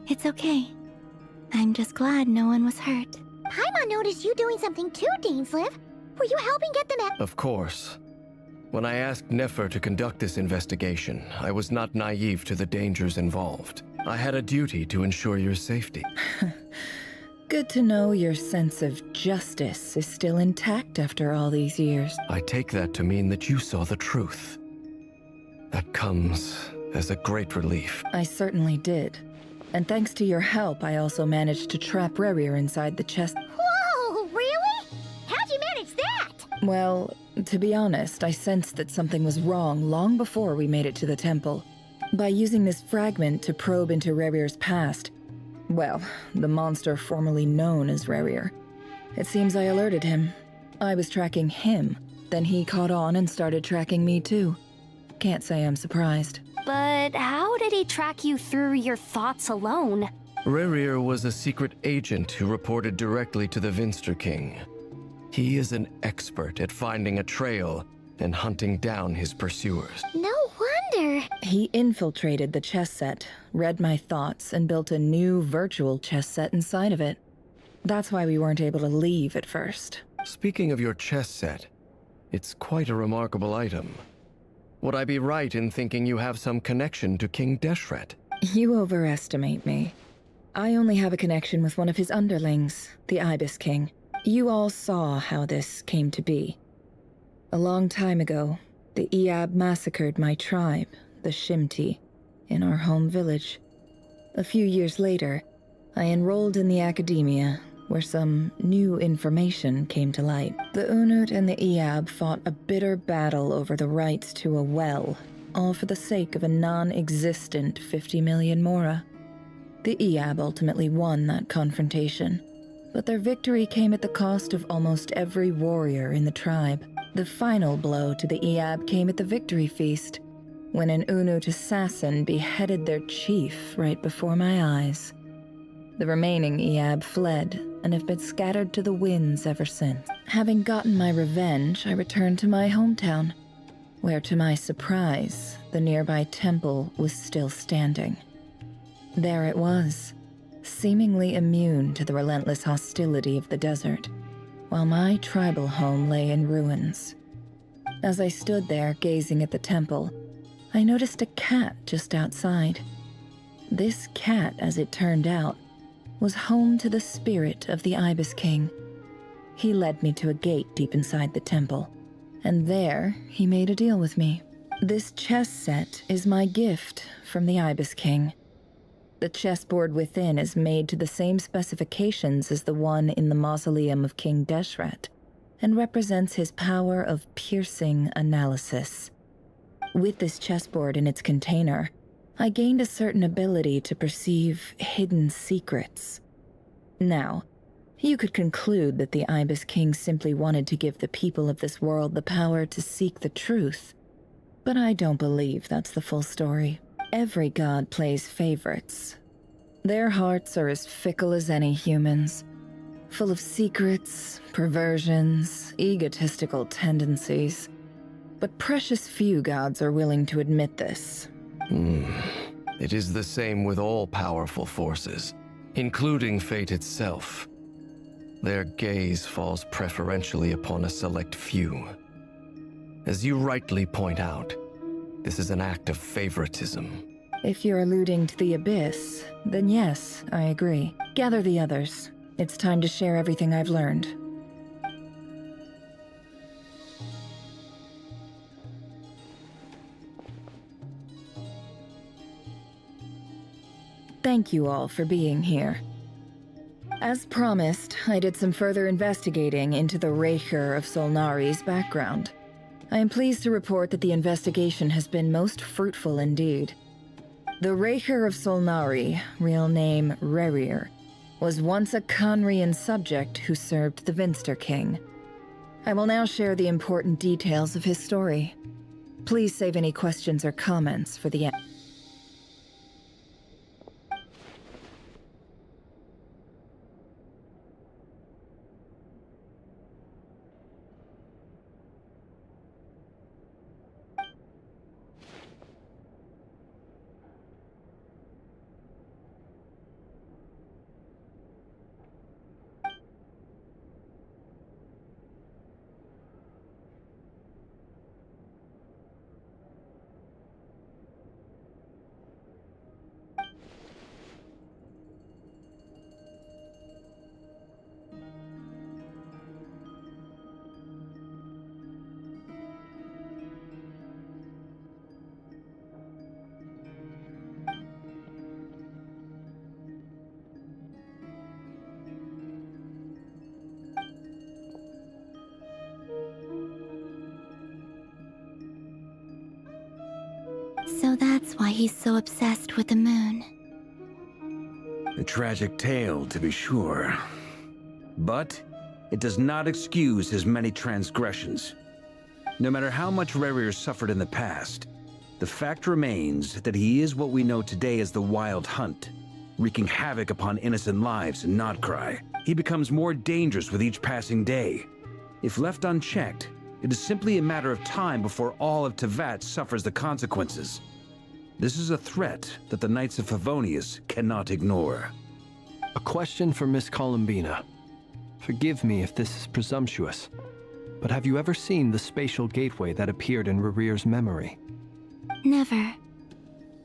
It's okay. I'm just glad no one was hurt. Paimon noticed you doing something too, Dainsleif. Were you helping get them out? Of course. When I asked Nefer to conduct this investigation, I was not naive to the dangers involved. I had a duty to ensure your safety. Good to know your sense of justice is still intact after all these years. I take that to mean that you saw the truth. That comes as a great relief. I certainly did. And thanks to your help, I also managed to trap Rerir inside the chest. Whoa, really? How'd you manage that? Well, to be honest, I sensed that something was wrong long before we made it to the temple. By using this fragment to probe into Rerir's past, well, the monster formerly known as Rerir, it seems I alerted him. I was tracking him, then he caught on and started tracking me too. Can't say I'm surprised. But how did he track you through your thoughts alone? Rerir was a secret agent who reported directly to the Vinster King. He is an expert at finding a trail and hunting down his pursuers. No wonder. He infiltrated the chess set, read my thoughts, and built a new virtual chess set inside of it. That's why we weren't able to leave at first. Speaking of your chess set, it's quite a remarkable item. Would I be right in thinking you have some connection to King Deshret? You overestimate me. I only have a connection with one of his underlings, the Ibis King. You all saw how this came to be. A long time ago, the Iab massacred my tribe, the Shimti, in our home village. A few years later, I enrolled in the academia, where some new information came to light. The Unut and the Iab fought a bitter battle over the rights to a well, all for the sake of a non-existent 50 million Mora. The Iab ultimately won that confrontation, but their victory came at the cost of almost every warrior in the tribe. The final blow to the Iab came at the victory feast, when an Unut assassin beheaded their chief right before my eyes. The remaining Iab fled and have been scattered to the winds ever since. Having gotten my revenge, I returned to my hometown, where to my surprise, the nearby temple was still standing. There it was, seemingly immune to the relentless hostility of the desert, while my tribal home lay in ruins. As I stood there gazing at the temple, I noticed a cat just outside. This cat, as it turned out, was home to the spirit of the Ibis King. He led me to a gate deep inside the temple, and there he made a deal with me. This chess set is my gift from the Ibis King. The chessboard within is made to the same specifications as the one in the mausoleum of King Deshret, and represents his power of piercing analysis. With this chessboard in its container, I gained a certain ability to perceive hidden secrets. Now, you could conclude that the Ibis King simply wanted to give the people of this world the power to seek the truth, but I don't believe that's the full story. Every god plays favorites. Their hearts are as fickle as any humans, full of secrets, perversions, egotistical tendencies. But precious few gods are willing to admit this. It is the same with all powerful forces, including fate itself. Their gaze falls preferentially upon a select few. As you rightly point out, this is an act of favoritism. If you're alluding to the Abyss, then yes, I agree. Gather the others. It's time to share everything I've learned. Thank you all for being here. As promised, I did some further investigating into the Raker of Solnari's background. I am pleased to report that the investigation has been most fruitful indeed. The Raker of Solnari, real name Rerir, was once a Conrian subject who served the Vinster King. I will now share the important details of his story. Please save any questions or comments for the end. So that's why he's so obsessed with the moon. A tragic tale, to be sure. But it does not excuse his many transgressions. No matter how much Rerir suffered in the past, the fact remains that he is what we know today as the Wild Hunt, wreaking havoc upon innocent lives in Nodcry. He becomes more dangerous with each passing day. If left unchecked, it is simply a matter of time before all of Tevat suffers the consequences. This is a threat that the Knights of Favonius cannot ignore. A question for Miss Columbina. Forgive me if this is presumptuous, but have you ever seen the spatial gateway that appeared in Rerir's memory? Never.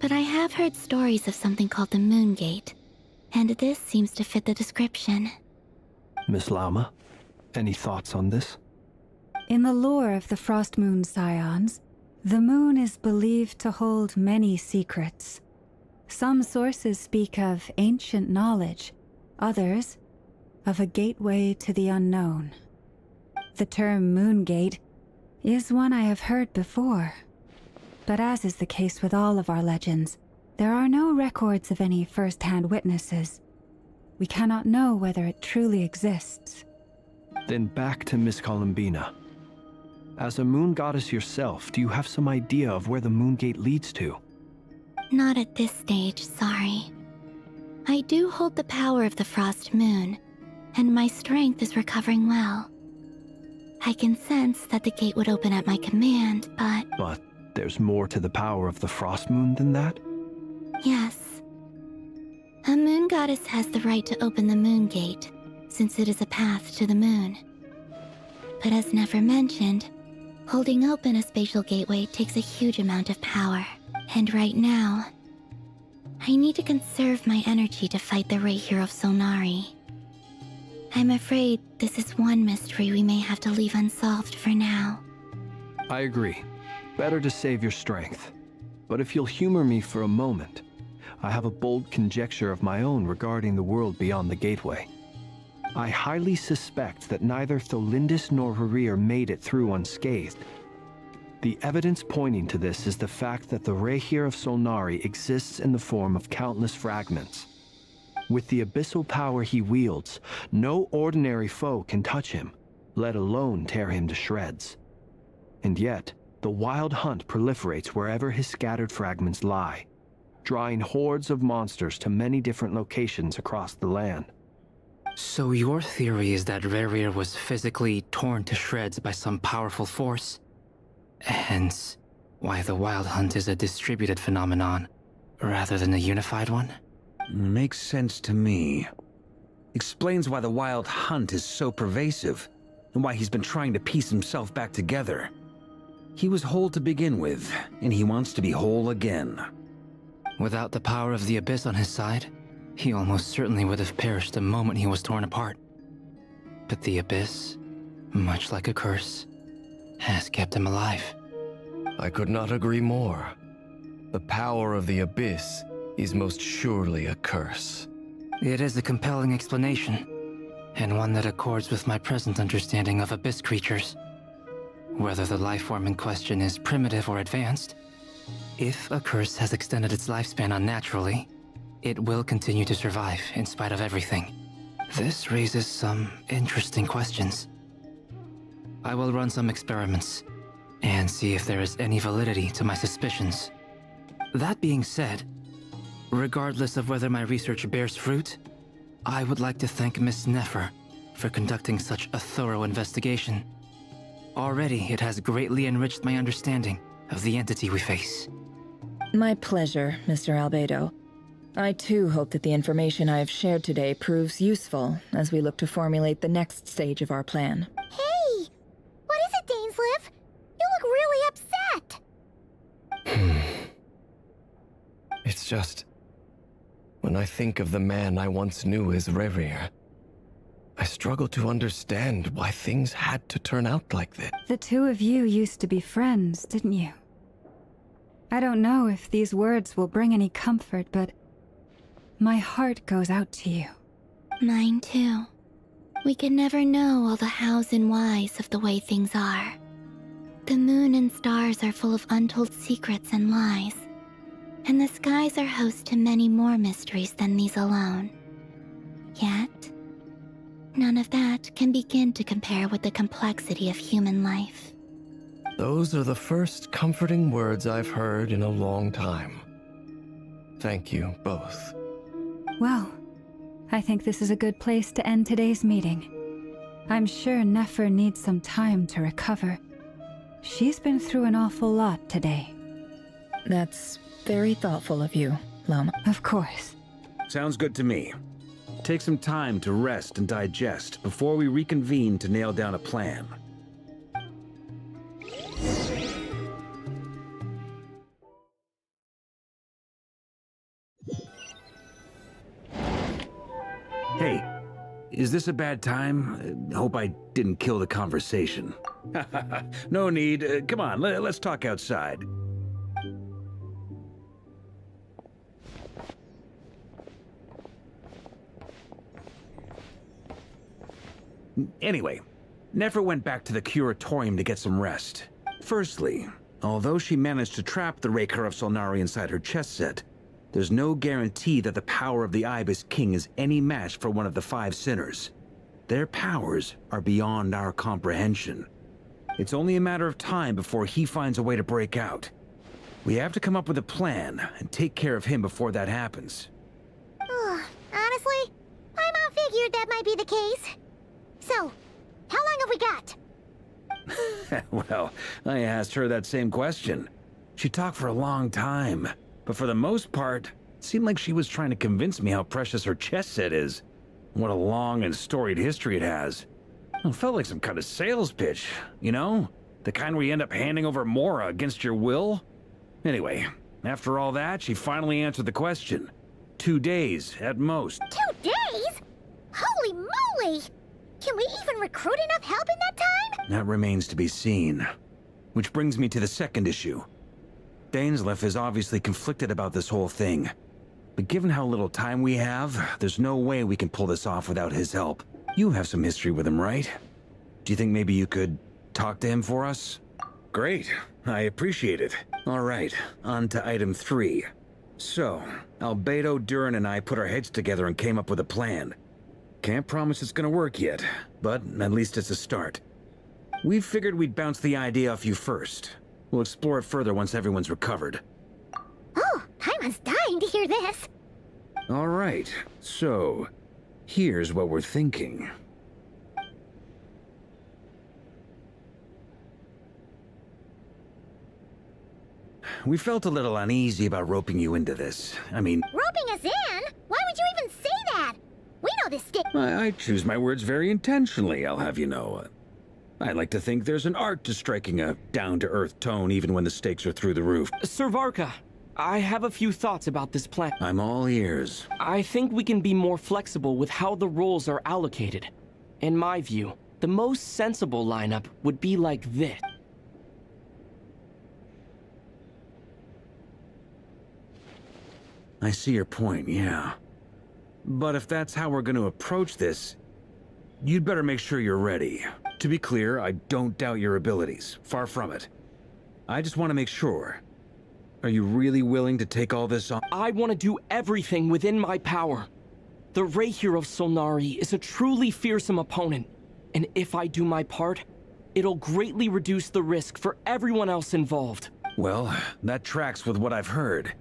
But I have heard stories of something called the Moon Gate, and this seems to fit the description. Miss Lauma, any thoughts on this? In the lore of the Frost Moon Scions, the moon is believed to hold many secrets. Some sources speak of ancient knowledge, others of a gateway to the unknown. The term Moon Gate is one I have heard before, but as is the case with all of our legends, there are no records of any first-hand witnesses. We cannot know whether it truly exists. Then back to Miss Columbina. As a moon goddess yourself, do you have some idea of where the Moon Gate leads to? Not at this stage, sorry. I do hold the power of the Frost Moon, and my strength is recovering well. I can sense that the gate would open at my command, but... But there's more to the power of the Frost Moon than that? Yes. A moon goddess has the right to open the Moon Gate, since it is a path to the moon. But as never mentioned, holding open a spatial gateway takes a huge amount of power. And right now, I need to conserve my energy to fight the Reihir of Solnari. I'm afraid this is one mystery we may have to leave unsolved for now. I agree. Better to save your strength. But if you'll humor me for a moment, I have a bold conjecture of my own regarding the world beyond the gateway. I highly suspect that neither Tholindis nor Rerir made it through unscathed. The evidence pointing to this is the fact that the Reihir of Solnari exists in the form of countless fragments. With the abyssal power he wields, no ordinary foe can touch him, let alone tear him to shreds. And yet, the Wild Hunt proliferates wherever his scattered fragments lie, drawing hordes of monsters to many different locations across the land. So your theory is that Rerir was physically torn to shreds by some powerful force? Hence, why the Wild Hunt is a distributed phenomenon, rather than a unified one? Makes sense to me. Explains why the Wild Hunt is so pervasive, and why he's been trying to piece himself back together. He was whole to begin with, and he wants to be whole again. Without the power of the Abyss on his side, he almost certainly would have perished the moment he was torn apart. But the Abyss, much like a curse, has kept him alive. I could not agree more. The power of the Abyss is most surely a curse. It is a compelling explanation, and one that accords with my present understanding of Abyss creatures. Whether the life form in question is primitive or advanced, if a curse has extended its lifespan unnaturally, it will continue to survive in spite of everything. This raises some interesting questions. I will run some experiments and see if there is any validity to my suspicions. That being said, regardless of whether my research bears fruit, I would like to thank Miss Nefer for conducting such a thorough investigation. Already, it has greatly enriched my understanding of the entity we face. My pleasure, Mr. Albedo. I too hope that the information I have shared today proves useful as we look to formulate the next stage of our plan. Hey! What is it, Dainsleif? You look really upset! It's just... when I think of the man I once knew as Rerir, I struggle to understand why things had to turn out like this. The two of you used to be friends, didn't you? I don't know if these words will bring any comfort, but my heart goes out to you. Mine too. We can never know all the hows and whys of the way things are. The moon and stars are full of untold secrets and lies, And the skies are host to many more mysteries than these alone. Yet, none of that can begin to compare with the complexity of human life. Those are the first comforting words I've heard in a long time. Thank you both. Well, I think this is a good place to end today's meeting. I'm sure Nefer needs some time to recover. She's been through an awful lot today. That's very thoughtful of you, Lama. Of course. Sounds good to me. Take some time to rest and digest before we reconvene to nail down a plan. Hey, is this a bad time? Hope I didn't kill the conversation. No need. Come on, let's talk outside. Anyway, Nefer went back to the curatorium to get some rest. Firstly, although she managed to trap the Raker of Solnari inside her chess set, there's no guarantee that the power of the Ibis King is any match for one of the 5 sinners. Their powers are beyond our comprehension. It's only a matter of time before he finds a way to break out. We have to come up with a plan and take care of him before that happens. Honestly, my mom figured that might be the case. So, how long have we got? Well, I asked her that same question. She talked for a long time, but for the most part, it seemed like she was trying to convince me how precious her chess set is. What a long and storied history it has. It felt like some kind of sales pitch, you know? The kind where you end up handing over Mora against your will? Anyway, after all that, she finally answered the question. 2 days, at most. 2 days? Holy moly! Can we even recruit enough help in that time? That remains to be seen. Which brings me to the second issue. Dainsleif is obviously conflicted about this whole thing. But given how little time we have, there's no way we can pull this off without his help. You have some history with him, right? Do you think maybe you could talk to him for us? Great. I appreciate it. All right, on to item 3. So, Albedo, Durin, and I put our heads together and came up with a plan. Can't promise it's gonna work yet, but at least it's a start. We figured we'd bounce the idea off you first. We'll explore it further once everyone's recovered. Oh, Paimon's dying to hear this. All right, so here's what we're thinking. We felt a little uneasy about roping you into this. I mean... Roping us in? Why would you even say that? We know this stick... I choose my words very intentionally, I'll have you know. I like to think there's an art to striking a down-to-earth tone even when the stakes are through the roof. Sir Varka, I have a few thoughts about this plan. I'm all ears. I think we can be more flexible with how the roles are allocated. In my view, the most sensible lineup would be like this. I see your point, yeah. But if that's how we're going to approach this, you'd better make sure you're ready. To be clear, I don't doubt your abilities. Far from it. I just want to make sure. Are you really willing to take all this on? I want to do everything within my power. The Raher of Solnari is a truly fearsome opponent, and if I do my part, it'll greatly reduce the risk for everyone else involved. Well, that tracks with what I've heard.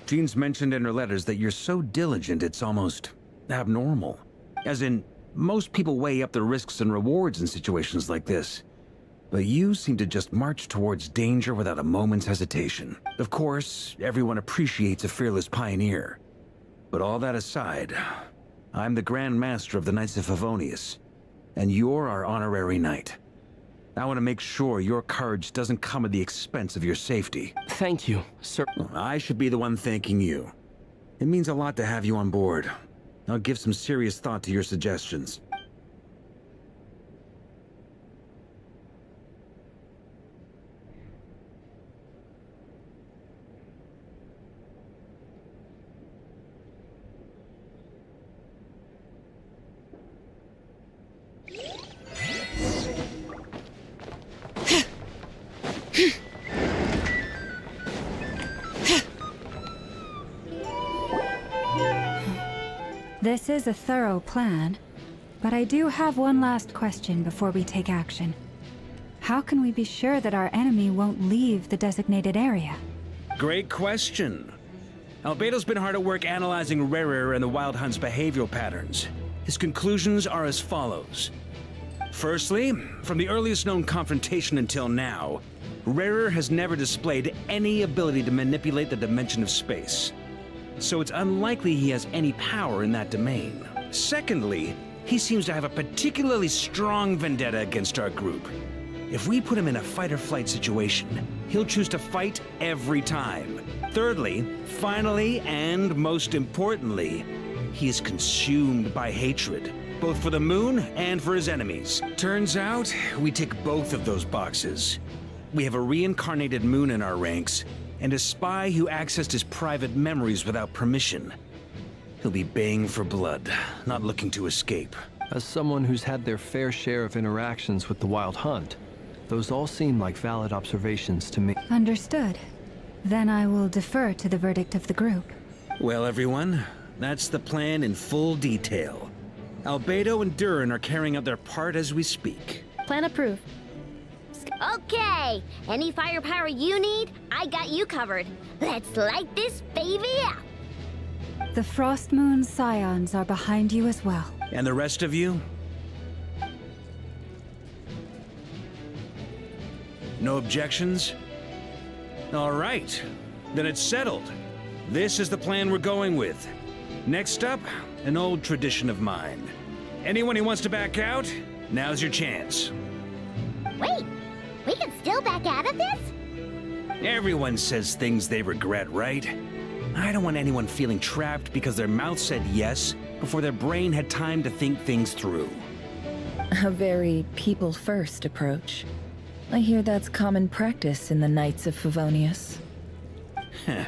Jean's mentioned in her letters that you're so diligent it's almost abnormal. As in, most people weigh up the risks and rewards in situations like this. But you seem to just march towards danger without a moment's hesitation. Of course, everyone appreciates a fearless pioneer. But all that aside, I'm the Grand Master of the Knights of Favonius, and you're our honorary knight. I want to make sure your courage doesn't come at the expense of your safety. Thank you, sir. I should be the one thanking you. It means a lot to have you on board. I'll give some serious thought to your suggestions. This is a thorough plan, but I do have one last question before we take action. How can we be sure that our enemy won't leave the designated area? Great question. Albedo's been hard at work analyzing Rarer and the Wild Hunt's behavioral patterns. His conclusions are as follows. Firstly, from the earliest known confrontation until now, Rarer has never displayed any ability to manipulate the dimension of space. So it's unlikely he has any power in that domain. Secondly, he seems to have a particularly strong vendetta against our group. If we put him in a fight-or-flight situation, he'll choose to fight every time. Thirdly, finally, and most importantly, he is consumed by hatred, both for the moon and for his enemies. Turns out, we tick both of those boxes. We have a reincarnated moon in our ranks, and a spy who accessed his private memories without permission. He'll be baying for blood, not looking to escape. As someone who's had their fair share of interactions with the Wild Hunt, those all seem like valid observations to me. Understood. Then I will defer to the verdict of the group. Well, everyone, that's the plan in full detail. Albedo and Durin are carrying out their part as we speak. Plan approved. Okay, any firepower you need, I got you covered. Let's light this baby up. The Frost Moon Scions are behind you as well. And the rest of you? No objections? All right, then it's settled. This is the plan we're going with. Next up, an old tradition of mine. Anyone who wants to back out, now's your chance. Wait, we can still back out of this? Everyone says things they regret, right? I don't want anyone feeling trapped because their mouth said yes before their brain had time to think things through. A very people-first approach. I hear that's common practice in the Knights of Favonius. Heh.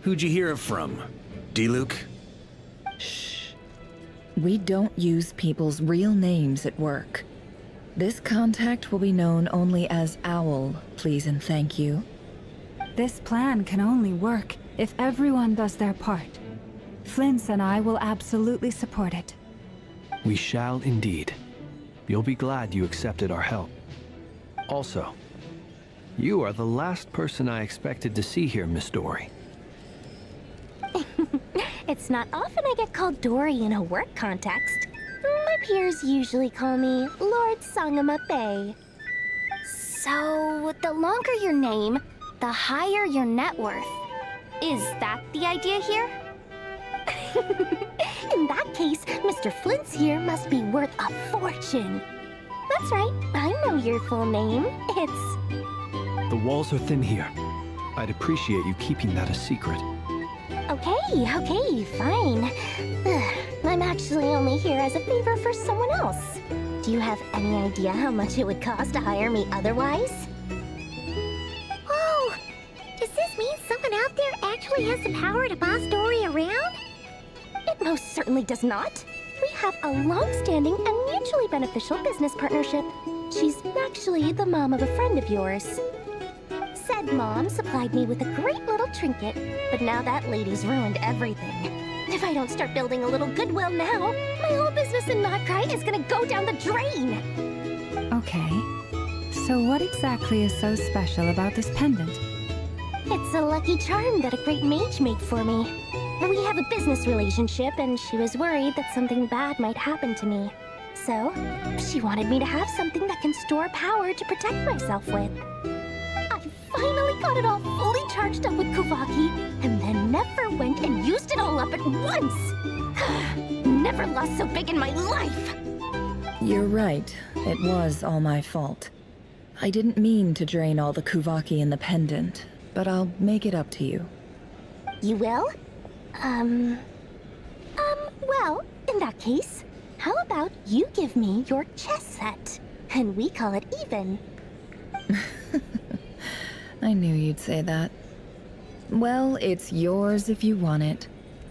Who'd you hear it from? D-Luke? Shh. We don't use people's real names at work. This contact will be known only as Owl, please and thank you. This plan can only work if everyone does their part. Flint's and I will absolutely support it. We shall indeed. You'll be glad you accepted our help. Also, you are the last person I expected to see here, Miss Dory. It's not often I get called Dory in a work context. My peers usually call me Lord Sangamabe. So, the longer your name, the higher your net worth. Is that the idea here? In that case, Mr. Flint's here must be worth a fortune. That's right, I know your full name. It's... The walls are thin here. I'd appreciate you keeping that a secret. Okay, fine. I'm actually only here as a favor for someone else. Do you have any idea how much it would cost to hire me otherwise? Oh, does this mean someone out there actually has the power to boss Dory around? It most certainly does not. We have a long-standing and mutually beneficial business partnership. She's actually the mom of a friend of yours. Said mom supplied me with a great little trinket, but now that lady's ruined everything. If I don't start building a little goodwill now, my whole business in Notcry is gonna go down the drain! Okay. So what exactly is so special about this pendant? It's a lucky charm that a great mage made for me. We have a business relationship, and she was worried that something bad might happen to me. So, she wanted me to have something that can store power to protect myself with. I finally got it all fully charged up with Kuvaki, and then never went and used it all up at once! Never lost so big in my life! You're right. It was all my fault. I didn't mean to drain all the Kuvaki in the pendant, but I'll make it up to you. You will? Well, in that case, how about you give me your chess set, and we call it even? I knew you'd say that. Well, it's yours if you want it.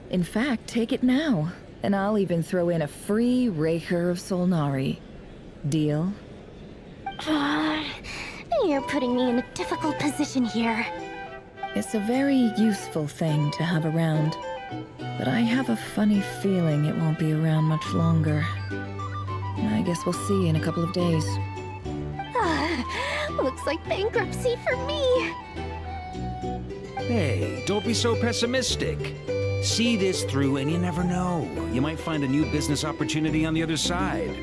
In fact, take it now, and I'll even throw in a free Raker of Solnari. Deal? You're putting me in a difficult position here. It's a very useful thing to have around. But I have a funny feeling it won't be around much longer. I guess we'll see in a couple of days. Looks like bankruptcy for me. Hey, don't be so pessimistic. See this through and you never know. You might find a new business opportunity on the other side.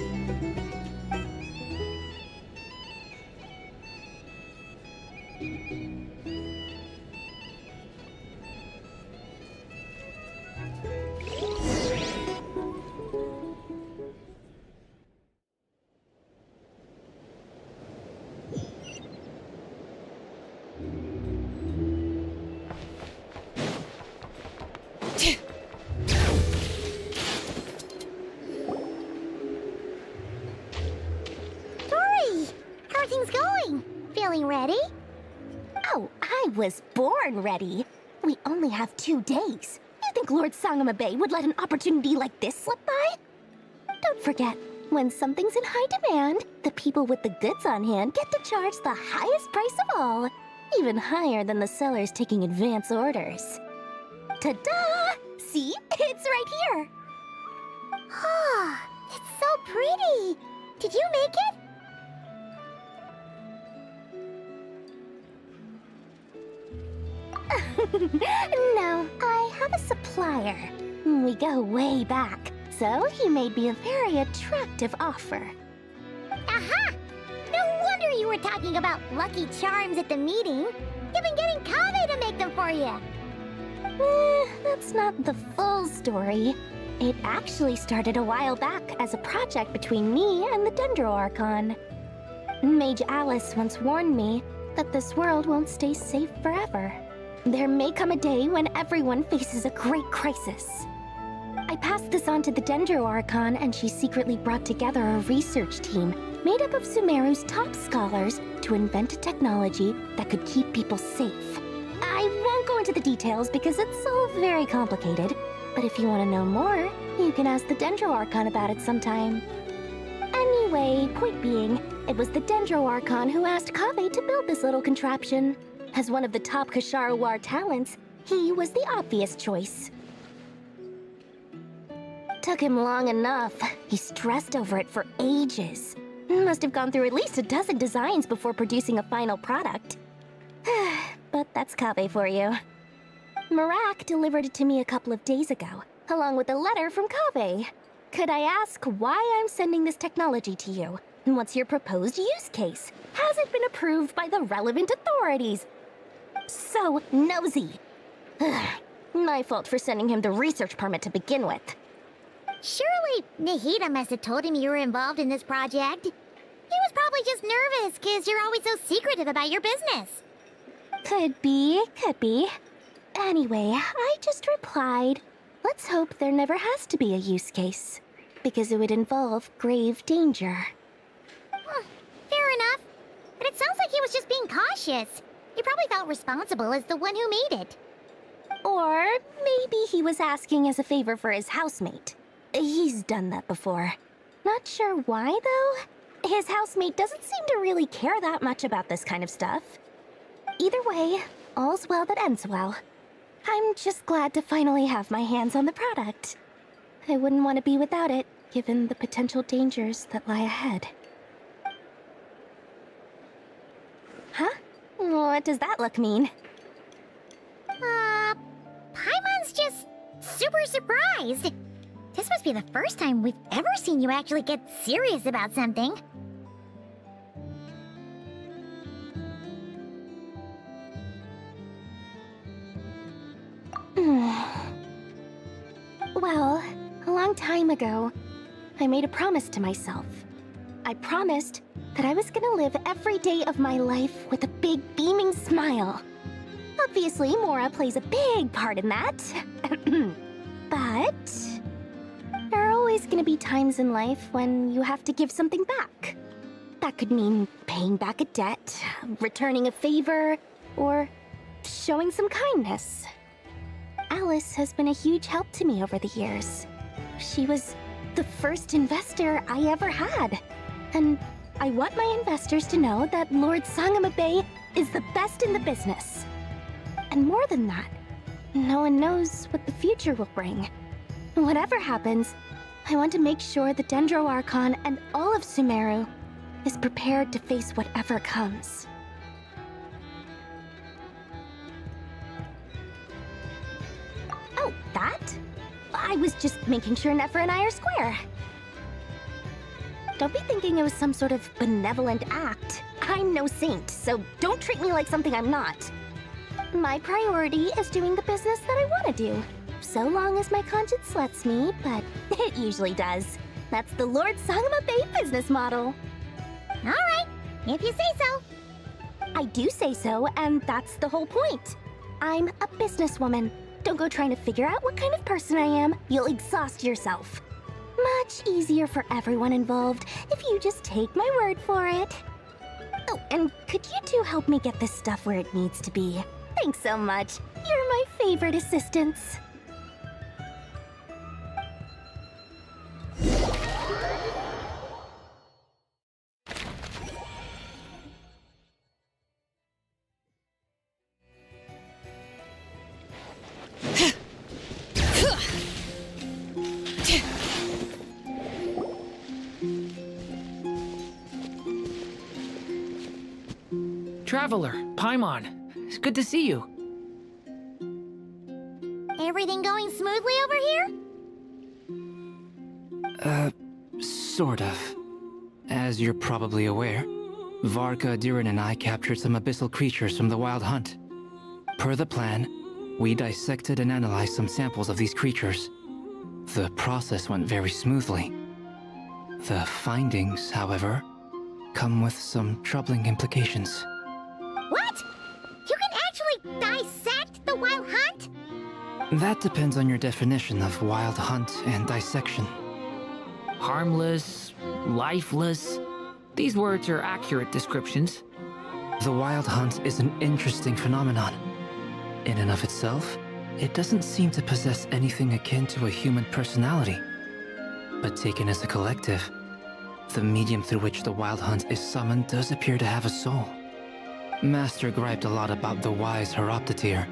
Was born ready. We only have 2 days. You think Lord Sangamabe would let an opportunity like this slip by? Don't forget, when something's in high demand, the people with the goods on hand get to charge the highest price of all, even higher than the sellers taking advance orders. Ta-da! See? It's right here! Ah, it's so pretty! Did you make it? No, I have a supplier. We go way back, so he made me a very attractive offer. Aha! No wonder you were talking about Lucky Charms at the meeting. You've been getting Kave to make them for you. That's not the full story. It actually started a while back as a project between me and the Dendro Archon. Mage Alice once warned me that this world won't stay safe forever. There may come a day when everyone faces a great crisis. I passed this on to the Dendro Archon, and she secretly brought together a research team made up of Sumeru's top scholars to invent a technology that could keep people safe. I won't go into the details because it's all very complicated, but if you want to know more, you can ask the Dendro Archon about it sometime. Anyway, point being, it was the Dendro Archon who asked Kave to build this little contraption. As one of the top Kasharawar talents, he was the obvious choice. Took him long enough. He stressed over it for ages. Must have gone through at least a dozen designs before producing a final product. But that's Kave for you. Marak delivered it to me a couple of days ago, along with a letter from Kave. Could I ask why I'm sending this technology to you? And what's your proposed use case? Has it been approved by the relevant authorities? So nosy. My fault for sending him the research permit to begin with. Surely Nahida must have told him you were involved in this project. He was probably just nervous because you're always so secretive about your business. Could be, could be. Anyway, I just replied, let's hope there never has to be a use case, because it would involve grave danger. Fair enough. But it sounds like he was just being cautious. He probably felt responsible as the one who made it. Or maybe he was asking as a favor for his housemate. He's done that before. Not sure why, though. His housemate doesn't seem to really care that much about this kind of stuff. Either way, all's well that ends well. I'm just glad to finally have my hands on the product. I wouldn't want to be without it, given the potential dangers that lie ahead. Huh? What does that look mean? Paimon's just super surprised. This must be the first time we've ever seen you actually get serious about something. Well, a long time ago, I made a promise to myself. I promised that I was gonna live every day of my life with a big beaming smile. Obviously, Mora plays a big part in that. But there are always gonna be times in life when you have to give something back. That could mean paying back a debt, returning a favor, or showing some kindness. Alice has been a huge help to me over the years. She was the first investor I ever had. And I want my investors to know that Lord Sangamabe is the best in the business. And more than that, No one knows what the future will bring. Whatever happens, I want to make sure the Dendro Archon and all of Sumeru is prepared to face whatever comes. Oh, that? I was just making sure Nefer and I are square. Don't be thinking it was some sort of benevolent act. I'm no saint, so don't treat me like something I'm not. My priority is doing the business that I want to do. So long as my conscience lets me, but it usually does. That's the Lord Sangama Bay business model. Alright, if you say so. I do say so, and that's the whole point. I'm a businesswoman. Don't go trying to figure out what kind of person I am. You'll exhaust yourself. Much easier for everyone involved if you just take my word for it. Oh, and could you two help me get this stuff where it needs to be? Thanks so much. You're my favorite assistants. Traveler, Paimon, it's good to see you. Everything going smoothly over here? Sort of. As you're probably aware, Varka, Durin, and I captured some abyssal creatures from the Wild Hunt. Per the plan, we dissected and analyzed some samples of these creatures. The process went very smoothly. The findings, however, come with some troubling implications. What? You can actually dissect the Wild Hunt? That depends on your definition of Wild Hunt and dissection. Harmless, lifeless. These words are accurate descriptions. The Wild Hunt is an interesting phenomenon. In and of itself, it doesn't seem to possess anything akin to a human personality. But taken as a collective, the medium through which the Wild Hunt is summoned does appear to have a soul. Master griped a lot about the wise Horoptotire,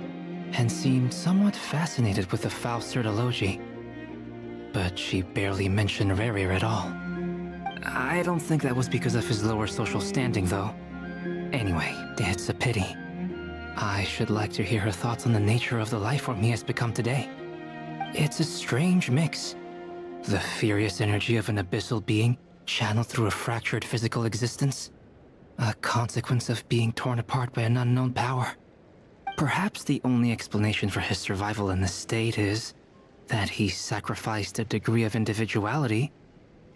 and seemed somewhat fascinated with the foul Certology. But she barely mentioned Rerir at all. I don't think that was because of his lower social standing, though. Anyway, it's a pity. I should like to hear her thoughts on the nature of the lifeform he has become today. It's a strange mix. The furious energy of an abyssal being channeled through a fractured physical existence. A consequence of being torn apart by an unknown power. Perhaps the only explanation for his survival in this state is that he sacrificed a degree of individuality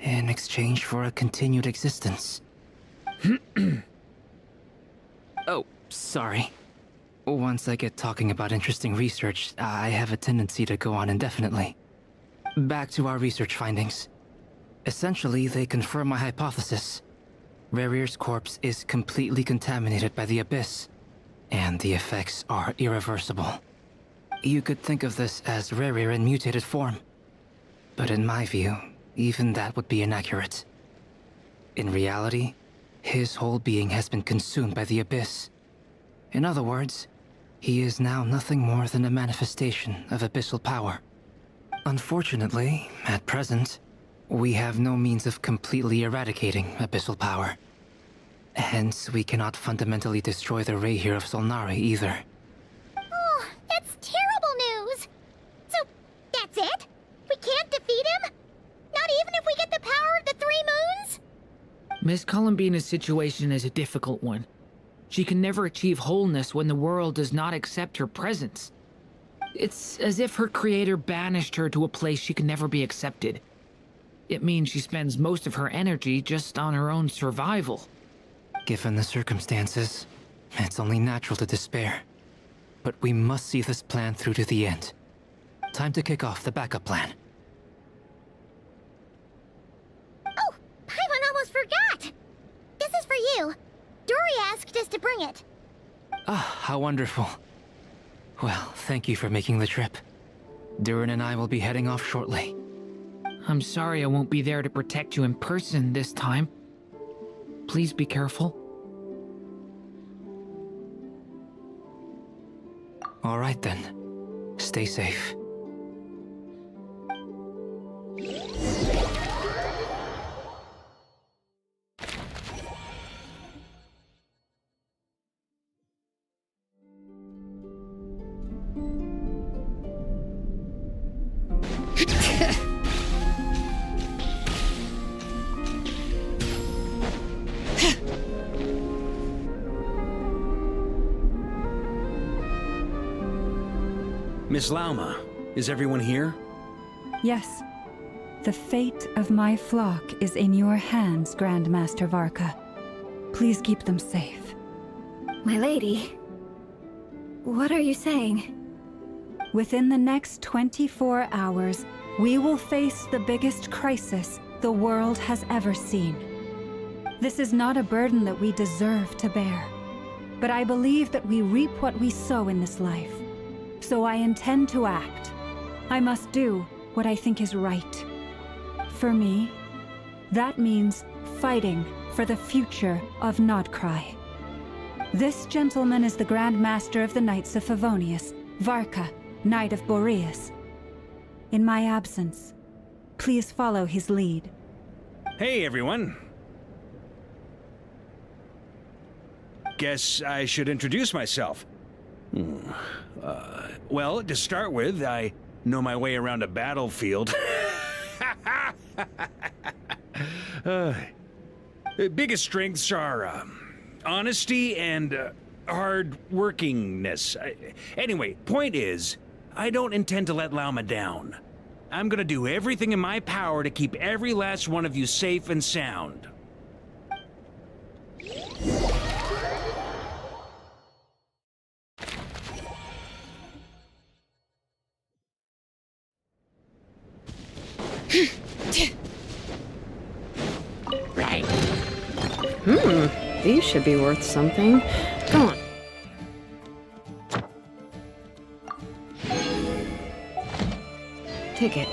in exchange for a continued existence. Oh, sorry. Once I get talking about interesting research, I have a tendency to go on indefinitely. Back to our research findings. Essentially, they confirm my hypothesis. Rerir's corpse is completely contaminated by the Abyss, and the effects are irreversible. You could think of this as Rerir in mutated form. But in my view, even that would be inaccurate. In reality, his whole being has been consumed by the Abyss. In other words, he is now nothing more than a manifestation of abyssal power. Unfortunately, at present, we have no means of completely eradicating abyssal power. Hence, we cannot fundamentally destroy the Reihir of Solnari either. Oh, that's terrible news! So, that's it? We can't defeat him? Not even if we get the power of the Three Moons? Miss Columbina's situation is a difficult one. She can never achieve wholeness when the world does not accept her presence. It's as if her creator banished her to a place she can never be accepted. It means she spends most of her energy just on her own survival. Given the circumstances, it's only natural to despair. But we must see this plan through to the end. Time to kick off the backup plan. Oh, Paimon almost forgot! This is for you. Dory asked us to bring it. Ah, how wonderful. Well, thank you for making the trip. Durin and I will be heading off shortly. I'm sorry I won't be there to protect you in person this time. Please be careful. All right then. Stay safe. Miss Lauma, is everyone here? Yes. The fate of my flock is in your hands, Grandmaster Varka. Please keep them safe. My lady, what are you saying? Within the next 24 hours, we will face the biggest crisis the world has ever seen. This is not a burden that we deserve to bear, but I believe that we reap what we sow in this life. So I intend to act. I must do what I think is right. For me, that means fighting for the future of Nodcry. This gentleman is the Grand Master of the Knights of Favonius, Varka, Knight of Boreas. In my absence, please follow his lead. Hey, everyone. Guess I should introduce myself. Well, to start with, I know my way around a battlefield. Biggest strengths are honesty and hard workingness. Anyway, point is, I don't intend to let Lauma down. I'm gonna do everything in my power to keep every last one of you safe and sound. Right. These should be worth something. Go on. Take it.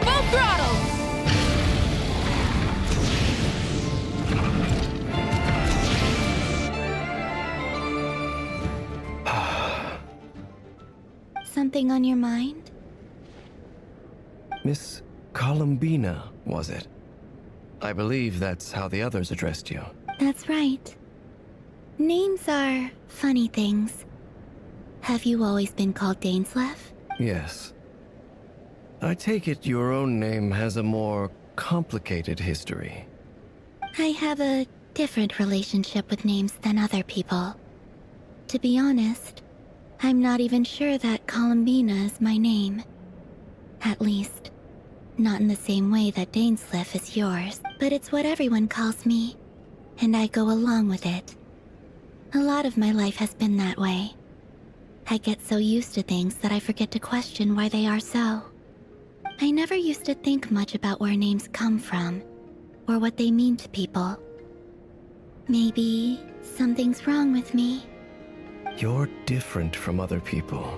Full throttle! Something on your mind? Miss Columbina, was it? I believe that's how the others addressed you. That's right. Names are funny things. Have you always been called Dainsleif? Yes. I take it your own name has a more complicated history. I have a different relationship with names than other people. To be honest, I'm not even sure that Columbina is my name. At least, not in the same way that Dainsleif is yours. But it's what everyone calls me, and I go along with it. A lot of my life has been that way. I get so used to things that I forget to question why they are so. I never used to think much about where names come from, or what they mean to people. Maybe something's wrong with me. You're different from other people.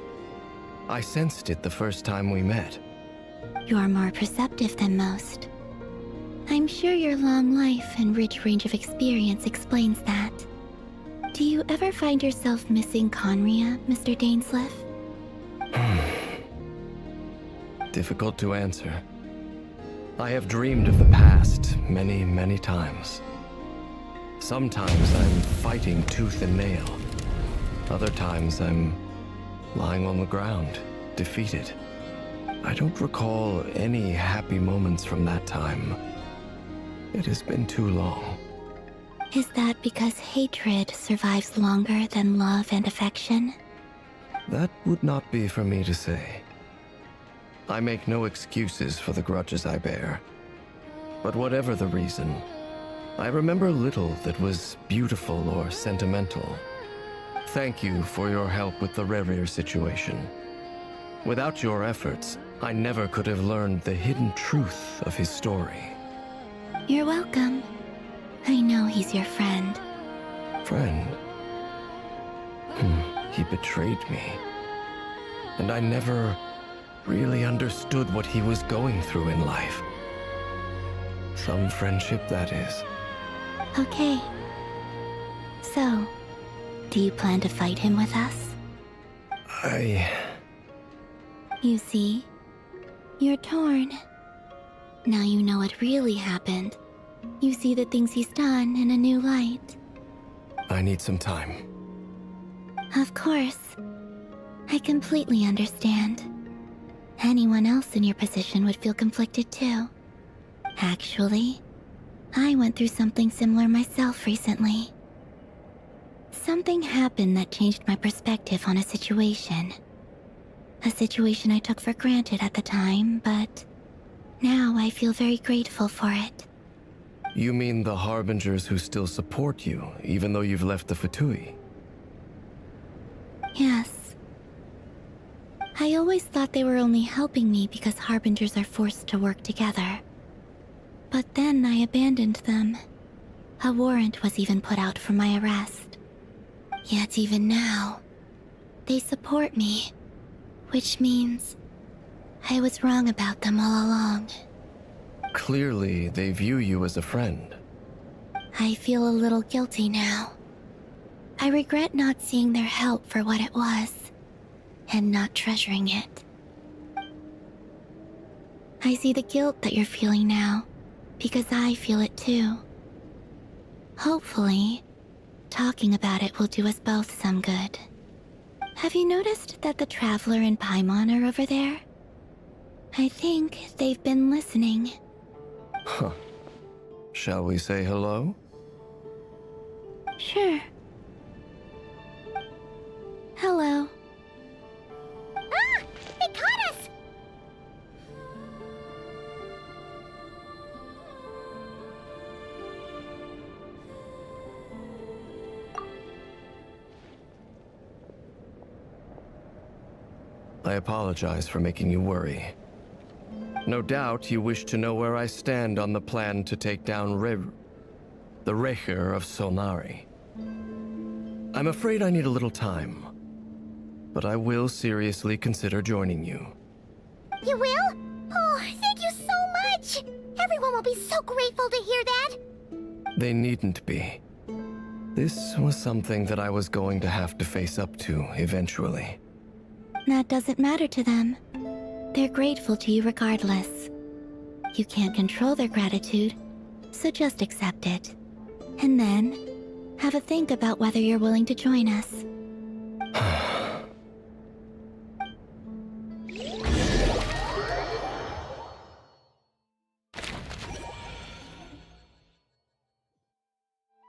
I sensed it the first time we met. You're more perceptive than most. I'm sure your long life and rich range of experience explains that. Do you ever find yourself missing Conria, Mr. Dainsleif? Difficult to answer. I have dreamed of the past many, many times. Sometimes I'm fighting tooth and nail. Other times I'm lying on the ground, defeated. I don't recall any happy moments from that time. It has been too long. Is that because hatred survives longer than love and affection? That would not be for me to say. I make no excuses for the grudges I bear. But whatever the reason, I remember little that was beautiful or sentimental. Thank you for your help with the Rerir situation. Without your efforts, I never could have learned the hidden truth of his story. You're welcome. I know he's your friend. Friend? He betrayed me. And I never really understood what he was going through in life. Some friendship, that is. Okay, So, do you plan to fight him with us? You see, you're torn. Now you know what really happened. You see the things he's done in a new light. I need some time. Of course. I completely understand. Anyone else in your position would feel conflicted too. Actually, I went through something similar myself recently. Something happened that changed my perspective on a situation. A situation I took for granted at the time, but now I feel very grateful for it. You mean the Harbingers who still support you, even though you've left the Fatui? Yes. I always thought they were only helping me because Harbingers are forced to work together. But then I abandoned them. A warrant was even put out for my arrest. Yet even now, they support me, which means I was wrong about them all along. Clearly, they view you as a friend. I feel a little guilty now. I regret not seeing their help for what it was, and not treasuring it. I see the guilt that you're feeling now, because I feel it too. Hopefully, talking about it will do us both some good. Have you noticed that the Traveler and Paimon are over there? I think they've been listening. Huh. Shall we say hello? Sure. Hello. Ah! They caught us! I apologize for making you worry. No doubt you wish to know where I stand on the plan to take down the Recher of Solnari. I'm afraid I need a little time, but I will seriously consider joining you. You will? Oh, thank you so much! Everyone will be so grateful to hear that! They needn't be. This was something that I was going to have to face up to eventually. That doesn't matter to them. They're grateful to you regardless. You can't control their gratitude, so just accept it. And then, have a think about whether you're willing to join us.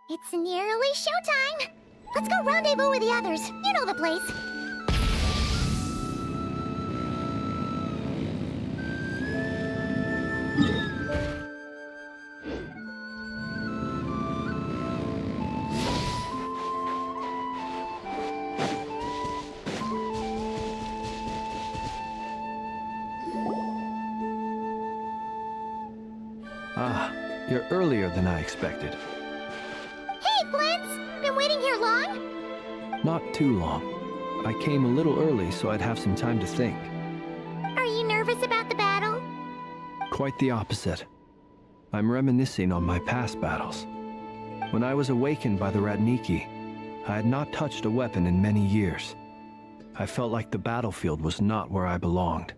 It's nearly showtime! Let's go rendezvous with the others. You know the place. Ah, you're earlier than I expected. Hey, Flint's! Been waiting here long? Not too long. I came a little early so I'd have some time to think. Are you nervous about the battle? Quite the opposite. I'm reminiscing on my past battles. When I was awakened by the Radniki, I had not touched a weapon in many years. I felt like the battlefield was not where I belonged.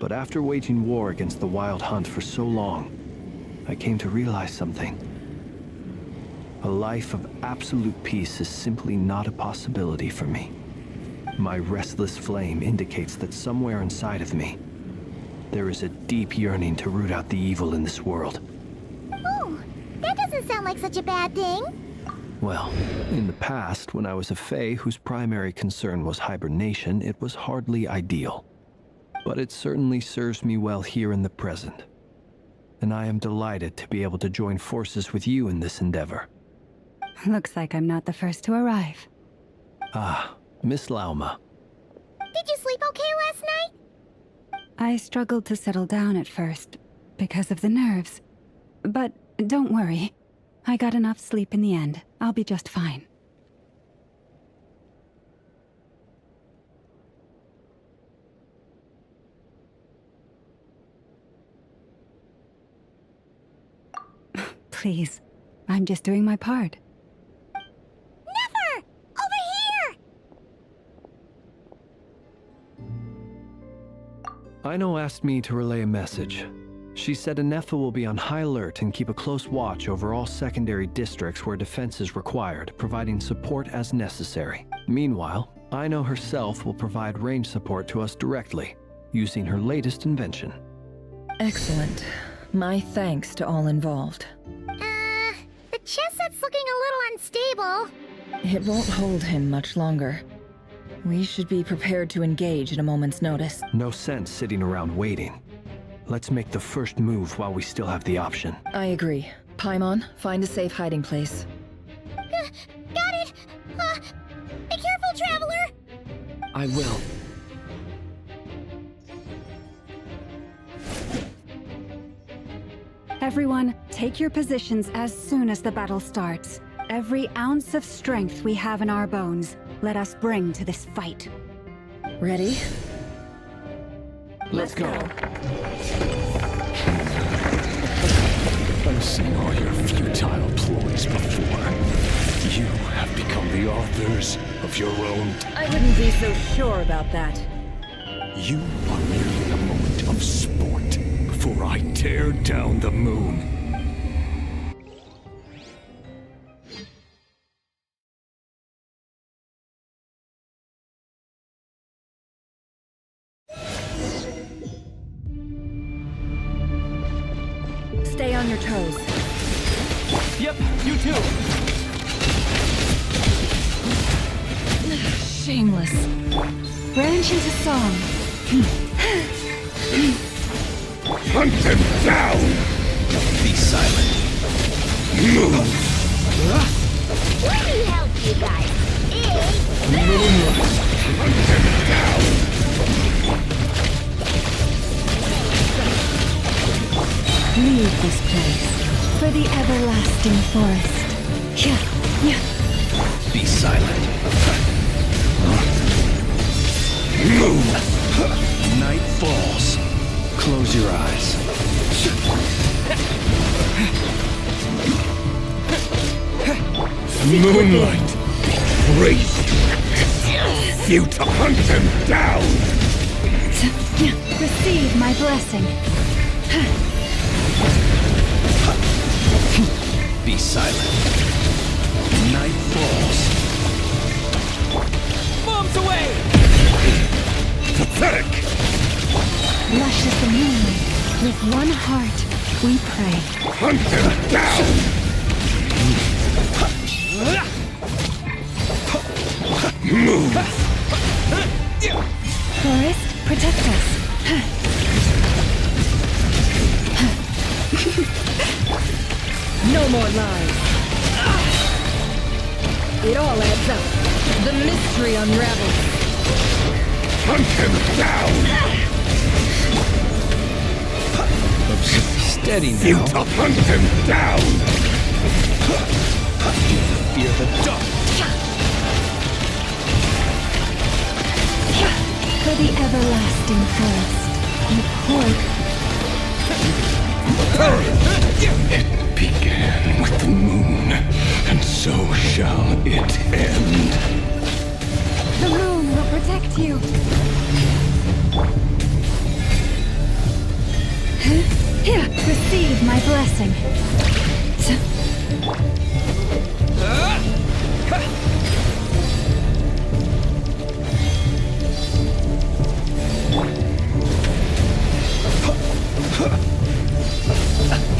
But after waging war against the Wild Hunt for so long, I came to realize something. A life of absolute peace is simply not a possibility for me. My restless flame indicates that somewhere inside of me, there is a deep yearning to root out the evil in this world. Oh, that doesn't sound like such a bad thing. Well, in the past, when I was a Fae whose primary concern was hibernation, it was hardly ideal. But it certainly serves me well here in the present. And I am delighted to be able to join forces with you in this endeavor. Looks like I'm not the first to arrive. Ah, Miss Lauma. Did you sleep okay last night? I struggled to settle down at first, because of the nerves. But don't worry. I got enough sleep in the end. I'll be just fine. Please, I'm just doing my part. Ino asked me to relay a message. She said Anefa will be on high alert and keep a close watch over all secondary districts where defense is required, providing support as necessary. Meanwhile, Ino herself will provide range support to us directly, using her latest invention. Excellent. My thanks to all involved. The chess set's looking a little unstable. It won't hold him much longer. We should be prepared to engage at a moment's notice. No sense sitting around waiting. Let's make the first move while we still have the option. I agree. Paimon, find a safe hiding place. Got it! Be careful, Traveler! I will. Everyone, take your positions as soon as the battle starts. Every ounce of strength we have in our bones, let us bring to this fight. Ready? Let's go. I've seen all your futile ploys before. You have become the authors of your own... I wouldn't be so sure about that. You are merely a moment of sport before I tear down the moon. Stay on your toes. Yep, you too. Shameless. Branch into song. Hunt them down! Be silent. Move! Let me help you guys. Moonlight! Hunt them down! Leave this place for the everlasting forest. Be silent. Move! Night falls. Close your eyes. Moonlight betrays you to hunt them down! Receive my blessing. Be silent. Night falls. Bombs away! Pathetic! Lush as the moonlight. With one heart, we pray. Hunt them down! Move! Forest, protect us. No more lies. It all adds up. The mystery unravels. Hunt him down! Steady now. You to hunt him down! Fear the dark. For the everlasting forest, we court. It began with the moon, and so shall it end. The moon will protect you. Here, receive my blessing.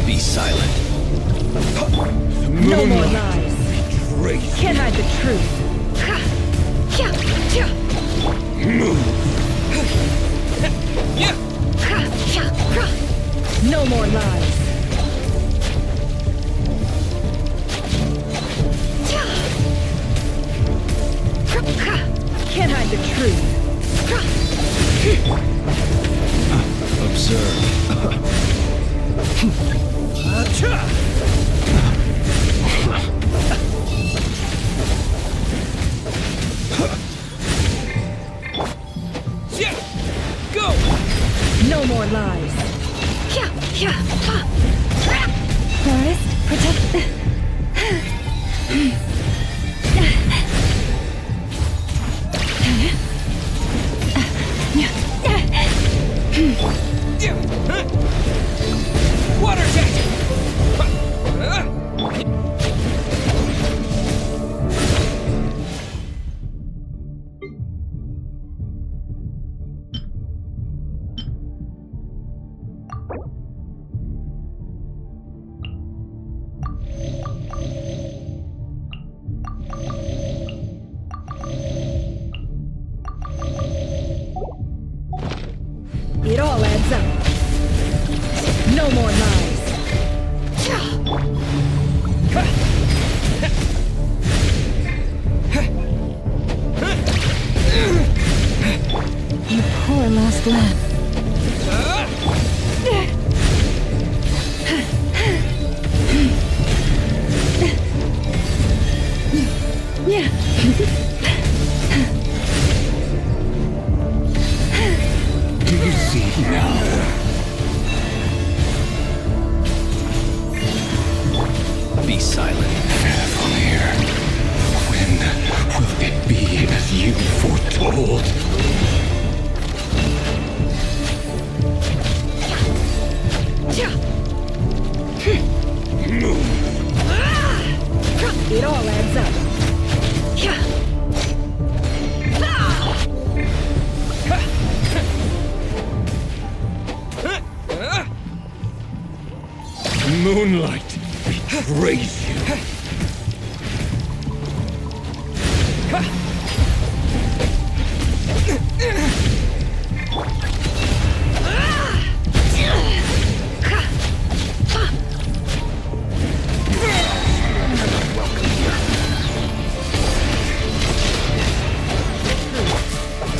Be silent. No more lies. Can't hide the truth. Move. No more lies. Can't hide the truth. Observe. land. Do you see now? Be silent. From here, when will it be as you foretold? It all adds up. Moonlight betrays you.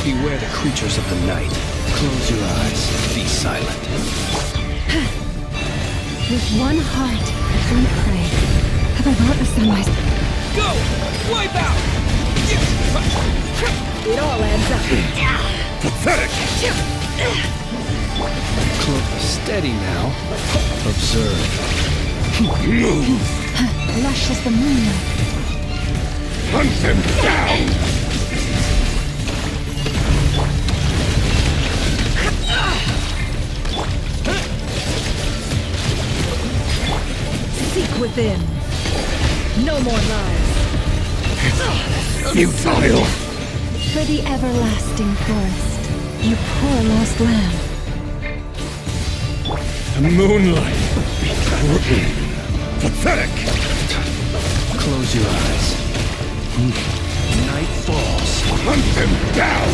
Beware the creatures of the night. Close your eyes. Be silent. With one heart, we pray. Have I brought the sunrise? Go! Wipe out! It all adds up. Pathetic! Steady now. Observe. Move! Lush as the moonlight. Hunt them down! Seek within. No more lies. Futile! For the everlasting forest, you poor lost lamb. The moonlight betrays. Pathetic! Close your eyes. Night falls. Hunt them down!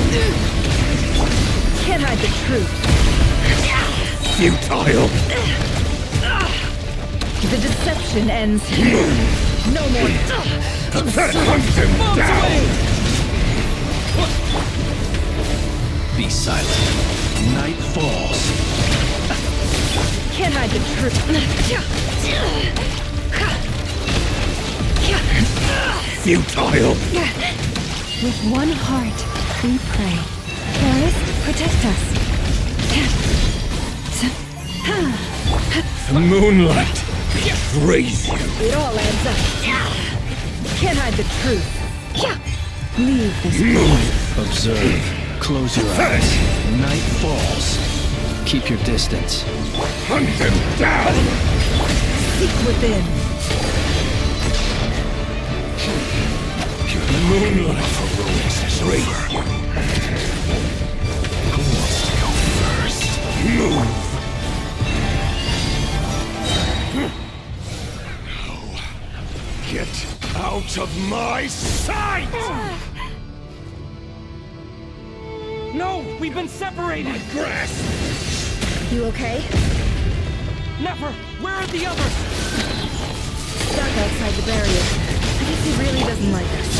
Can't hide the truth. Futile! The deception ends here. No more. Pathetic! Hunt them down! Be silent. Night falls. Can't hide the truth. Futile! With one heart, we pray. Forest, protect us. The moonlight betrays you. It all adds up. Can't hide the truth. Leave this Move! Observe. Close your eyes. Night falls. Keep your distance. Hunt them down! Seek within. The moonlight betrays you. Who wants to go first? Move! Get out of my sight! No! We've been separated! Grasp! You okay? Never! Where are the others? Stuck outside the barrier. I guess he really doesn't like us.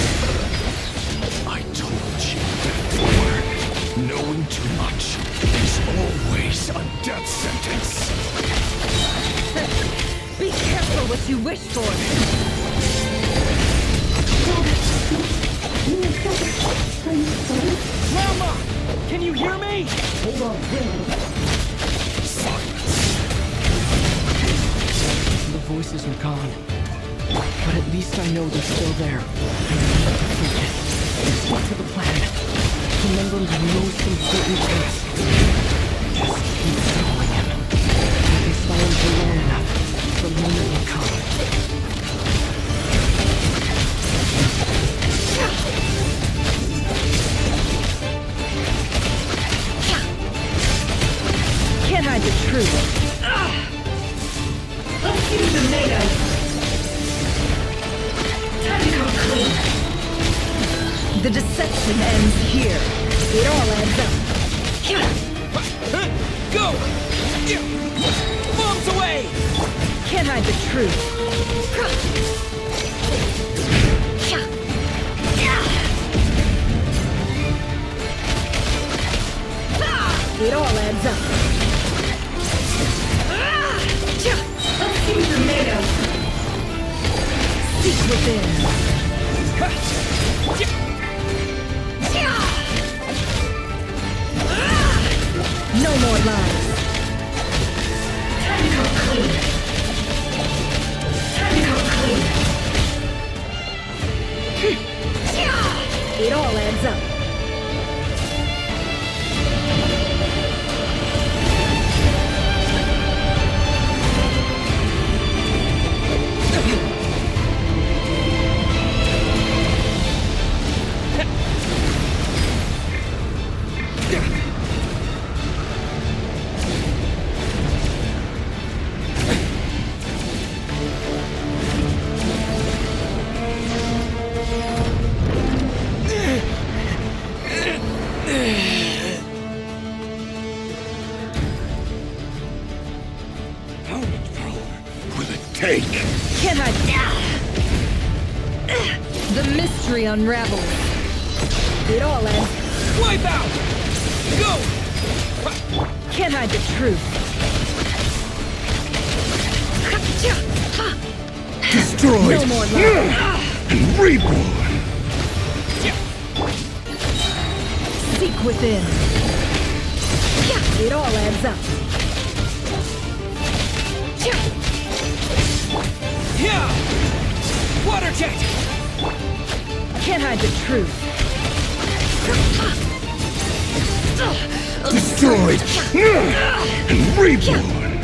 I told you before. Knowing too much is always a death sentence. Be careful what you wish for. Grandma! Can you hear me? The voices are gone. But at least I know they're still there. I need to focus. Stick to the plan. Remember the most important task. Just keep following him. If I follow him for long enough, the moment will come. Can't hide the truth. Let's use the native. Time to come clean. The deception ends here. It all adds up. Go! Bombs away! Can't hide the truth. It It all adds up. Can I? The mystery unravels. It all ends. Wipe out! Go! Can't hide the truth. Destroyed! No more love. And reborn! Seek within. It all adds up. Yeah! Water jet! Can't hide the truth. Destroyed! And reborn!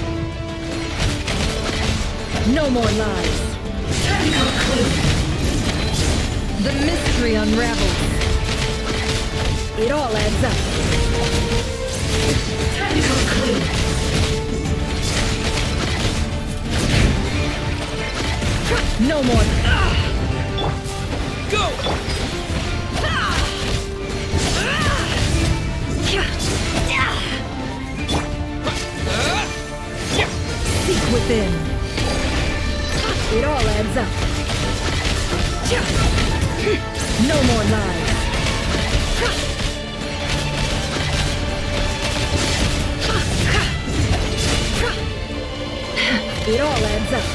No more lies. The mystery unravels. It all adds up. Time to conclude. No more. Go! Seek within. It all adds up. No more lies. It all adds up.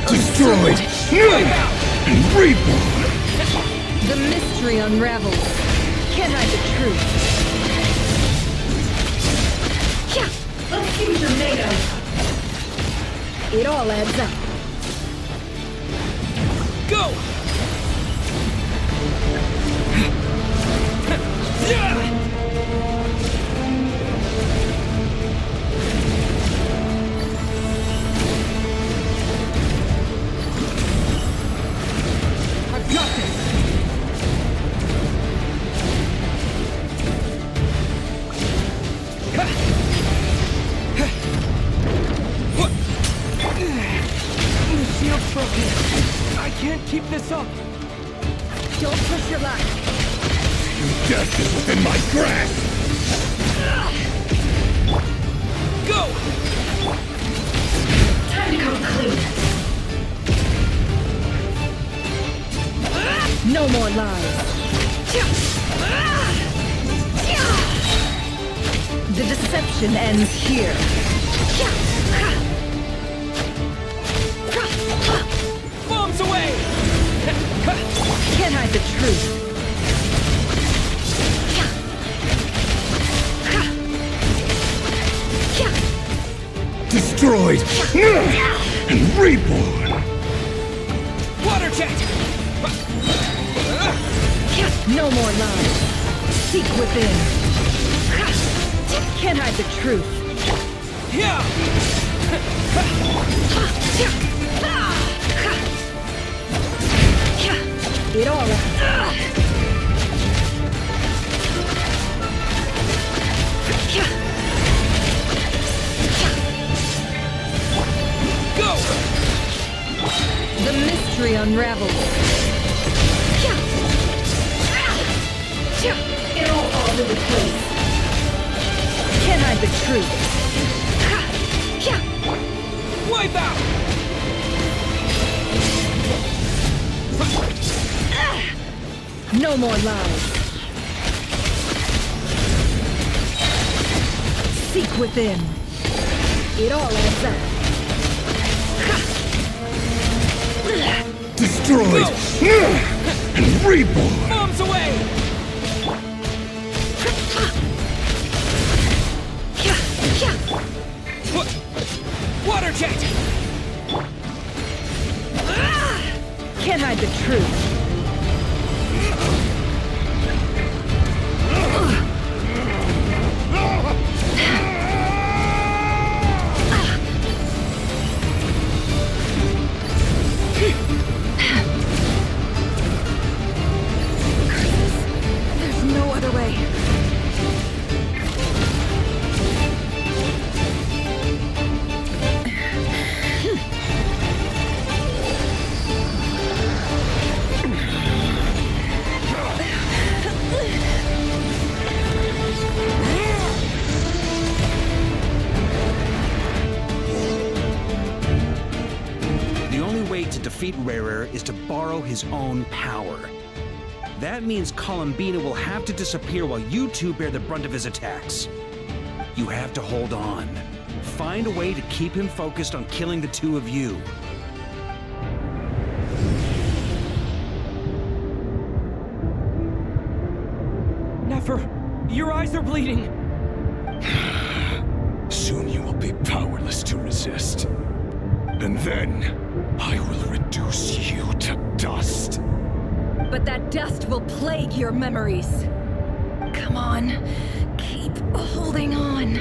Destroyed! And reborn! The mystery unravels. Can't hide the truth. A future made of. It all adds up. Go! I've got this! The shield's broken. I can't keep this up. Don't push your luck. Death is within my grasp! Go! Time to come clean. No more lies. The deception ends here. Bombs away! Can't hide the truth. Destroyed! And reborn! Water jet! No more lies. Seek within. Can't hide the truth. Yeah! It all Go! The mystery unravels. It all falls into place. Can't hide the truth. Wipe out! No more lies. Seek within. It all adds up. Destroyed! And reborn! Bombs away! Water jet! hide the truth. There's no other way. The only way to defeat Rarer is to borrow his own power. That means Columbina will have to disappear while you two bear the brunt of his attacks. You have to hold on. Find a way to keep him focused on killing the two of you. Nefer, your eyes are bleeding. Soon you will be powerless to resist. And then, I will reduce you to dust. But that dust will plague your memories. Come on, keep holding on.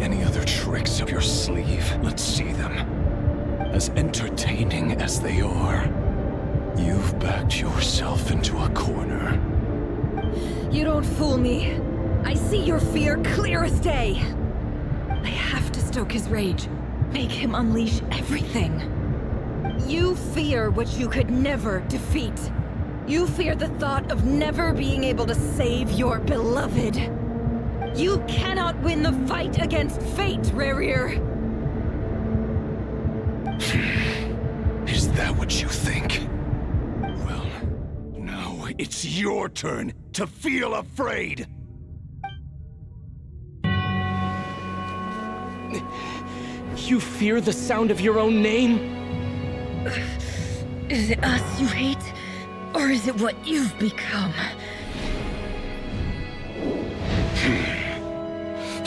Any other tricks up your sleeve? Let's see them. As entertaining as they are, you've backed yourself into a corner. You don't fool me. I see your fear clear as day. I have to stoke his rage. Make him unleash everything. You fear what you could never defeat. You fear the thought of never being able to save your beloved. You cannot win the fight against fate, Rarir. Is that what you think? Well, now it's your turn to feel afraid! You fear the sound of your own name? Is it us you hate? Or is it what you've become?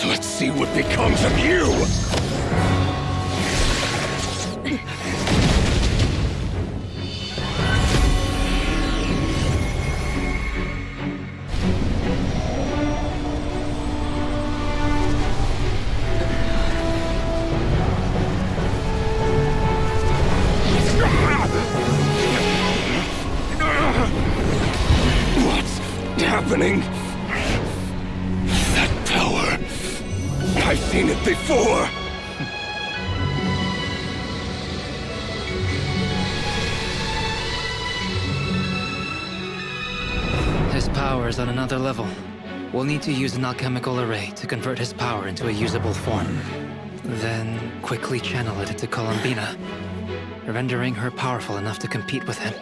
Let's see what becomes of you! What's happening? That power. I've seen it before. His power is on another level. We'll need to use an alchemical array to convert his power into a usable form. Then quickly channel it into Columbina, rendering her powerful enough to compete with him.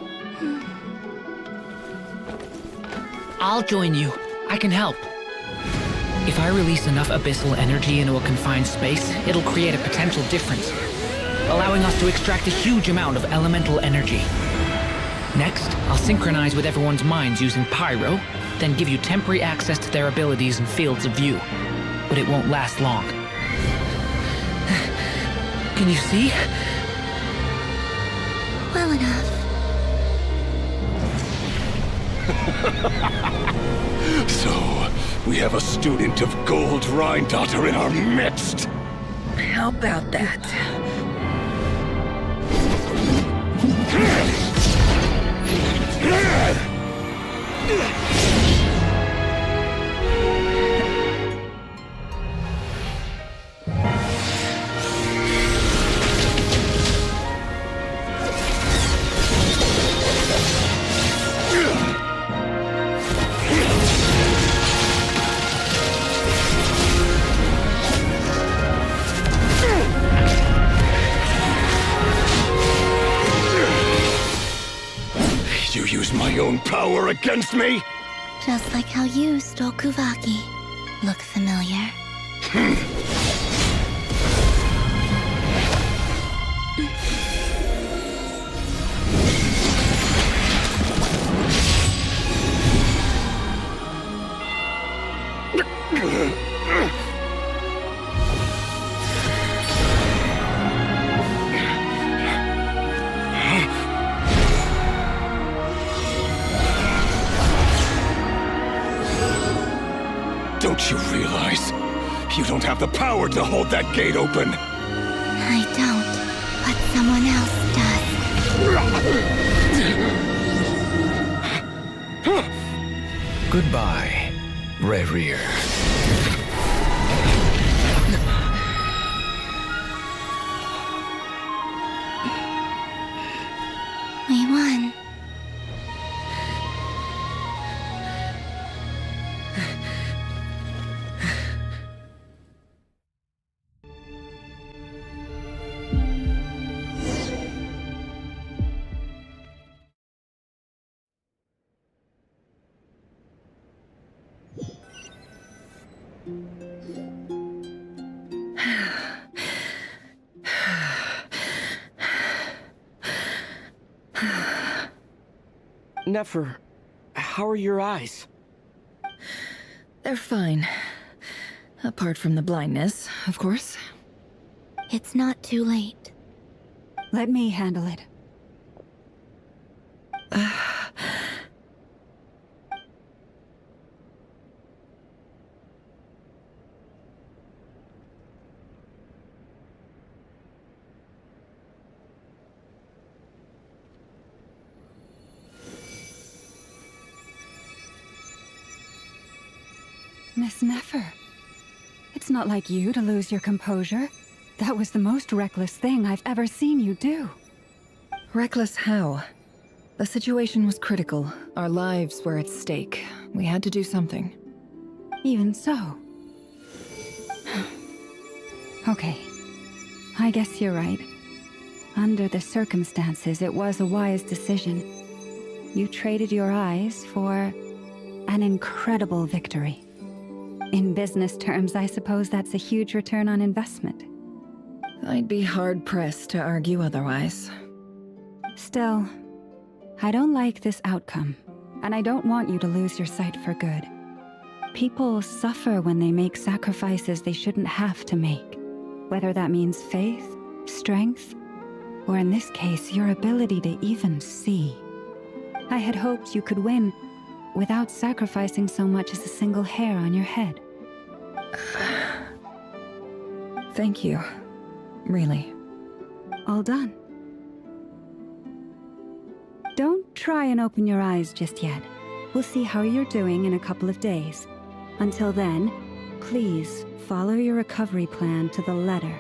I'll join you. I can help. If I release enough abyssal energy into a confined space, it'll create a potential difference, allowing us to extract a huge amount of elemental energy. Next, I'll synchronize with everyone's minds using Pyro, then give you temporary access to their abilities and fields of view. But it won't last long. Can you see? Well enough. So, we have a student of Gold Rhine-Daughter in our midst. How about that? You use my own power against me? Just like how you stole Kuvaki. Look familiar? have the power to hold that gate open. I don't, but someone else does. Goodbye, Rayrear. We won. Nefer, how are your eyes? They're fine. Apart from the blindness, of course. It's not too late. Let me handle it. Miss Nefer, it's not like you to lose your composure. That was the most reckless thing I've ever seen you do. Reckless how? The situation was critical. Our lives were at stake. We had to do something. Even so. Okay. I guess you're right. Under the circumstances, it was a wise decision. You traded your eyes for an incredible victory. In business terms, I suppose that's a huge return on investment. I'd be hard-pressed to argue otherwise. Still, I don't like this outcome, and I don't want you to lose your sight for good. People suffer when they make sacrifices they shouldn't have to make, whether that means faith, strength, or in this case, your ability to even see. I had hoped you could win without sacrificing so much as a single hair on your head. Thank you. Really. All done. Don't try and open your eyes just yet. We'll see how you're doing in a couple of days. Until then, please follow your recovery plan to the letter.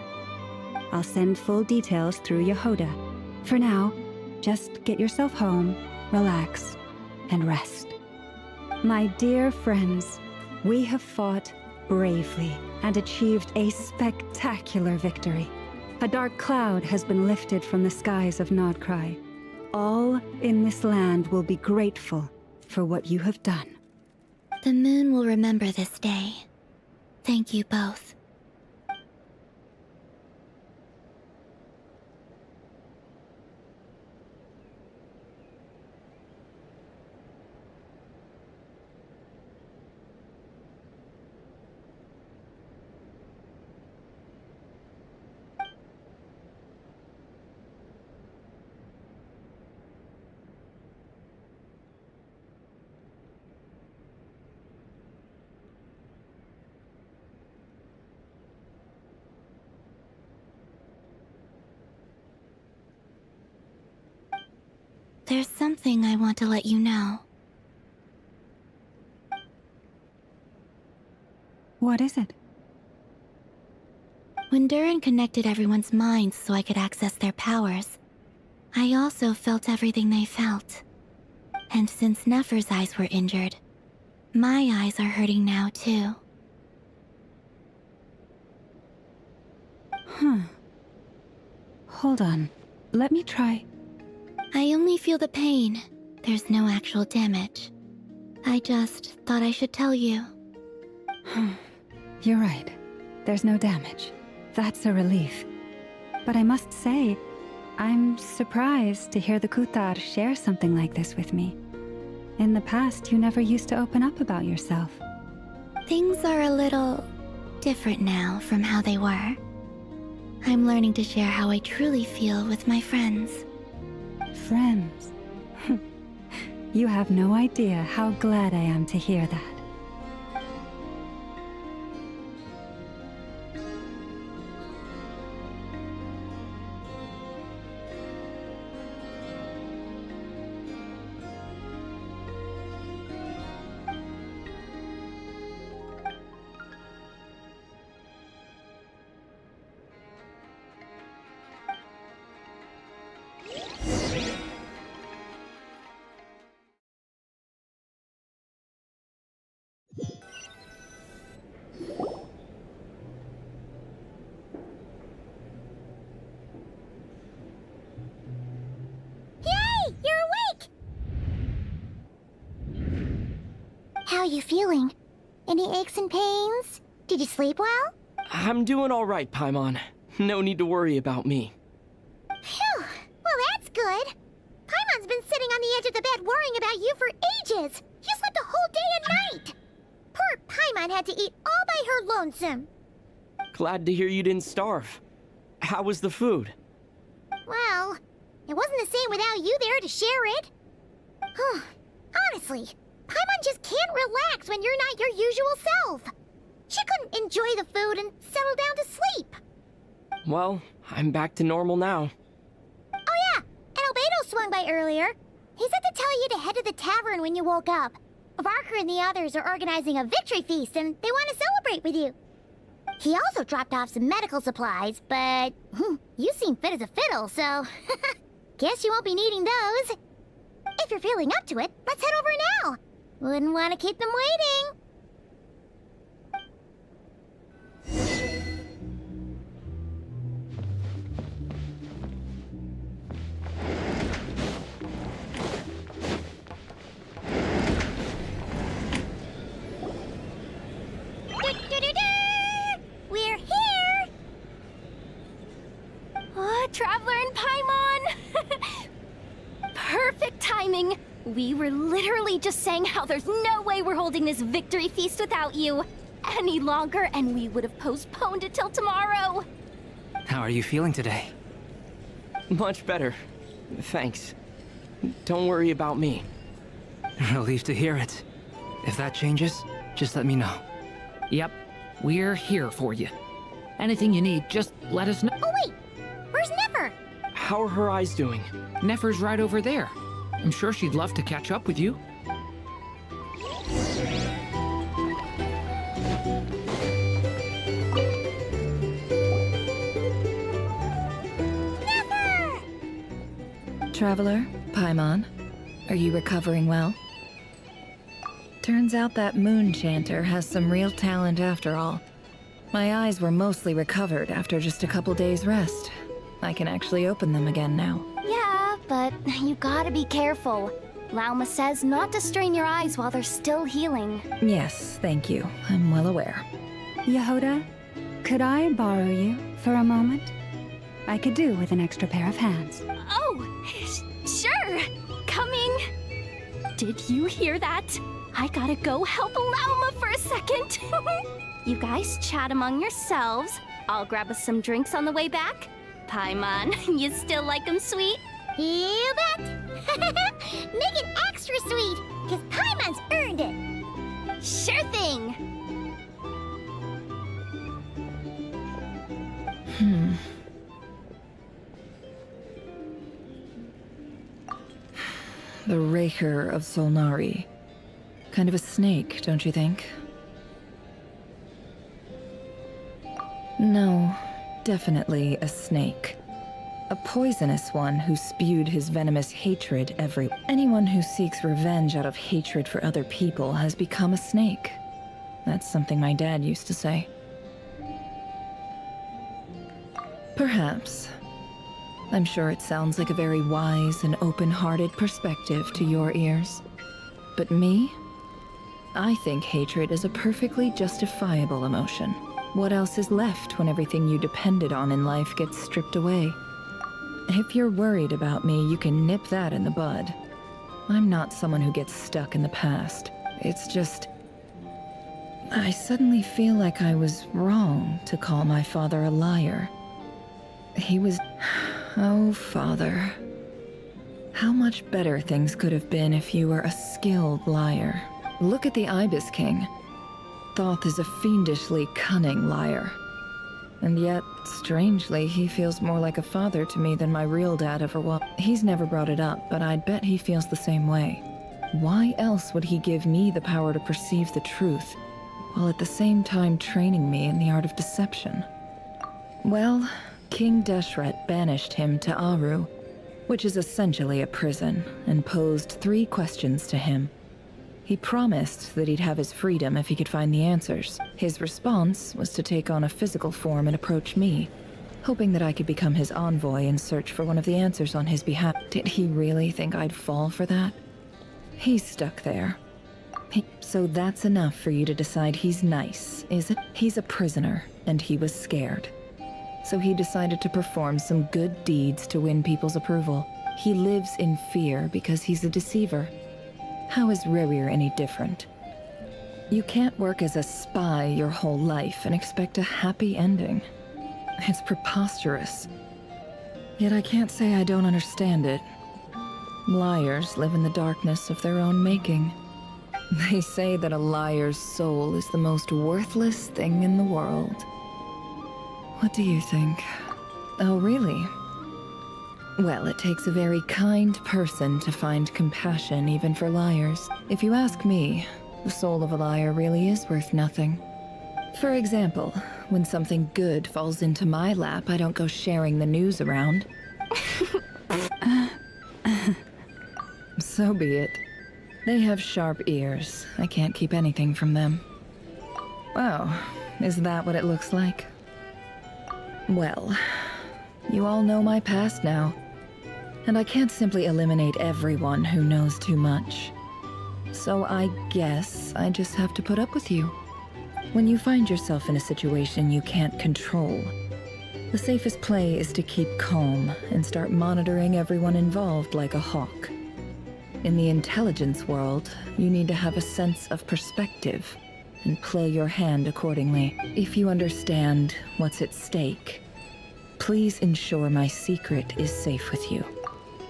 I'll send full details through Yehoda. For now, just get yourself home, relax, and rest. My dear friends, we have fought bravely and achieved a spectacular victory. A dark cloud has been lifted from the skies of Nodcry. All in this land will be grateful for what you have done. The moon will remember this day. Thank you both. There's something I want to let you know. What is it? When Durin connected everyone's minds so I could access their powers, I also felt everything they felt. And since Nefer's eyes were injured, my eyes are hurting now too. Hold on. Let me try. I only feel the pain. There's no actual damage. I just thought I should tell you. You're right. There's no damage. That's a relief. But I must say, I'm surprised to hear the Kutar share something like this with me. In the past, you never used to open up about yourself. Things are a little different now from how they were. I'm learning to share how I truly feel with my friends. Friends? You have no idea how glad I am to hear that. you feeling? Any aches and pains? Did you sleep well? I'm doing all right, Paimon. No need to worry about me. Phew. Well, that's good. Paimon's been sitting on the edge of the bed worrying about you for ages. You slept a whole day and night. Poor Paimon had to eat all by her lonesome. Glad to hear you didn't starve. How was the food? Well, it wasn't the same without you there to share it. Honestly, Paimon just can't relax when you're not your usual self. She couldn't enjoy the food and settle down to sleep. Well, I'm back to normal now. Oh yeah, and Albedo swung by earlier. He said to tell you to head to the tavern when you woke up. Varker and the others are organizing a victory feast and they want to celebrate with you. He also dropped off some medical supplies, but you seem fit as a fiddle, so guess you won't be needing those. If you're feeling up to it, let's head over now. Wouldn't want to keep them waiting. We're here! Oh, Traveler and Paimon! Perfect timing! We were literally just saying how there's no way we're holding this victory feast without you any longer, and we would have postponed it till tomorrow. How are you feeling today? Much better. Thanks. Don't worry about me. Relieved to hear it. If that changes, just let me know. Yep, we're here for you. Anything you need, just let us know. Oh wait, where's Nefer? How are her eyes doing? Nefer's right over there. I'm sure she'd love to catch up with you. Nefer! Traveler, Paimon, are you recovering well? Turns out that moon chanter has some real talent after all. My eyes were mostly recovered after just a couple days' rest. I can actually open them again now. Yeah, but you gotta be careful. Lauma says not to strain your eyes while they're still healing. Yes, thank you. I'm well aware. Yehoda, could I borrow you for a moment? I could do with an extra pair of hands. Oh, sure. Coming. Did you hear that? I gotta go help Lauma for a second. You guys chat among yourselves. I'll grab us some drinks on the way back. Paimon, you still like them sweet? You bet! Make it extra sweet, because Paimon's earned it! Sure thing! The Raker of Solnari. Kind of a snake, don't you think? No, definitely a snake. A poisonous one who spewed his venomous hatred everywhere. Anyone who seeks revenge out of hatred for other people has become a snake. That's something my dad used to say. Perhaps. I'm sure it sounds like a very wise and open-hearted perspective to your ears. But me? I think hatred is a perfectly justifiable emotion. What else is left when everything you depended on in life gets stripped away? If you're worried about me, you can nip that in the bud. I'm not someone who gets stuck in the past. It's just... I suddenly feel like I was wrong to call my father a liar. He was... Oh, Father. How much better things could have been if you were a skilled liar. Look at the Ibis King. Thoth is a fiendishly cunning liar. And yet, strangely, he feels more like a father to me than my real dad ever was. He's never brought it up, but I'd bet he feels the same way. Why else would he give me the power to perceive the truth, while at the same time training me in the art of deception? Well, King Deshret banished him to Aru, which is essentially a prison, and posed 3 questions to him. He promised that he'd have his freedom if he could find the answers. His response was to take on a physical form and approach me, hoping that I could become his envoy and search for one of the answers on his behalf. Did he really think I'd fall for that? He's stuck there. So that's enough for you to decide he's nice, is it? He's a prisoner, and he was scared. So he decided to perform some good deeds to win people's approval. He lives in fear because he's a deceiver. How is Rerir any different? You can't work as a spy your whole life and expect a happy ending. It's preposterous. Yet I can't say I don't understand it. Liars live in the darkness of their own making. They say that a liar's soul is the most worthless thing in the world. What do you think? Oh, really? Well, it takes a very kind person to find compassion even for liars. If you ask me, the soul of a liar really is worth nothing. For example, when something good falls into my lap, I don't go sharing the news around. So be it. They have sharp ears. I can't keep anything from them. Oh, is that what it looks like? Well, you all know my past now. And I can't simply eliminate everyone who knows too much. So I guess I just have to put up with you. When you find yourself in a situation you can't control, the safest play is to keep calm and start monitoring everyone involved like a hawk. In the intelligence world, you need to have a sense of perspective and play your hand accordingly. If you understand what's at stake, please ensure my secret is safe with you.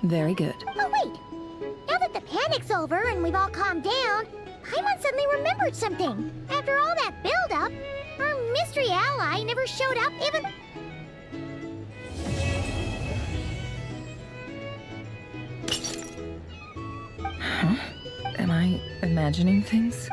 Very good. Oh, wait! Now that the panic's over and we've all calmed down, Paimon suddenly remembered something. After all that build-up, our mystery ally never showed up even... Huh? Am I imagining things?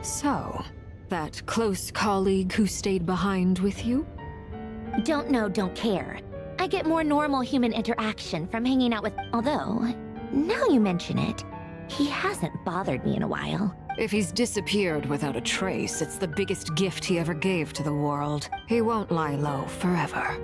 So, that close colleague who stayed behind with you? Don't know, don't care. I get more normal human interaction from hanging out with... Although, now you mention it, he hasn't bothered me in a while. If he's disappeared without a trace, it's the biggest gift he ever gave to the world. He won't lie low forever.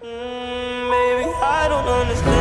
Baby, I don't understand.